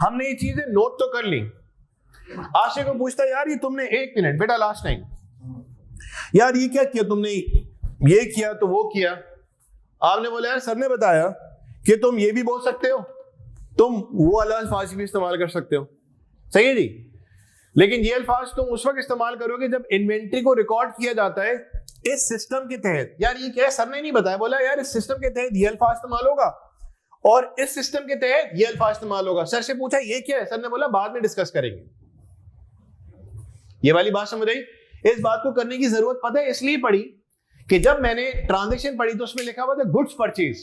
Speaker 1: हमने ये चीजें नोट तो कर ली। आशे को पूछता यार ये तुमने, 1 मिनट बेटा लास्ट टाइम, यार ये क्या किया तुमने, ये किया तो वो किया। आपने बोला यार सर ने बताया कि तुम ये भी बोल सकते हो, तुम वो अल्फाज भी इस्तेमाल कर सकते हो। सही है जी, लेकिन ये अल्फाज तुम उस वक्त इस्तेमाल करोगे जब इन्वेंट्री को रिकॉर्ड किया जाता है इस सिस्टम के तहत। यार ये क्या है, सर ने नहीं बताया, बोला यार इस सिस्टम के तहत ये अल्फाज इस्तेमाल होगा और इस सिस्टम के तहत ये अल्फाज इस्तेमाल होगा। सर से पूछा ये क्या है, सर ने बोला बाद में डिस्कस करेंगे। ये वाली बात समझ आई? इस बात को करने की जरूरत पता है इसलिए पड़ी कि जब मैंने ट्रांजैक्शन पढ़ी तो उसमें लिखा हुआ था गुड्स परचेज,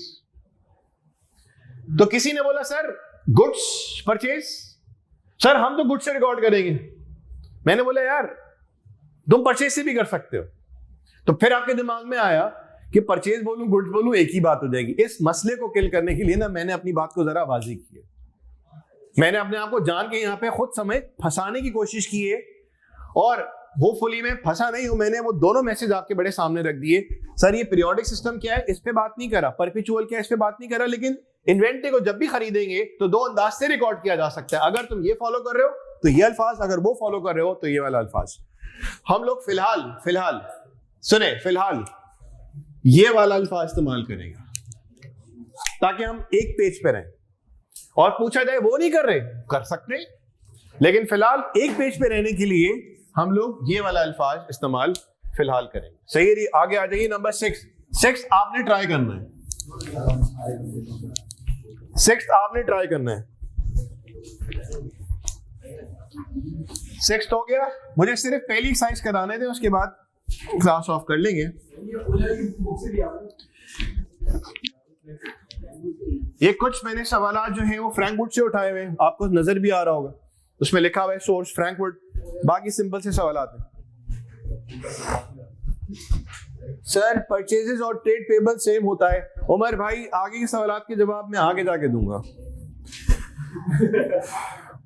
Speaker 1: तो किसी ने बोला सर गुड्स परचेज, सर हम तो गुड्स से रिकॉर्ड करेंगे। मैंने बोला यार तुम परचेज से भी कर सकते हो। तो फिर आपके दिमाग में आया कि परचेज बोलूं गुड्स बोलूं एक ही बात हो जाएगी। इस मसले को किल करने के लिए ना मैंने अपनी बात को जरा वाज़ी की है, मैंने अपने आप को जान के यहां पे खुद समय फंसाने की कोशिश की है, और होपफुली मैं फंसा नहीं हूं। मैंने वो दोनों मैसेज आपके बड़े सामने रख दिए। सर ये पीरियोडिक सिस्टम क्या है, इस पे बात नहीं करा, परपेचुअल क्या है, इस पे बात नहीं करा, लेकिन इन्वेंट्री को जब भी खरीदेंगे तो 2 अंदाज से रिकॉर्ड किया जा सकता है। अगर तुम ये फॉलो कर रहे हो तो ये अल्फाज, अगर वो फॉलो कर रहे हो तो ये वाला अल्फाज। हम लोग फिलहाल सुने, फिलहाल ये वाला अल्फाज इस्तेमाल करेंगे ताकि हम एक पेज पे रहें, और पूछा जाए वो नहीं कर रहे, कर सकते, लेकिन फिलहाल एक पेज पे रहने के लिए हम लोग ये वाला अल्फाज इस्तेमाल फिलहाल करेंगे। सही है, आगे आ जाइए नंबर 6 आपने ट्राई करना है, 6 आपने ट्राई करना है। 6 हो गया, मुझे सिर्फ पहली एक्सरसाइज कराने थे, उसके बाद क्लास ऑफ कर लेंगे। ये कुछ मैंने सवाल जो हैं वो फ्रैंकफर्ट से उठाए हुए हैं, आपको नजर भी आ रहा होगा, उसमें लिखा हुआ है सोर्स फ्रैंकफर्ट। बाकी सिंपल से सवाल आते हैं। सर परचेजेस और ट्रेड पेबल सेम होता है। उमर भाई आगे के सवाल के जवाब मैं आगे जाके दूंगा।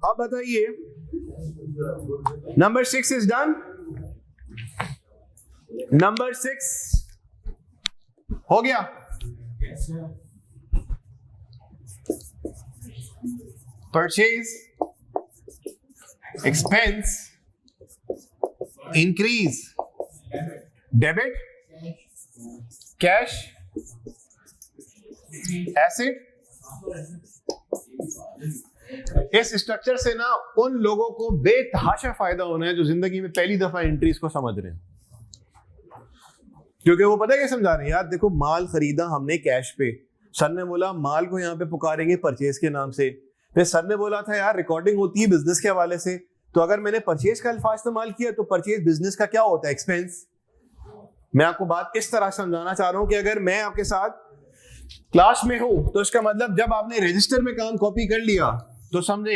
Speaker 1: अब बताइए, नंबर 6 इज डन। नंबर 6 हो गया। Purchase, expense, increase, debit, cash, asset. इस स्ट्रक्चर से ना उन लोगों को बेतहाशा फायदा होना है जो जिंदगी में पहली दफा एंट्रीज को समझ रहे हैं, क्योंकि वो पता है क्या समझा रहे हैं। यार देखो, माल खरीदा हमने कैश पे, सर ने बोला माल को यहाँ पे पुकारेंगे परचेज के नाम से। फिर सर ने बोला था यार रिकॉर्डिंग होती है बिजनेस के हवाले से, तो अगर मैंने परचेज का अल्फाज इस्तेमाल किया तो परचेज बिजनेस का क्या होता है, एक्सपेंस। मैं आपको बात इस तरह समझाना चाह रहा हूं कि अगर मैं आपके साथ क्लास में हूं तो इसका मतलब जब आपने रजिस्टर में काम कॉपी कर लिया तो समझे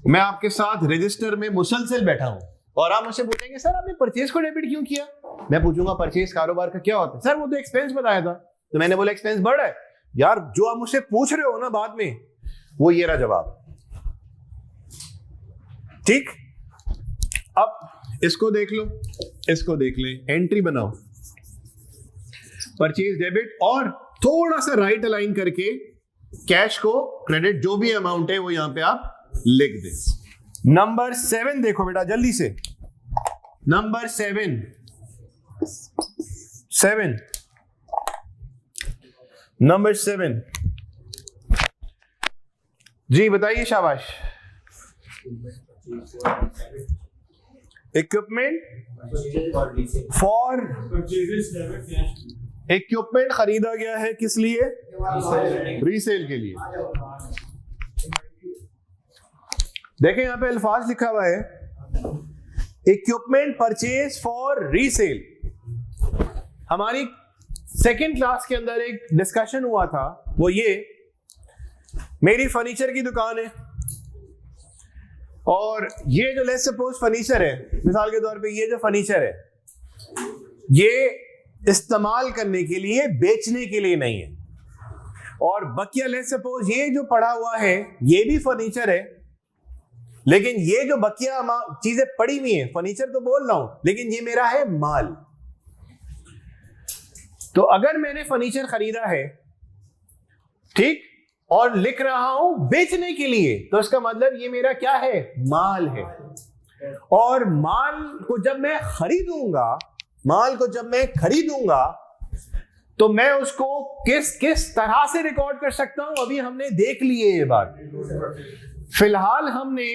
Speaker 1: मैं आपके साथ रजिस्टर में मुसलसल बैठा हूं, और आप मुझसे पूछेंगे सर आपने परचेज को डेबिट क्यों किया। मैं पूछूंगा परचेज कारोबार का क्या होता है। सर वो तो एक्सपेंस बताया था, तो मैंने बोला एक्सपेंस बढ़ है। यार जो आप मुझसे पूछ रहे हो ना बाद में, वो ये रहा जवाब। ठीक, अब इसको देख लो, इसको देख ले, एंट्री बनाओ परचेज डेबिट, और थोड़ा सा राइट अलाइन करके कैश को क्रेडिट, जो भी अमाउंट है वो यहां पे आप लिख दे। नंबर 7 देखो बेटा जल्दी से। नंबर 7 नंबर 7 जी बताइए, शाबाश। इक्विपमेंट फॉर, इक्विपमेंट खरीदा गया है किस लिए, रीसेल के लिए। देखें यहां पे अल्फाज लिखा हुआ है, इक्विपमेंट परचेज फॉर रीसेल। हमारी सेकेंड क्लास के अंदर एक डिस्कशन हुआ था, वो ये, मेरी फर्नीचर की दुकान है और ये जो लेट्स सपोज फर्नीचर है, मिसाल के तौर पे ये जो फर्नीचर है ये इस्तेमाल करने के लिए, बेचने के लिए नहीं है, और बकिया लेट्स सपोज ये जो पड़ा हुआ है ये भी फर्नीचर है, लेकिन ये जो बकिया चीजें पड़ी हुई है, फर्नीचर तो बोल रहा हूं लेकिन ये मेरा है माल। तो अगर मैंने फर्नीचर खरीदा है, ठीक, और लिख रहा हूं बेचने के लिए, तो इसका मतलब ये मेरा क्या है, माल है। और माल को जब मैं खरीदूंगा, माल को जब मैं खरीदूंगा तो मैं उसको किस किस तरह से रिकॉर्ड कर सकता हूं, अभी हमने देख लिए ये बात। फिलहाल हमने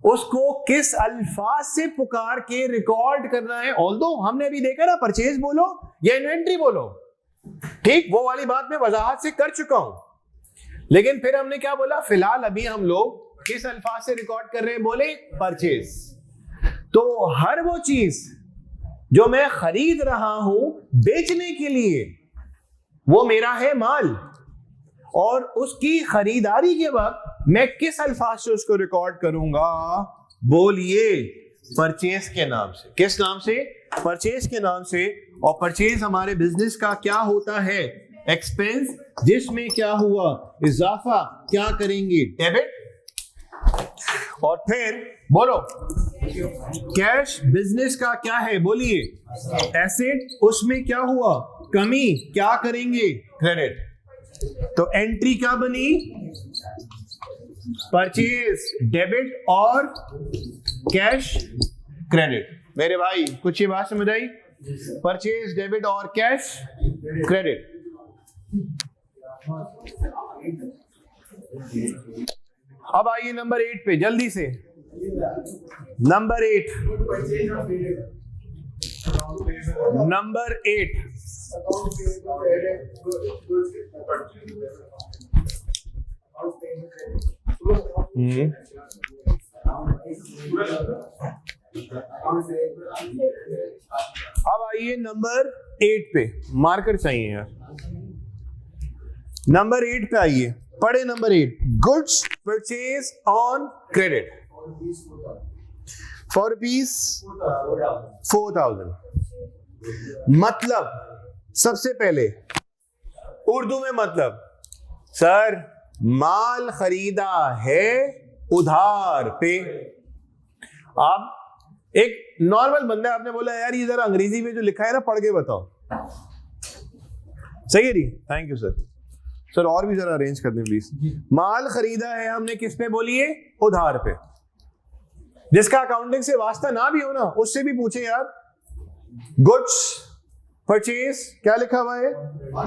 Speaker 1: उसको किस अल्फाज से पुकार के रिकॉर्ड करना है, ऑल्दो हमने अभी देखा ना परचेज बोलो या इन्वेंट्री बोलो, ठीक, वो वाली बात मैं वजाहत से कर चुका हूं, लेकिन फिर हमने क्या बोला, फिलहाल अभी हम लोग किस अल्फाज से रिकॉर्ड कर रहे हैं, बोले परचेज। तो हर वो चीज जो मैं खरीद रहा हूं बेचने के लिए, वो मेरा है माल, और उसकी खरीदारी के वक्त मैं किस अल्फाज से उसको रिकॉर्ड करूंगा, बोलिए परचेज के नाम से। किस नाम से, परचेज के नाम से। और परचेज हमारे बिजनेस का क्या होता है, एक्सपेंस, जिसमें क्या हुआ, इजाफा, क्या करेंगे, डेबिट। और फिर बोलो कैश बिजनेस का क्या है, बोलिए एसेट, उसमें क्या हुआ, कमी, क्या करेंगे, क्रेडिट। तो एंट्री क्या बनी, परचेज डेबिट और कैश क्रेडिट। मेरे भाई कुछ ये बात समझ आई, परचेज डेबिट और कैश क्रेडिट। अब आइए नंबर 8 पे जल्दी से। नंबर 8 अब आइए नंबर 8 पे, मार्कर चाहिए यार। नंबर 8 पे आइए, पढ़े number 8, goods purchase on credit. 4 rupees 4000। मतलब सबसे पहले उर्दू में मतलब, सर माल खरीदा है उधार पे। आप एक नॉर्मल बंदा है, आपने बोला यार ये जरा अंग्रेजी में जो लिखा है ना पढ़ के बताओ, सही है जी, थैंक यू सर। सर और भी जरा अरेंज कर दें प्लीज। माल खरीदा है हमने किस पे बोलिए, उधार पे। जिसका अकाउंटिंग से वास्ता ना भी हो ना उससे भी पूछे यार, गुड्स परचेज क्या लिखा हुआ है,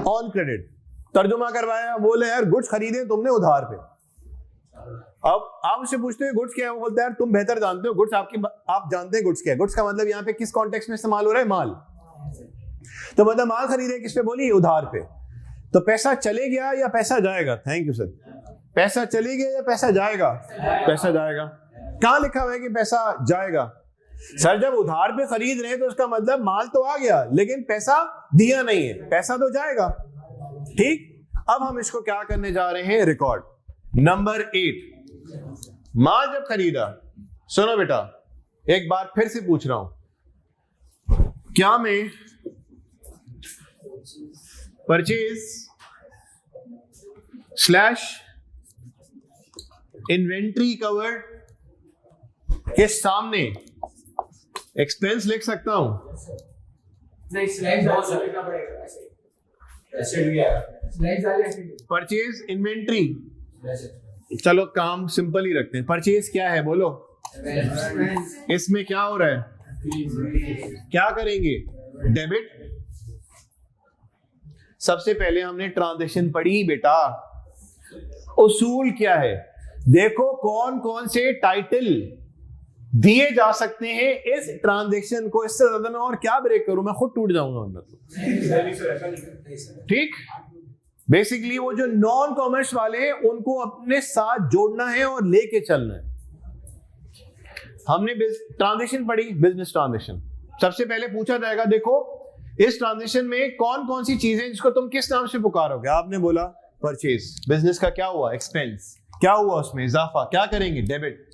Speaker 1: ऑन क्रेडिट। तर्जुमा करवाया, बोले यार गुड्स खरीदे तुमने उधार पे। अब आप उससे पूछते हो गुड्स क्या है, वो बोलता है यार तुम बेहतर जानते हो गुड्स, आप जानते हैं गुड्स क्या है। गुड्स का मतलब यहाँ पे किस कॉन्टेक्स्ट में इस्तेमाल हो रहा है, माल। तो मतलब माल खरीदे किस पे बोली, उधार पे। तो पैसा चले गया या पैसा जाएगा, थैंक यू सर। पैसा चले गया या पैसा जाएगा, पैसा जाएगा। कहां लिखा हुआ है कि पैसा जाएगा? सर जब उधार पे खरीद रहे हैं तो उसका मतलब माल तो आ गया लेकिन पैसा दिया नहीं है, पैसा तो जाएगा। ठीक, अब हम इसको क्या करने जा रहे हैं, रिकॉर्ड नंबर 8। माल जब खरीदा, सुनो बेटा एक बार फिर से पूछ रहा हूं, क्या मैं परचेज स्लैश इन्वेंट्री कवर्ड के सामने एक्सपेंस लिख सकता हूं?
Speaker 2: नहीं, स्लैश डालना पड़ेगा ऐसे।
Speaker 1: परचेज इन्वेंट्री, चलो काम सिंपल ही रखते हैं। परचेज क्या है बोलो, इसमें क्या हो रहा है, क्या करेंगे, डेबिट। सबसे पहले हमने ट्रांजैक्शन पढ़ी बेटा, उसूल क्या है, देखो कौन कौन से टाइटल दिए जा सकते हैं इस ट्रांजैक्शन को। इससे ज्यादा मैं और क्या ब्रेक करूं, मैं खुद टूट जाऊंगा अंदर। ठीक, बेसिकली वो जो नॉन कॉमर्स वाले हैं उनको अपने साथ जोड़ना है और लेके चलना है। हमने ट्रांजैक्शन पढ़ी, बिजनेस ट्रांजैक्शन। सबसे पहले पूछा जाएगा देखो इस ट्रांजैक्शन में कौन कौन सी चीजें जिसको तुम किस नाम से पुकारोगे। आपने बोला परचेज, बिजनेस का क्या हुआ, एक्सपेंस, क्या हुआ उसमें इजाफा, क्या करेंगे, डेबिट।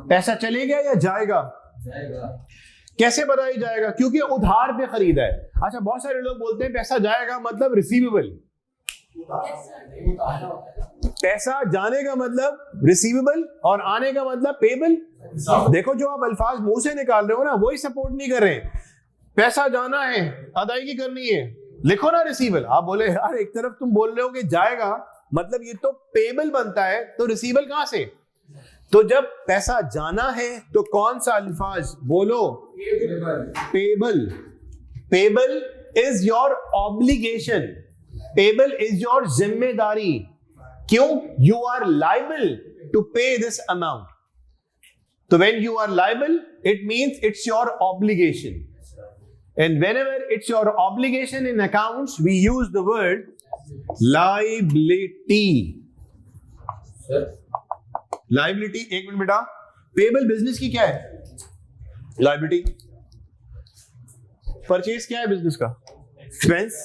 Speaker 1: पैसा चले गया या जाएगा, कैसे बताया जाएगा, क्योंकि उधार पे खरीदा है। अच्छा बहुत सारे लोग बोलते हैं पैसा जाएगा मतलब रिसीवेबल, पैसा जाने का मतलब रिसीवेबल और आने का मतलब पेबल। देखो जो आप अल्फाज मुंह से निकाल रहे हो ना वही सपोर्ट नहीं कर रहे। पैसा जाना है, अदायगी करनी है, लिखो ना रिसीवेबल। आप बोले यार एक तरफ तुम बोल रहे हो कि जाएगा मतलब ये तो पेबल बनता है, तो रिसीवेबल कहां से? तो जब पैसा जाना है तो कौन सा अल्फाज बोलो, payable. Payable is your obligation, payable is your जिम्मेदारी। क्यों? You are liable to pay this amount. तो when you are liable it means it's your obligation, and whenever it's your obligation in accounts we use the word liability. Liability, एक minute बेटा, payable business की क्या है, liability. Purchase क्या है business का, expense.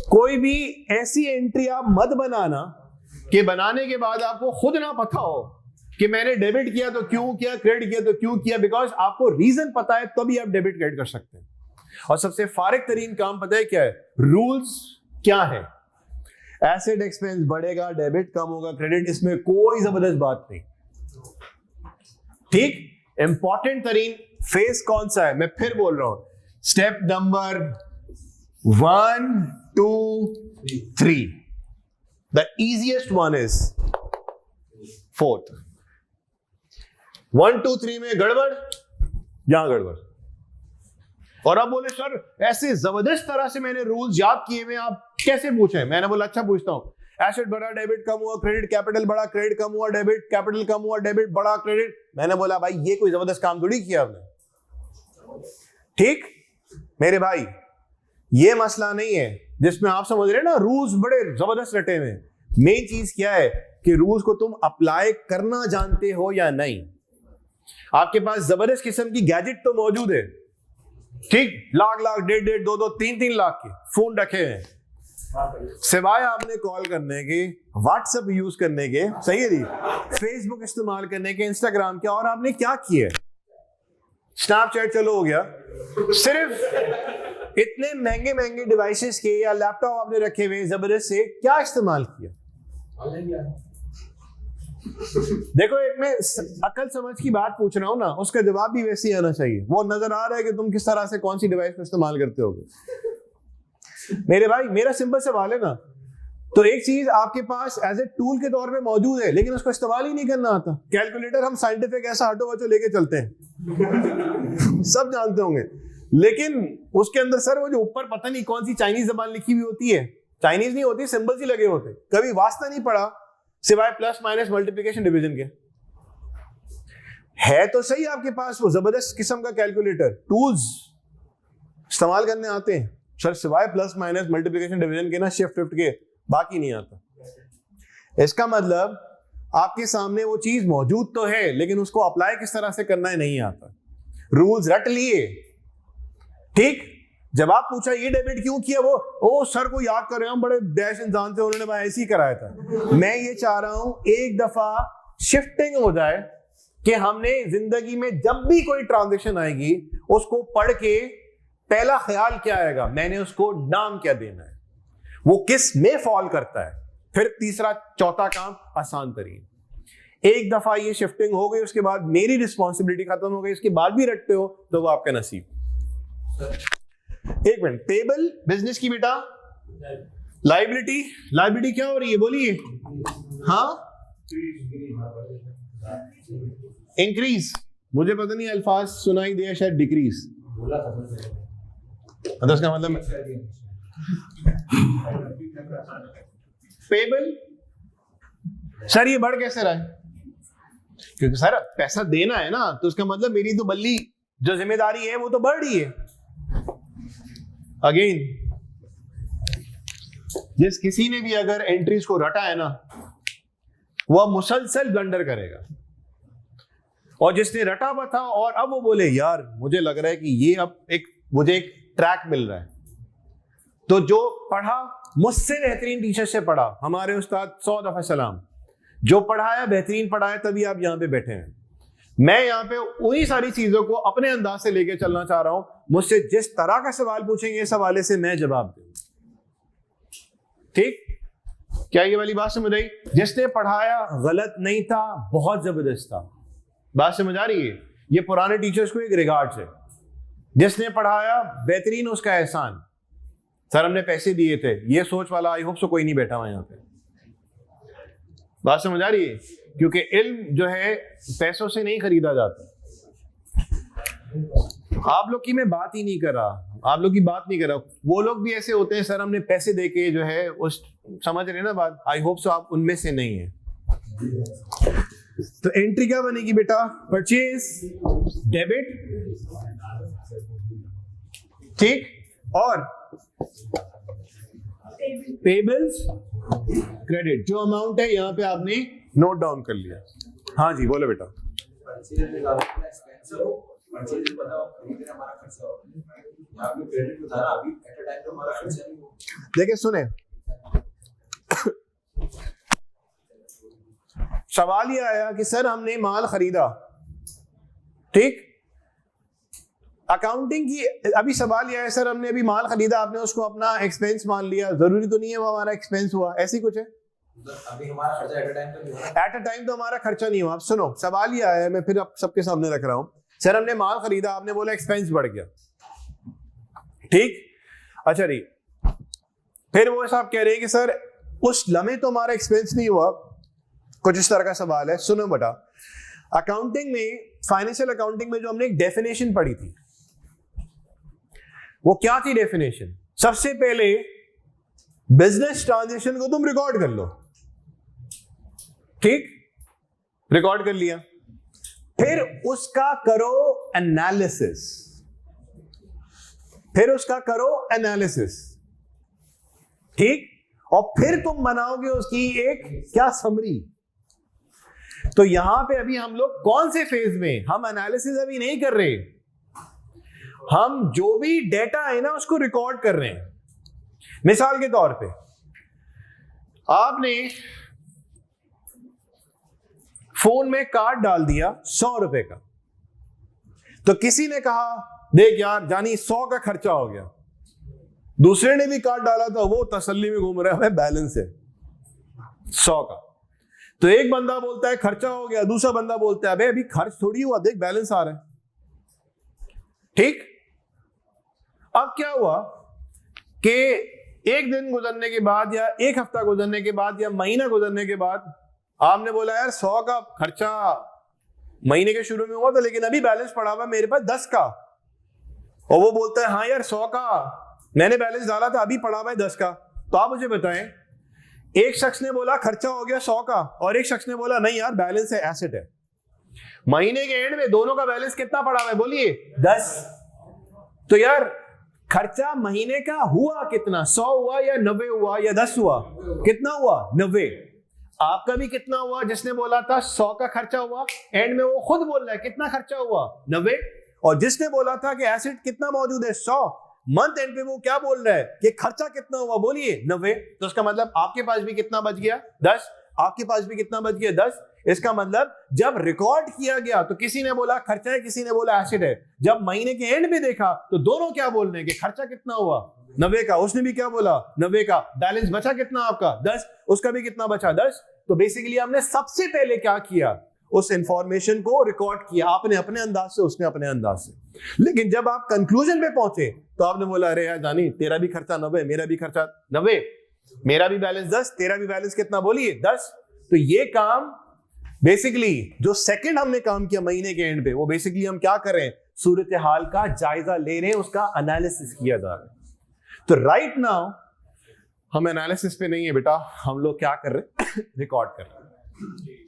Speaker 1: कोई भी ऐसी एंट्री आप मत बनाना कि बनाने के बाद आपको खुद ना पता हो कि मैंने डेबिट किया तो क्यों किया, क्रेडिट किया तो क्यों किया। बिकॉज आपको रीजन पता है तभी आप डेबिट क्रेडिट कर सकते हैं। और सबसे फारिग तरीन काम पता है क्या है, रूल्स क्या है। एसेट एक्सपेंस बढ़ेगा, डेबिट कम होगा, क्रेडिट, इसमें कोई जबरदस्त बात नहीं। ठीक, इंपॉर्टेंट तरीन फेज कौन सा है, मैं फिर बोल रहा हूं, step number 1 2 3। The easiest one is 4th। 1 2 3 में गड़बड़, यहां गड़बड़। और आप बोले सर ऐसे जबरदस्त तरह से मैंने रूल्स याद किए हुए, आप कैसे पूछे? मैंने बोला अच्छा पूछता हूं। एसेट बढ़ा, डेबिट कम हुआ, क्रेडिट कैपिटल बढ़ा, क्रेडिट कम हुआ, डेबिट कैपिटल कम हुआ, डेबिट बढ़ा, क्रेडिट। मैंने बोला भाई ये कोई जबरदस्त काम थोड़ी किया आपने। ठीक मेरे भाई, ये मसला नहीं है जिसमें आप समझ रहे ना रूल्स बड़े जबरदस्त रटे हुए। मेन चीज क्या है कि रूल्स को तुम अप्लाई करना जानते हो या नहीं। आपके पास जबरदस्त किस्म की गैजेट तो मौजूद है, ठीक, लाख लाख, 1.5 2 3 लाख के फोन रखे हैं, सिवाय आपने कॉल करने के, व्हाट्सएप यूज करने के, सही है जी, फेसबुक इस्तेमाल करने के, इंस्टाग्राम के, और आपने क्या किया? स्नैपचैट चलो हो गया, सिर्फ इतने महंगे महंगे डिवाइसेस के या लैपटॉप आपने रखे हुए जबरदस्त से क्या इस्तेमाल किया? देखो, एक मैं अकल समझ की बात पूछ रहा हूं ना, उसका जवाब भी वैसे ही आना चाहिए। वो नजर आ रहा है कि तुम किस तरह से कौन सी डिवाइस को इस्तेमाल करते होगे। मेरे भाई, मेरा सिंपल सवाल है ना, तो एक चीज आपके पास एज ए टूल के तौर पे मौजूद है लेकिन उसको इस्तेमाल ही नहीं करना आता। कैलकुलेटर हम साइंटिफिक ऐसा हटो बचो लेके चलते हैं सब जानते होंगे, लेकिन उसके अंदर सर वो जो ऊपर पता नहीं कौन सी चाइनीज जबान लिखी हुई होती है, चाइनीज नहीं होती, सिंबल्स ही लगे होते, कभी वास्ता नहीं पड़ा सिवाय प्लस माइनस मल्टीप्लिकेशन डिवीजन के। है तो सही आपके पास वो जबरदस्त किस्म का कैलकुलेटर, टूल्स इस्तेमाल करने आते हैं सर, सिवाय प्लस माइनस मल्टीप्लिकेशन डिवीजन के ना, शिफ्ट फिफ्ट के, बाकी नहीं आता। इसका मतलब आपके सामने वो चीज मौजूद तो है लेकिन उसको अप्लाई किस तरह से करना है नहीं आता। रूल्स रट लिए, ठीक, जब आप पूछा ये डेबिट क्यों किया, वो ओ सर को याद कर रहे हैं, हम बड़े डैश इंसान थे, उन्होंने भाई ऐसे ही कराया था। मैं ये चाह रहा हूं एक दफा शिफ्टिंग हो जाए कि हमने जिंदगी में जब भी कोई ट्रांजेक्शन आएगी उसको पढ़ के पहला ख्याल क्या आएगा, मैंने उसको नाम क्या देना है, वो किस में फॉल करता है, फिर तीसरा चौथा काम आसान तरीन। एक दफा ये शिफ्टिंग हो गई, उसके बाद मेरी रिस्पॉन्सिबिलिटी खत्म हो गई, उसके बाद भी रटते हो तो वो आपका नसीब। एक मिनट, पेबल बिजनेस की बेटा, लाइबिलिटी, लाइबिलिटी क्या हो रही है बोलिए? हाँ, इंक्रीज, मुझे पता नहीं अल्फाज सुनाई दिया, शायद डिक्रीज, तो उसका मतलब पेबल सर ये बढ़ कैसे रहा है? क्योंकि सर पैसा देना है ना, तो उसका मतलब मेरी तो बल्ली जो जिम्मेदारी है वो तो बढ़ रही है। अगेन, जिस किसी ने भी अगर एंट्रीज को रटा है ना, वह मुसलसल ब्लंडर करेगा, और जिसने रटा हुआ था और अब वो बोले यार मुझे लग रहा है कि ये अब मुझे एक ट्रैक मिल रहा है, तो जो पढ़ा मुझसे बेहतरीन टीचर से पढ़ा, हमारे उस्ताद 100 दफा सलाम, जो पढ़ाया बेहतरीन पढ़ाया, तभी आप यहां पे बैठे हैं। मैं यहां पे वही सारी चीजों को अपने अंदाज से लेके चलना चाह रहा हूं। मुझसे जिस तरह का सवाल पूछेंगे इस हवाले से मैं जवाब दूंगा, ठीक? क्या ये वाली बात समझ आई? जिसने पढ़ाया गलत नहीं था, बहुत जबरदस्त था, बात समझ आ रही है? ये पुराने टीचर्स को एक रिगार्ड है। जिसने पढ़ाया बेहतरीन, उसका एहसान, सर हमने पैसे दिए थे, ये सोच वाला आई होप सो कोई नहीं बैठा हुआ यहाँ पे, बात समझ आ रही है? क्योंकि इल्म जो है पैसों से नहीं खरीदा जाता। आप लोग की मैं बात ही नहीं कर रहा, आप लोग की बात नहीं कर रहा, वो लोग भी ऐसे होते हैं सर हमने पैसे देके जो है उस, समझ रहे ना बात? आई होप सो आप उनमें से नहीं है। तो एंट्री क्या बनेगी बेटा? परचेज डेबिट, ठीक, और पेबल्स क्रेडिट। जो अमाउंट है यहाँ पे आपने नोट डाउन कर लिया। हाँ जी बोलो बेटा। देखिए सुने, सवाल ये आया कि सर हमने माल खरीदा, ठीक, अकाउंटिंग की अभी सवाल यह है सर हमने अभी माल खरीदा, आपने उसको अपना एक्सपेंस मान लिया, जरूरी तो नहीं है वो हमारा एक्सपेंस हुआ, ऐसी कुछ है?
Speaker 2: अभी हमारा खर्चा एट अ टाइम
Speaker 1: तो हमारा खर्चा नहीं हुआ। अब सुनो सवाल ये आया है, मैं फिर आप सबके सामने रख रहा हूं, सर हमने माल खरीदा, आपने बोला एक्सपेंस बढ़ गया, ठीक, अच्छा जी, फिर वो साहब कह रहे हैं कि सर उस लम्हे तो हमारा एक्सपेंस नहीं हुआ, कुछ इस तरह का सवाल है। सुनो बेटा, अकाउंटिंग में, फाइनेंशियल अकाउंटिंग में जो हमने एक डेफिनेशन पढ़ी थी, वो क्या थी डेफिनेशन? सबसे पहले बिजनेस ट्रांजैक्शन को तुम रिकॉर्ड कर लो, ठीक, रिकॉर्ड कर लिया, फिर उसका करो एनालिसिस, फिर उसका करो एनालिसिस, ठीक, और फिर तुम बनाओगे उसकी एक क्या समरी। तो यहां पे अभी हम लोग कौन से फेज में? हम एनालिसिस अभी नहीं कर रहे, हम जो भी डेटा है ना उसको रिकॉर्ड कर रहे हैं। मिसाल के तौर पे आपने फोन में कार्ड डाल दिया 100 रुपए का,
Speaker 3: तो किसी ने कहा देख यार जानी 100 का खर्चा हो गया, दूसरे ने भी कार्ड डाला था, वो तसल्ली में घूम रहा है बैलेंस है 100 का। तो एक बंदा बोलता है खर्चा हो गया, दूसरा बंदा बोलता है अबे अभी खर्च थोड़ी हुआ, देख बैलेंस आ रहा है। ठीक, अब क्या हुआ कि एक दिन गुजरने के बाद या एक हफ्ता गुजरने के बाद या महीना गुजरने के बाद आपने बोला यार 100 का खर्चा महीने के शुरू में हुआ था, लेकिन अभी बैलेंस पड़ा हुआ मेरे पास 10 का। और वो बोलता है हाँ यार 100 का मैंने बैलेंस डाला था, अभी पड़ा हुआ है 10 का। तो आप मुझे बताएं, एक शख्स ने बोला खर्चा हो गया 100 का और एक शख्स ने बोला नहीं यार बैलेंस है, एसेट है। महीने के एंड में दोनों का बैलेंस कितना पड़ा हुआ है बोलिए? 10। तो यार खर्चा महीने का हुआ कितना? 100 हुआ या 90 हुआ या 10 हुआ? कितना हुआ? 90। आपका भी कितना हुआ? जिसने बोला था 100 का खर्चा हुआ, एंड में वो खुद बोल रहा है कितना खर्चा हुआ? 90। और जिसने बोला था कि एसेट कितना मौजूद है? 100। मंथ एंड पे वो क्या बोल रहा है कि खर्चा कितना हुआ? बोलिए 90। तो इसका मतलब आपके पास भी कितना बच गया? 10। आपके पास भी कितना बच गया? 10। इसका मतलब जब रिकॉर्ड किया गया तो किसी ने बोला खर्चा है, किसी ने बोला एसेट है। जब महीने के एंड में देखा तो दोनों क्या बोल रहे हैं कि खर्चा कितना हुआ? 90 का। उसने भी क्या बोला? 90 का। बैलेंस बचा कितना आपका? 10। उसका भी कितना बचा? 10। तो बेसिकली हमने सबसे पहले क्या किया? उस इंफॉर्मेशन को रिकॉर्ड किया, आपने अपने अंदाज से, उसने अपने अंदाज से। लेकिन जब आप कंक्लूजन पे पहुंचे तो आपने बोला अरे यार जानी तेरा भी खर्चा 90, मेरा भी खर्चा 90, मेरा भी बैलेंस 10, तेरा भी बैलेंस कितना? बोलिए 10। तो ये काम बेसिकली जो सेकंड हमने काम किया महीने के एंड पे, वो बेसिकली हम क्या कर रहे हैं? सूरत हाल का जायजा ले रहे हैं, उसका एनालिसिस किया जा रहा है। तो राइट नाउ हम एनालिसिस पे नहीं है बेटा, हम लोग क्या कर रहे हैं? रिकॉर्ड कर रहे हैं।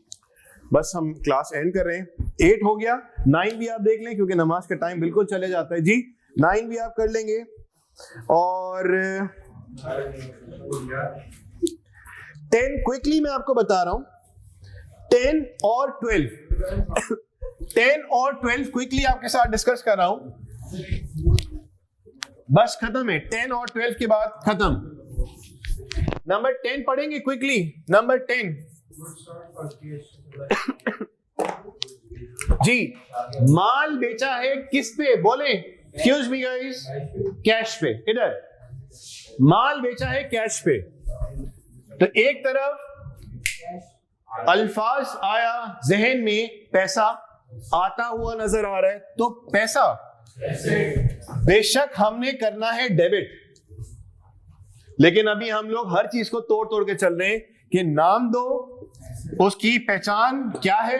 Speaker 3: बस हम क्लास एंड कर रहे हैं। 8 हो गया, 9 भी आप देख लें क्योंकि नमाज का टाइम बिल्कुल चले जाता है जी। 9 भी आप कर लेंगे और 10 क्विकली मैं आपको बता रहा हूं। 10 और 12 10 और 12 क्विकली आपके साथ डिस्कस कर रहा हूं, बस खत्म है। 10 और 12 के बाद खत्म। नंबर 10 पढ़ेंगे क्विकली। नंबर 10 जी, माल बेचा है किस पे? बोले एक्सक्यूज मी गाइस, कैश पे। इधर माल बेचा है कैश पे। तो एक तरफ अल्फाज आया जहन में, पैसा आता हुआ नजर आ रहा है, तो पैसा बेशक हमने करना है डेबिट, लेकिन अभी हम लोग हर चीज को तोड़ तोड़ के चल रहे हैं कि नाम दो, उसकी पहचान क्या है,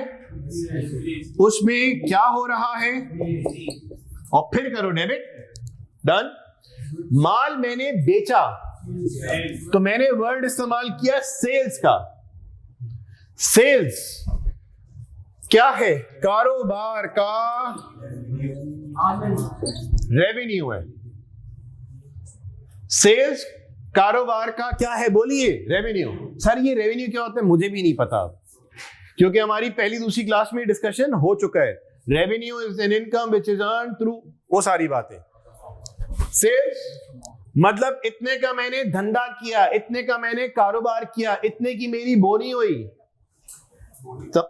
Speaker 3: उसमें क्या हो रहा है, और फिर करो डेबिट। डन। माल मैंने बेचा तो मैंने वर्ड इस्तेमाल किया सेल्स का। सेल्स क्या है? कारोबार का रेवेन्यू है। सेल्स कारोबार का क्या है? बोलिए रेवेन्यू। सर ये रेवेन्यू क्या होता है? मुझे भी नहीं पता, क्योंकि हमारी पहली दूसरी क्लास में डिस्कशन हो चुका है। Revenue is an income which is earned through, वो सारी बातें। सेल्स मतलब इतने का मैंने धंधा किया, इतने का मैंने कारोबार किया, इतने की मेरी बोनी हुई। तो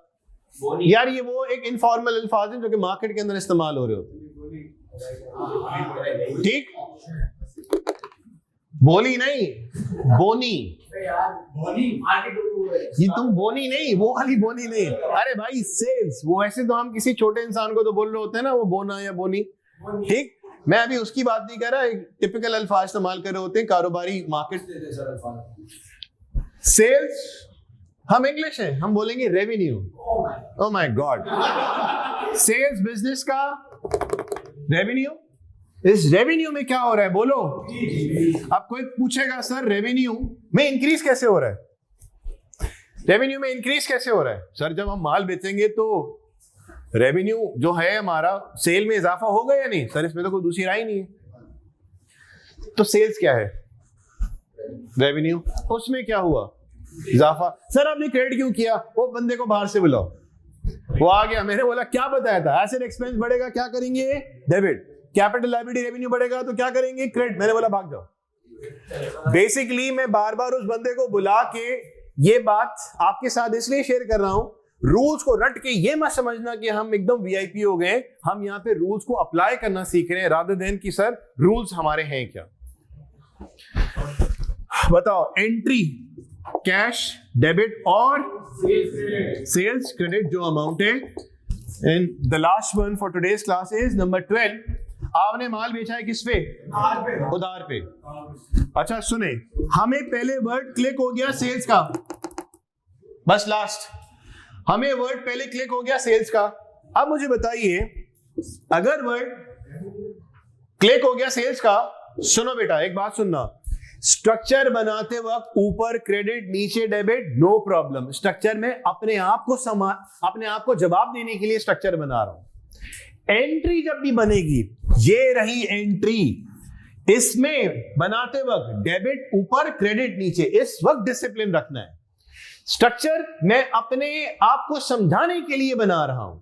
Speaker 3: यार ये वो एक इनफॉर्मल अल्फाज है जो कि मार्केट के अंदर इस्तेमाल हो रहे होते। ठीक, बोली नहीं, बोनी। ये तुम बोनी नहीं, वो वाली बोनी नहीं। अरे भाई सेल्स, वो ऐसे तो हम किसी छोटे इंसान को तो बोल रहे होते हैं ना, वो बोना या बोनी। ठीक, मैं अभी उसकी बात नहीं कर रहा, एक टिपिकल अल्फाज इस्तेमाल कर रहे होते हैं कारोबारी मार्केट। सेल्स हम इंग्लिश है, हम बोलेंगे revenue. Oh my god. Sales business का रेवेन्यू। इस रेवेन्यू में क्या हो रहा है? बोलो। अब कोई पूछेगा सर रेवेन्यू में इंक्रीज कैसे हो रहा है? रेवेन्यू में इंक्रीज कैसे हो रहा है? सर जब हम माल बेचेंगे तो रेवेन्यू जो है हमारा, सेल में इजाफा होगा या नहीं? सर इसमें तो कोई दूसरी राय नहीं है। तो सेल्स क्या है? रेवेन्यू। उसमें क्या हुआ? इजाफा। सर आपने क्रेडिट क्यों किया? वो बंदे को बाहर से बुलाओ, वो आ गया, मैंने बोला क्या बताया था? एसेट एक्सपेंस बढ़ेगा, क्या करेंगे? डेबिट। कैपिटल लायबिलिटी रेवेन्यू बढ़ेगा तो क्या करेंगे? क्रेडिट। मैंने बोला भाग जाओ। बेसिकली मैं बार बार उस बंदे को बुला के ये बात आपके साथ इसलिए शेयर कर रहा हूं, रूल्स को रट के ये मत समझना कि हम एकदम वीआईपी हो गए, हम यहाँ पे रूल्स को अप्लाई करना सीख रहे हैं रादर देन कि सर रूल्स हमारे हैं क्या। बताओ, एंट्री कैश, डेबिट और सेल्स क्रेडिट जो अमाउंट है। And the last one for today's class is number 12। आपने माल बेचा है किस पे? उधार पे। अच्छा सुने, हमें पहले वर्ड क्लिक हो गया सेल्स का, बस लास्ट हमें वर्ड पहले क्लिक हो गया सेल्स का। अब मुझे बताइए, अगर वर्ड क्लिक हो गया सेल्स का, सुनो बेटा एक बात सुनना, स्ट्रक्चर बनाते वक्त ऊपर क्रेडिट नीचे डेबिट नो प्रॉब्लम। स्ट्रक्चर में अपने आप को जवाब देने के लिए स्ट्रक्चर बना रहा हूं। एंट्री जब भी बनेगी, ये रही एंट्री, इसमें बनाते वक्त डेबिट ऊपर क्रेडिट नीचे, इस वक्त डिसिप्लिन रखना है। स्ट्रक्चर मैं अपने आप को समझाने के लिए बना रहा हूं।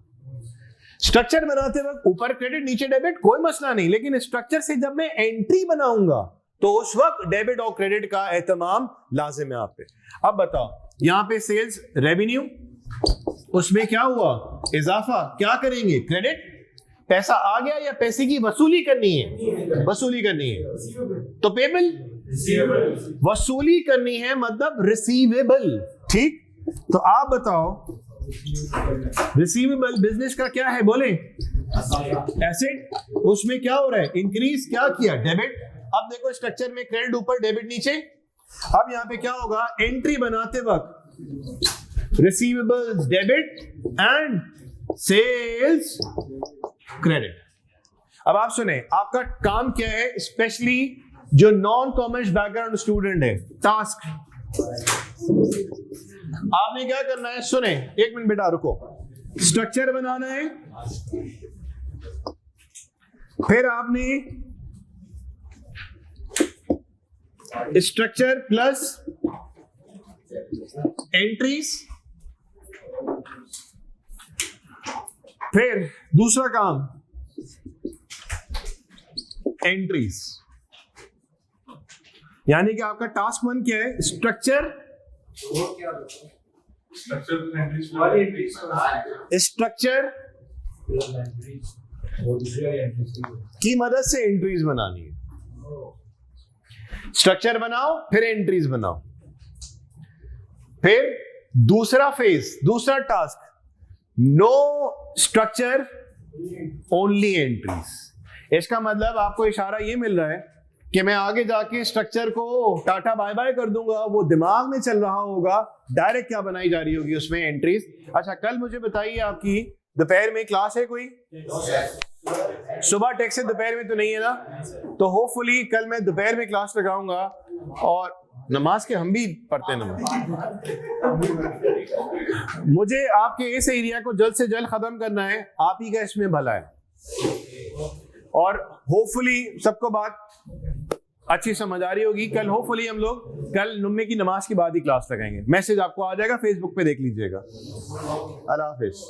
Speaker 3: स्ट्रक्चर बनाते वक्त ऊपर क्रेडिट नीचे डेबिट कोई मसला नहीं, लेकिन स्ट्रक्चर से जब मैं एंट्री बनाऊंगा तो उस वक्त डेबिट और क्रेडिट का एहतमाम लाजिम है आप पे। अब बताओ, यहां पे सेल्स रेवेन्यू, उसमें क्या हुआ? इजाफा। क्या करेंगे? क्रेडिट। पैसा आ गया या पैसे की वसूली करनी है? वसूली करनी है तो पेबल, वसूली करनी है मतलब रिसीवेबल। ठीक, तो आप बताओ रिसीवेबल बिजनेस का क्या है? बोले एसेट। उसमें क्या हो रहा है? इंक्रीज। क्या किया? डेबिट। अब देखो स्ट्रक्चर में क्रेडिट ऊपर डेबिट नीचे। अब यहां पे क्या होगा? एंट्री बनाते वक्त receivables debit and sales credit. अब आप सुने, आपका काम क्या है? स्पेशली जो नॉन कॉमर्स बैकग्राउंड स्टूडेंट है, टास्क आपने क्या करना है? सुने, एक मिनट बेटा रुको। स्ट्रक्चर बनाना है, फिर आपने स्ट्रक्चर प्लस एंट्रीज, फिर दूसरा काम एंट्रीज। यानी कि आपका टास्क 1 क्या है? स्ट्रक्चर की मदद से एंट्रीज बनानी है। स्ट्रक्चर बनाओ, फिर एंट्रीज बनाओ। फिर दूसरा फेज, दूसरा task, no structure only entries. इसका मतलब आपको इशारा ये मिल रहा है कि मैं आगे जाके स्ट्रक्चर को टाटा बाय बाय कर दूंगा, वो दिमाग में चल रहा होगा, डायरेक्ट क्या बनाई जा रही होगी उसमें? एंट्रीज। अच्छा, कल मुझे बताइए आपकी दोपहर में क्लास है कोई? सुबह टेक्स से दोपहर में तो नहीं है ना? तो होपफुली कल मैं दोपहर में क्लास लगाऊंगा, और नमाज के हम भी पढ़ते हैं नमाज। मुझे आपके इस एरिया को जल्द से जल्द खत्म करना है, आप ही का इसमें भला है, और होपफुली सबको बात अच्छी समझ आ रही होगी। कल होपफुली हम लोग कल जुम्मे की नमाज के बाद ही क्लास लगाएंगे। मैसेज आपको आ जाएगा, फेसबुक पे देख लीजिएगा। अल्लाह हाफिज।